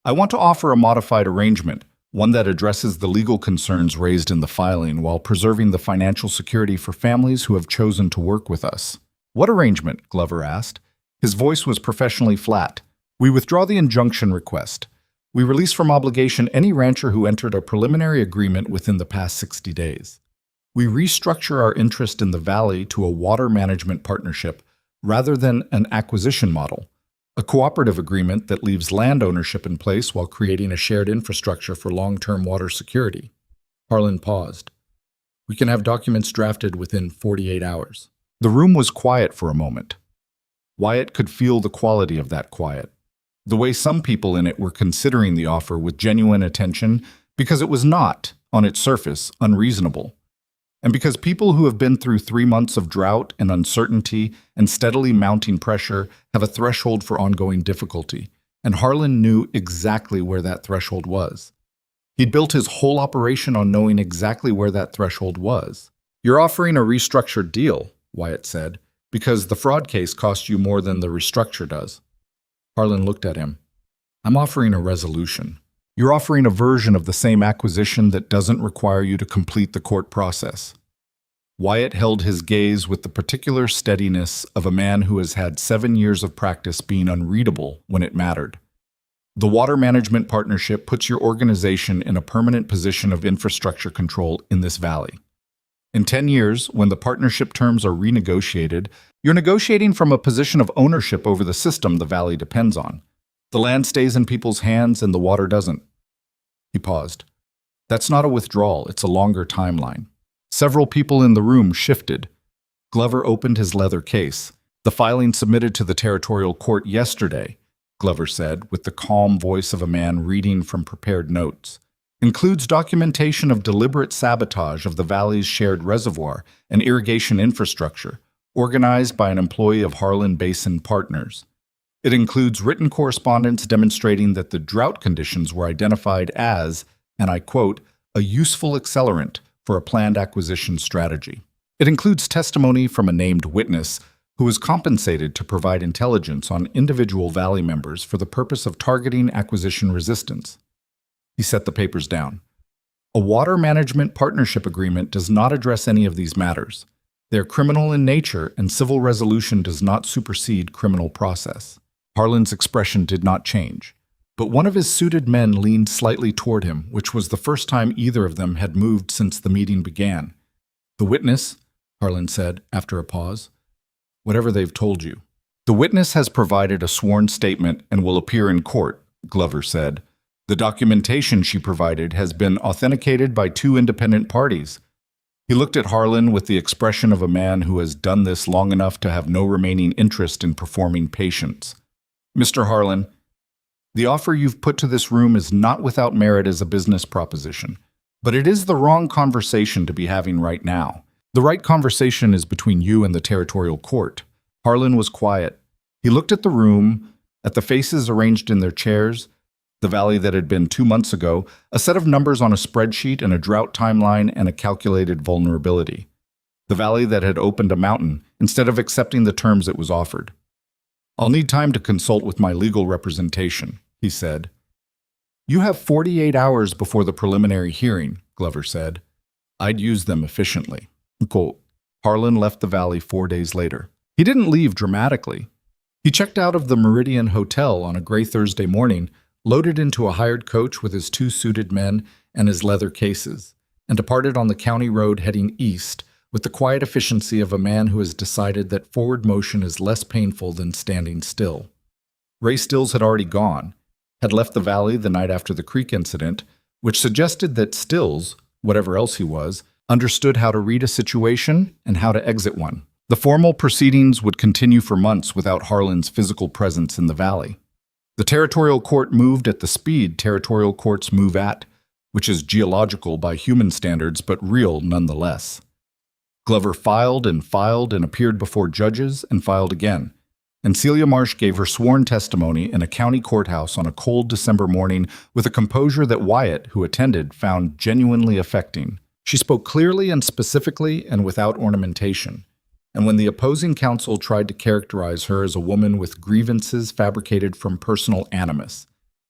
I want to offer a modified arrangement, one that addresses the legal concerns raised in the filing while preserving the financial security for families who have chosen to work with us. What arrangement? Glover asked. His voice was professionally flat. We withdraw the injunction request. We release from obligation any rancher who entered a preliminary agreement within the past 60 days. We restructure our interest in the valley to a water management partnership rather than an acquisition model, a cooperative agreement that leaves land ownership in place while creating a shared infrastructure for long-term water security. Harlan paused. We can have documents drafted within 48 hours. The room was quiet for a moment. Wyatt could feel the quality of that quiet, the way some people in it were considering the offer with genuine attention because it was not, on its surface, unreasonable. And because people who have been through 3 months of drought and uncertainty and steadily mounting pressure have a threshold for ongoing difficulty, and Harlan knew exactly where that threshold was. He'd built his whole operation on knowing exactly where that threshold was. You're offering a restructured deal, Wyatt said, because the fraud case cost you more than the restructure does. Harlan looked at him. I'm offering a resolution. You're offering a version of the same acquisition that doesn't require you to complete the court process. Wyatt held his gaze with the particular steadiness of a man who has had 7 years of practice being unreadable when it mattered. The water management partnership puts your organization in a permanent position of infrastructure control in this valley. In 10 years, when the partnership terms are renegotiated, you're negotiating from a position of ownership over the system the valley depends on. The land stays in people's hands and the water doesn't. He paused. That's not a withdrawal, it's a longer timeline. Several people in the room shifted. Glover opened his leather case. The filing submitted to the territorial court yesterday, Glover said, with the calm voice of a man reading from prepared notes, includes documentation of deliberate sabotage of the valley's shared reservoir and irrigation infrastructure, organized by an employee of Harlan Basin Partners. It includes written correspondence demonstrating that the drought conditions were identified as, and I quote, a useful accelerant for a planned acquisition strategy. It includes testimony from a named witness who was compensated to provide intelligence on individual valley members for the purpose of targeting acquisition resistance. He set the papers down. A water management partnership agreement does not address any of these matters. They are criminal in nature, and civil resolution does not supersede criminal process. Harlan's expression did not change, but one of his suited men leaned slightly toward him, which was the first time either of them had moved since the meeting began. The witness, Harlan said after a pause, whatever they've told you. The witness has provided a sworn statement and will appear in court, Glover said. The documentation she provided has been authenticated by 2 independent parties. He looked at Harlan with the expression of a man who has done this long enough to have no remaining interest in performing patience. Mr. Harlan, the offer you've put to this room is not without merit as a business proposition, but it is the wrong conversation to be having right now. The right conversation is between you and the territorial court. Harlan was quiet. He looked at the room, at the faces arranged in their chairs, the valley that had been 2 months ago, a set of numbers on a spreadsheet and a drought timeline and a calculated vulnerability. The valley that had opened a mountain instead of accepting the terms it was offered. I'll need time to consult with my legal representation, he said. You have 48 hours before the preliminary hearing, Glover said. I'd use them efficiently. Quote, Harlan left the valley 4 days later. He didn't leave dramatically. He checked out of the Meridian Hotel on a gray Thursday morning, loaded into a hired coach with his 2 suited men and his leather cases, and departed on the county road heading east with the quiet efficiency of a man who has decided that forward motion is less painful than standing still. Ray Stills had already gone, had left the valley the night after the creek incident, which suggested that Stills, whatever else he was, understood how to read a situation and how to exit one. The formal proceedings would continue for months without Harlan's physical presence in the valley. The territorial court moved at the speed territorial courts move at, which is geological by human standards but real nonetheless. Glover filed and appeared before judges and filed again, and Celia Marsh gave her sworn testimony in a county courthouse on a cold December morning with a composure that Wyatt, who attended, found genuinely affecting. She spoke clearly and specifically and without ornamentation, and when the opposing counsel tried to characterize her as a woman with grievances fabricated from personal animus,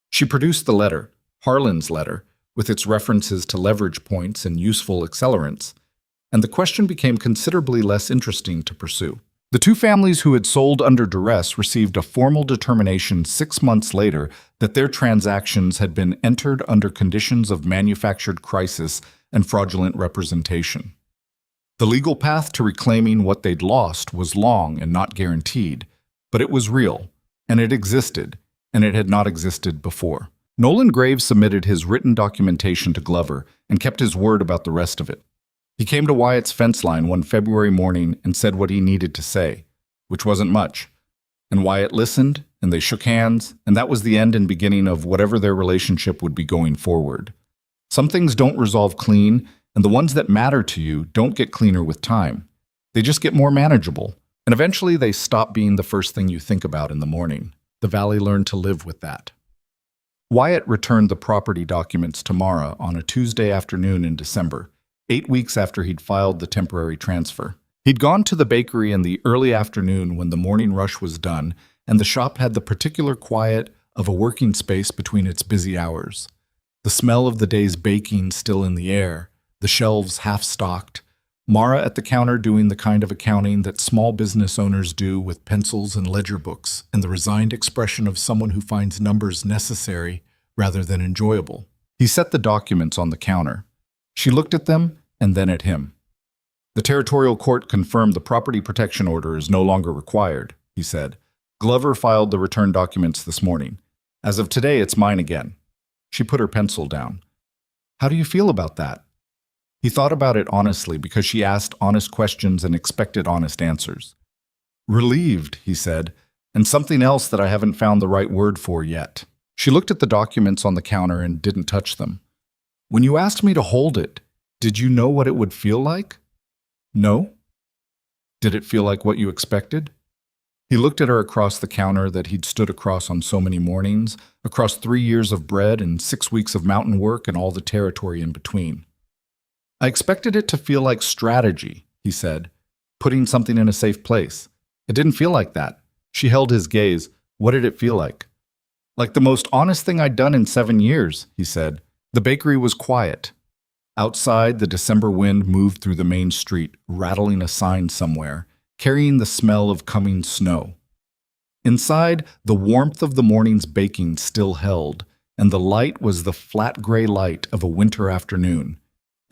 she produced the letter, Harlan's letter, with its references to leverage points and useful accelerants, and the question became considerably less interesting to pursue. The two families who had sold under duress received a formal determination 6 months later that their transactions had been entered under conditions of manufactured crisis and fraudulent representation. The legal path to reclaiming what they'd lost was long and not guaranteed, but it was real, and it existed, and it had not existed before. Nolan Graves submitted his written documentation to Glover and kept his word about the rest of it. He came to Wyatt's fence line one February morning and said what he needed to say, which wasn't much. And Wyatt listened, and they shook hands, and that was the end and beginning of whatever their relationship would be going forward. Some things don't resolve clean, and the ones that matter to you don't get cleaner with time. They just get more manageable, and eventually they stop being the first thing you think about in the morning. The valley learned to live with that. Wyatt returned the property documents to Mara on a Tuesday afternoon in December, 8 weeks after he'd filed the temporary transfer. He'd gone to the bakery in the early afternoon when the morning rush was done, and the shop had the particular quiet of a working space between its busy hours. The smell of the day's baking still in the air, the shelves half-stocked, Mara at the counter doing the kind of accounting that small business owners do with pencils and ledger books, and the resigned expression of someone who finds numbers necessary rather than enjoyable. He set the documents on the counter. She looked at them and then at him. The territorial court confirmed the property protection order is no longer required, he said. Glover filed the return documents this morning. As of today, it's mine again. She put her pencil down. How do you feel about that? He thought about it honestly because she asked honest questions and expected honest answers. Relieved, he said, and something else that I haven't found the right word for yet. She looked at the documents on the counter and didn't touch them. When you asked me to hold it, did you know what it would feel like? No? Did it feel like what you expected? He looked at her across the counter that he'd stood across on so many mornings, across 3 years of bread and 6 weeks of mountain work and all the territory in between. I expected it to feel like strategy, he said, putting something in a safe place. It didn't feel like that. She held his gaze. What did it feel like? Like the most honest thing I'd done in 7 years, he said. The bakery was quiet. Outside, the December wind moved through the main street, rattling a sign somewhere, carrying the smell of coming snow. Inside, the warmth of the morning's baking still held, and the light was the flat gray light of a winter afternoon.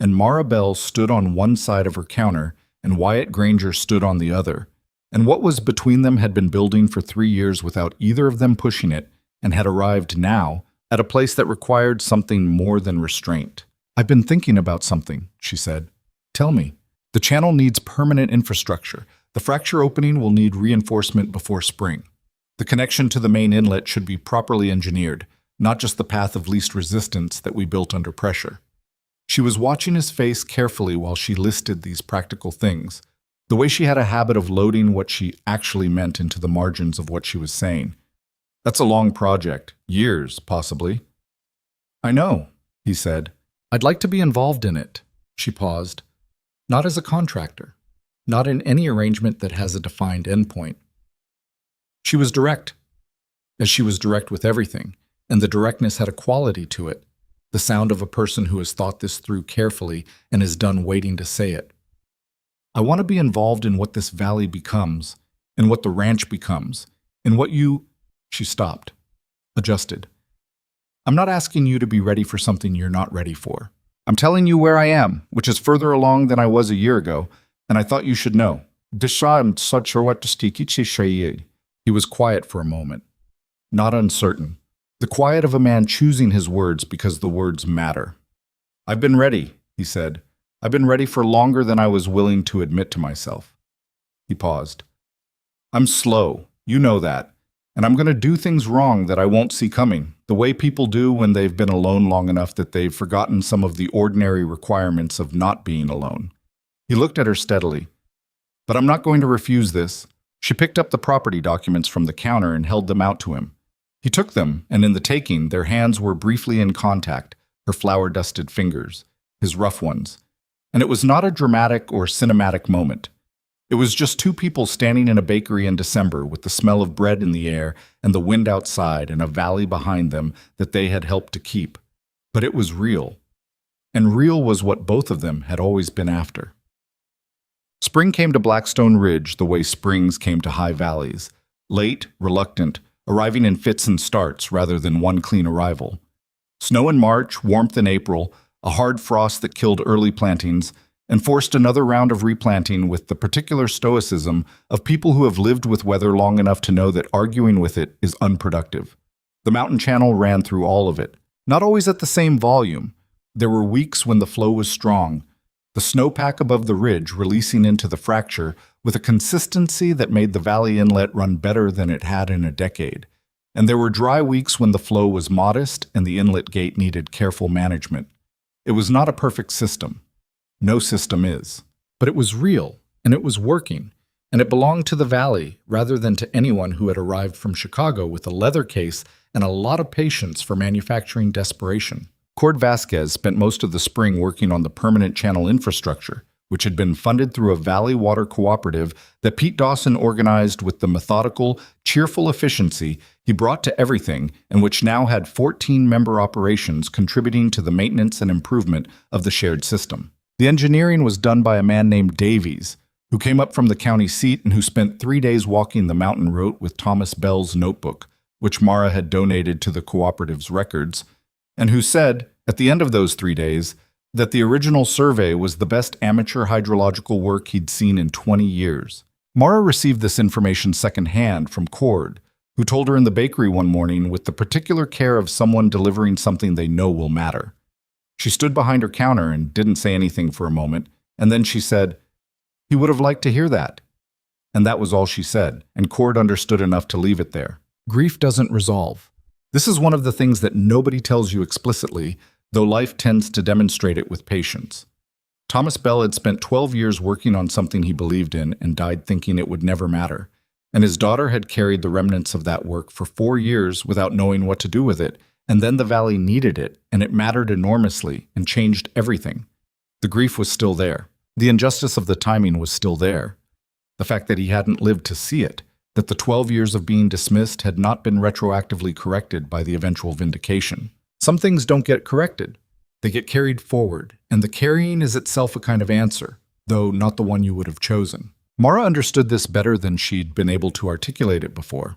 And Mara Bell stood on one side of her counter, and Wyatt Granger stood on the other. And what was between them had been building for 3 years without either of them pushing it, and had arrived now at a place that required something more than restraint. I've been thinking about something, she said. Tell me. The channel needs permanent infrastructure. The fracture opening will need reinforcement before spring. The connection to the main inlet should be properly engineered, not just the path of least resistance that we built under pressure. She was watching his face carefully while she listed these practical things, the way she had a habit of loading what she actually meant into the margins of what she was saying. That's a long project, years, possibly. I know, he said. I'd like to be involved in it. She paused. Not as a contractor. Not in any arrangement that has a defined endpoint. She was direct, as she was direct with everything, and the directness had a quality to it, the sound of a person who has thought this through carefully and is done waiting to say it. I want to be involved in what this valley becomes, in what the ranch becomes, in what you... She stopped, adjusted. I'm not asking you to be ready for something you're not ready for. I'm telling you where I am, which is further along than I was a year ago, and I thought you should know. He was quiet for a moment, not uncertain. The quiet of a man choosing his words because the words matter. I've been ready, he said. I've been ready for longer than I was willing to admit to myself. He paused. I'm slow, you know that, and I'm going to do things wrong that I won't see coming, the way people do when they've been alone long enough that they've forgotten some of the ordinary requirements of not being alone. He looked at her steadily. But I'm not going to refuse this. She picked up the property documents from the counter and held them out to him. He took them, and in the taking, their hands were briefly in contact, her flour-dusted fingers, his rough ones. And it was not a dramatic or cinematic moment. It was just two people standing in a bakery in December with the smell of bread in the air and the wind outside and a valley behind them that they had helped to keep. But it was real. And real was what both of them had always been after. Spring came to Blackstone Ridge the way springs came to high valleys, late, reluctant, arriving in fits and starts rather than one clean arrival. Snow in March, warmth in April, a hard frost that killed early plantings, and forced another round of replanting with the particular stoicism of people who have lived with weather long enough to know that arguing with it is unproductive. The mountain channel ran through all of it, not always at the same volume. There were weeks when the flow was strong, the snowpack above the ridge releasing into the fracture with a consistency that made the valley inlet run better than it had in a decade. And there were dry weeks when the flow was modest and the inlet gate needed careful management. It was not a perfect system. No system is. But it was real, and it was working, and it belonged to the valley rather than to anyone who had arrived from Chicago with a leather case and a lot of patience for manufacturing desperation. Cord Vasquez spent most of the spring working on the permanent channel infrastructure, which had been funded through a valley water cooperative that Pete Dawson organized with the methodical, cheerful efficiency he brought to everything and which now had 14 member operations contributing to the maintenance and improvement of the shared system. The engineering was done by a man named Davies, who came up from the county seat and who spent 3 days walking the mountain route with Thomas Bell's notebook, which Mara had donated to the cooperative's records, and who said, at the end of those 3 days, that the original survey was the best amateur hydrological work he'd seen in 20 years. Mara received this information secondhand from Cord, who told her in the bakery one morning with the particular care of someone delivering something they know will matter. She stood behind her counter and didn't say anything for a moment, and then she said, "He would have liked to hear that." And that was all she said, and Cord understood enough to leave it there. Grief doesn't resolve. This is one of the things that nobody tells you explicitly, though life tends to demonstrate it with patience. Thomas Bell had spent 12 years working on something he believed in and died thinking it would never matter, and his daughter had carried the remnants of that work for 4 years without knowing what to do with it, and then the valley needed it, and it mattered enormously and changed everything. The grief was still there. The injustice of the timing was still there. The fact that he hadn't lived to see it, that the 12 years of being dismissed had not been retroactively corrected by the eventual vindication. Some things don't get corrected. They get carried forward, and the carrying is itself a kind of answer, though not the one you would have chosen. Mara understood this better than she'd been able to articulate it before.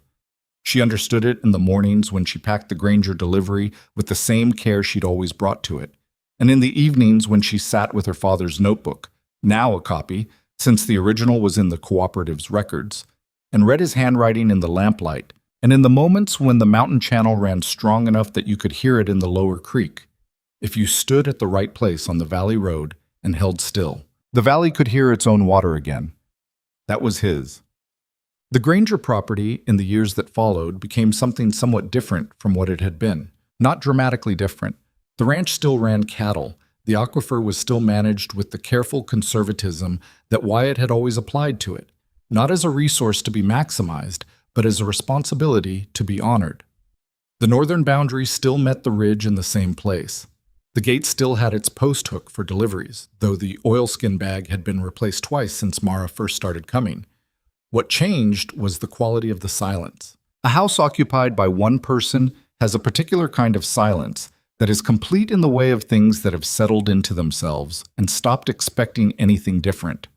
She understood it in the mornings when she packed the Granger delivery with the same care she'd always brought to it, and in the evenings when she sat with her father's notebook, now a copy, since the original was in the cooperative's records, and read his handwriting in the lamplight, and in the moments when the mountain channel ran strong enough that you could hear it in the lower creek. If you stood at the right place on the valley road and held still, the valley could hear its own water again. That was his. The Granger property, in the years that followed, became something somewhat different from what it had been. Not dramatically different. The ranch still ran cattle. The aquifer was still managed with the careful conservatism that Wyatt had always applied to it, not as a resource to be maximized, but as a responsibility to be honored. The northern boundary still met the ridge in the same place. The gate still had its post hook for deliveries, though the oilskin bag had been replaced twice since Mara first started coming. What changed was the quality of the silence. A house occupied by one person has a particular kind of silence that is complete in the way of things that have settled into themselves and stopped expecting anything different.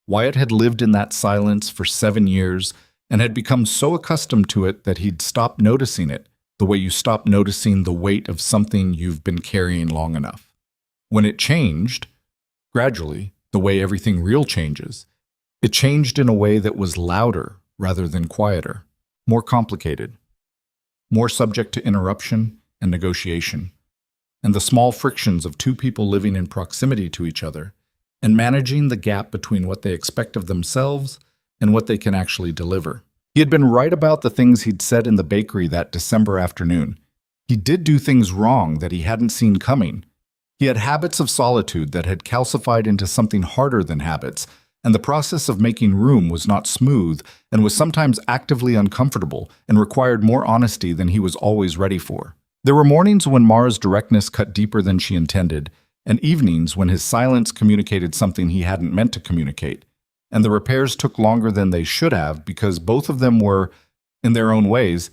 Wyatt had lived in that silence for 7 years and had become so accustomed to it that he'd stopped noticing it, the way you stop noticing the weight of something you've been carrying long enough. When it changed, gradually, the way everything real changes, it changed in a way that was louder rather than quieter, more complicated, more subject to interruption and negotiation, and the small frictions of two people living in proximity to each other and managing the gap between what they expect of themselves and what they can actually deliver. He had been right about the things he'd said in the bakery that December afternoon. He did do things wrong that he hadn't seen coming. He had habits of solitude that had calcified into something harder than habits, and the process of making room was not smooth and was sometimes actively uncomfortable and required more honesty than he was always ready for. There were mornings when Mara's directness cut deeper than she intended, and evenings when his silence communicated something he hadn't meant to communicate. And the repairs took longer than they should have because both of them were, in their own ways,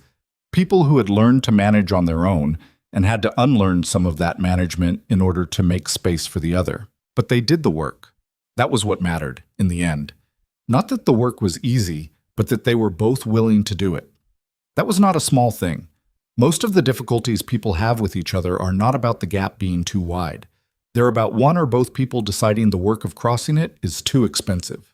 people who had learned to manage on their own and had to unlearn some of that management in order to make space for the other. But they did the work. That was what mattered, in the end. Not that the work was easy, but that they were both willing to do it. That was not a small thing. Most of the difficulties people have with each other are not about the gap being too wide. They're about one or both people deciding the work of crossing it is too expensive.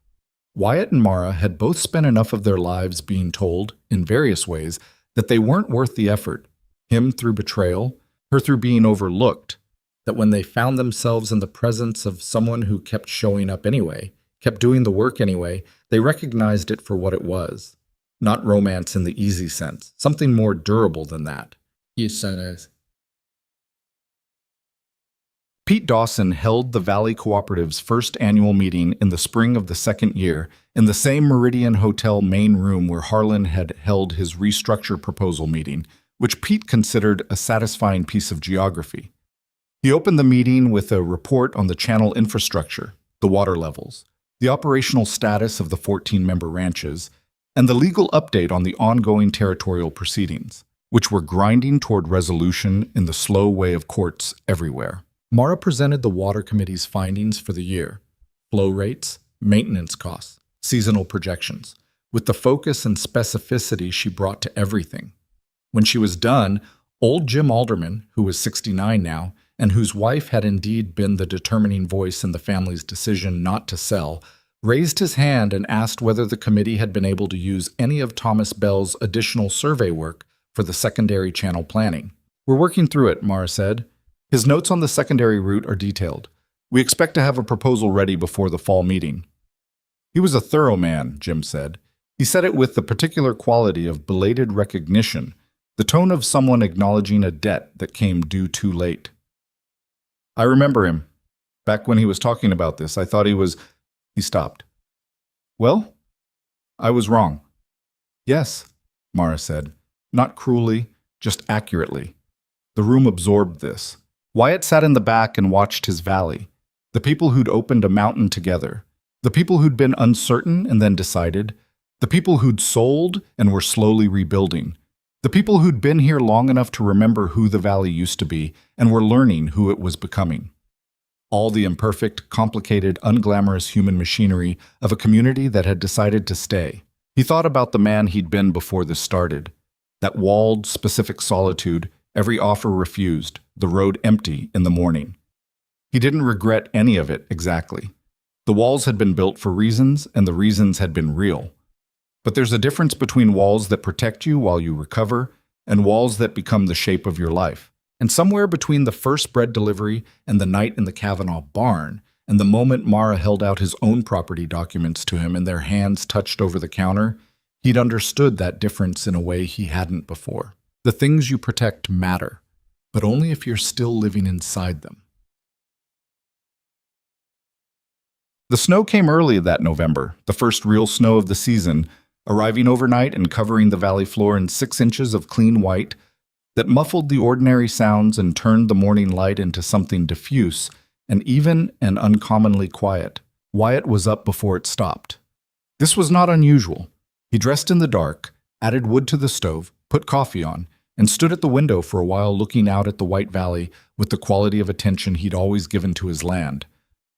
Wyatt and Mara had both spent enough of their lives being told, in various ways, that they weren't worth the effort. Him through betrayal, her through being overlooked, that when they found themselves in the presence of someone who kept showing up anyway, kept doing the work anyway, they recognized it for what it was. Not romance in the easy sense, something more durable than that. You're so nice. Pete Dawson held the Valley Cooperative's first annual meeting in the spring of the second year in the same Meridian Hotel main room where Harlan had held his restructure proposal meeting, which Pete considered a satisfying piece of geography. He opened the meeting with a report on the channel infrastructure, the water levels, the operational status of the 14-member ranches, and the legal update on the ongoing territorial proceedings, which were grinding toward resolution in the slow way of courts everywhere. Mara presented the Water Committee's findings for the year, flow rates, maintenance costs, seasonal projections, with the focus and specificity she brought to everything. When she was done, old Jim Alderman, who was 69 now, and whose wife had indeed been the determining voice in the family's decision not to sell, raised his hand and asked whether the committee had been able to use any of Thomas Bell's additional survey work for the secondary channel planning. "We're working through it," Mara said. "His notes on the secondary route are detailed. We expect to have a proposal ready before the fall meeting." "He was a thorough man," Jim said. He said it with the particular quality of belated recognition, the tone of someone acknowledging a debt that came due too late. "I remember him. Back when he was talking about this, I thought he was—" He stopped. "Well, I was wrong." "Yes," Mara said, not cruelly, just accurately. The room absorbed this. Wyatt sat in the back and watched his valley, the people who'd opened a mountain together, the people who'd been uncertain and then decided, the people who'd sold and were slowly rebuilding, the people who'd been here long enough to remember who the valley used to be and were learning who it was becoming. All the imperfect, complicated, unglamorous human machinery of a community that had decided to stay. He thought about the man he'd been before this started, that walled, specific solitude, every offer refused, the road empty in the morning. He didn't regret any of it exactly. The walls had been built for reasons, and the reasons had been real. But there's a difference between walls that protect you while you recover and walls that become the shape of your life. And somewhere between the first bread delivery and the night in the Kavanaugh barn and the moment Mara held out his own property documents to him and their hands touched over the counter, he'd understood that difference in a way he hadn't before. The things you protect matter, but only if you're still living inside them. The snow came early that November, the first real snow of the season, arriving overnight and covering the valley floor in 6 inches of clean white that muffled the ordinary sounds and turned the morning light into something diffuse and even and uncommonly quiet. Wyatt was up before it stopped. This was not unusual. He dressed in the dark, added wood to the stove, put coffee on, and stood at the window for a while looking out at the White Valley with the quality of attention he'd always given to his land.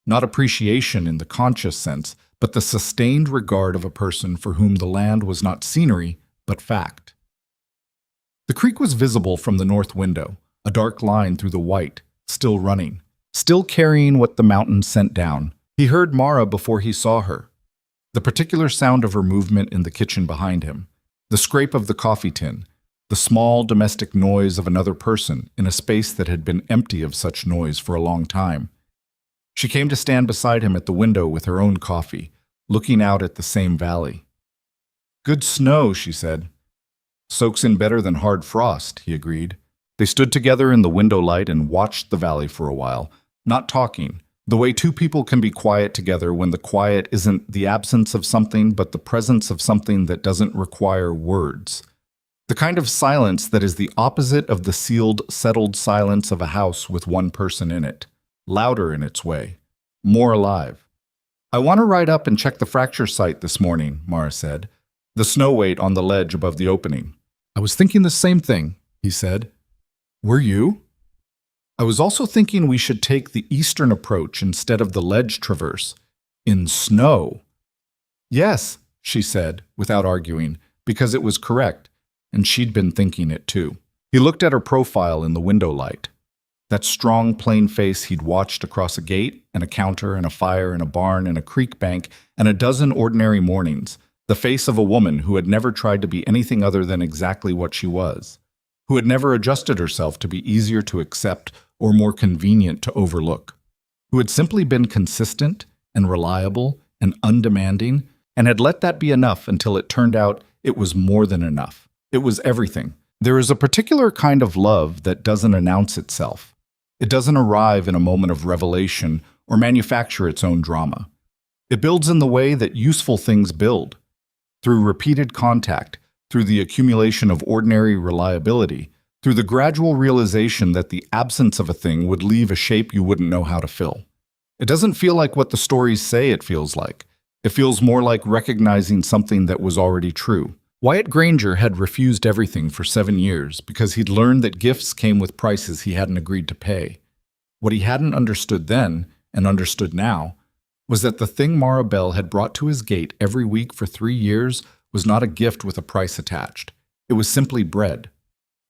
Not appreciation in the conscious sense, but the sustained regard of a person for whom the land was not scenery, but fact. The creek was visible from the north window, a dark line through the white, still running. still carrying what the mountain sent down. He heard Mara before he saw her. The particular sound of her movement in the kitchen behind him, the scrape of the coffee tin, the small domestic noise of another person in a space that had been empty of such noise for a long time. She came to stand beside him at the window with her own coffee, looking out at the same valley. "Good snow," she said. "Soaks in better than hard frost," he agreed. They stood together in the window light and watched the valley for a while, not talking, the way two people can be quiet together when the quiet isn't the absence of something but the presence of something that doesn't require words. The kind of silence that is the opposite of the sealed, settled silence of a house with one person in it, louder in its way, more alive. "I want to ride up and check the fracture site this morning," Mara said, the snow weight on the ledge above the opening. "I was thinking the same thing," he said. "Were you?" "I was also thinking we should take the eastern approach instead of the ledge traverse. In snow." "Yes," she said, without arguing, because it was correct, and she'd been thinking it too. He looked at her profile in the window light. That strong, plain face he'd watched across a gate, and a counter, and a fire, and a barn, and a creek bank, and a dozen ordinary mornings. The face of a woman who had never tried to be anything other than exactly what she was, who had never adjusted herself to be easier to accept or more convenient to overlook, who had simply been consistent and reliable and undemanding, and had let that be enough until it turned out it was more than enough. It was everything. There is a particular kind of love that doesn't announce itself. It doesn't arrive in a moment of revelation or manufacture its own drama. It builds in the way that useful things build, through repeated contact, through the accumulation of ordinary reliability, through the gradual realization that the absence of a thing would leave a shape you wouldn't know how to fill. It doesn't feel like what the stories say it feels like. It feels more like recognizing something that was already true. Wyatt Granger had refused everything for 7 years because he'd learned that gifts came with prices he hadn't agreed to pay. What he hadn't understood then, and understood now, was that the thing Mara Bell had brought to his gate every week for 3 years was not a gift with a price attached. It was simply bread.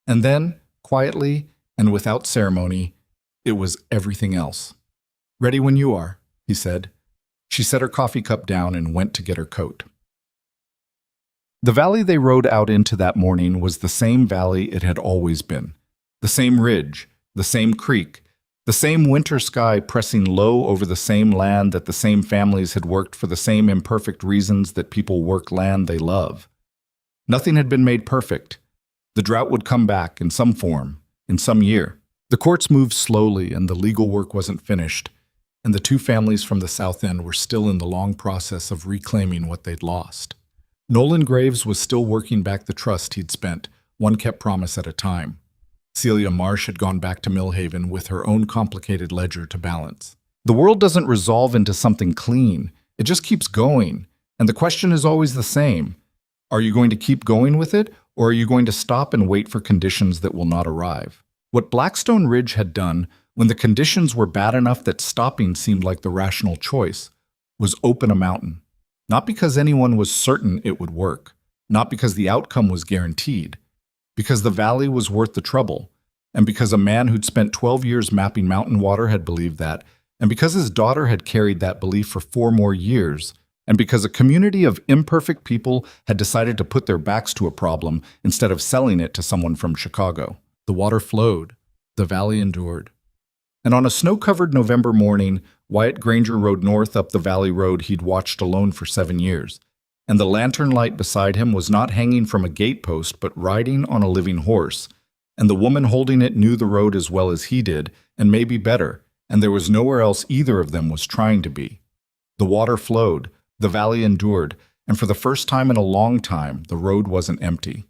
And then, quietly and without ceremony, it was everything else. "Ready when you are," he said. She set her coffee cup down and went to get her coat. The valley they rode out into that morning was the same valley it had always been. The same ridge, the same creek, the same winter sky pressing low over the same land that the same families had worked for the same imperfect reasons that people work land they love. Nothing had been made perfect. The drought would come back in some form, in some year. The courts moved slowly and the legal work wasn't finished, and the two families from the South End were still in the long process of reclaiming what they'd lost. Nolan Graves was still working back the trust he'd spent, one kept promise at a time. Celia Marsh had gone back to Millhaven with her own complicated ledger to balance. The world doesn't resolve into something clean. It just keeps going. And the question is always the same. Are you going to keep going with it, or are you going to stop and wait for conditions that will not arrive? What Blackstone Ridge had done, when the conditions were bad enough that stopping seemed like the rational choice, was open a mountain. Not because anyone was certain it would work, not because the outcome was guaranteed, because the valley was worth the trouble, and because a man who'd spent 12 years mapping mountain water had believed that, and because his daughter had carried that belief for 4 more years, and because a community of imperfect people had decided to put their backs to a problem instead of selling it to someone from Chicago. The water flowed, the valley endured. And on a snow-covered November morning, Wyatt Granger rode north up the valley road he'd watched alone for 7 years, and the lantern light beside him was not hanging from a gatepost but riding on a living horse, and the woman holding it knew the road as well as he did, and maybe better, and there was nowhere else either of them was trying to be. The water flowed, the valley endured, and for the first time in a long time, the road wasn't empty.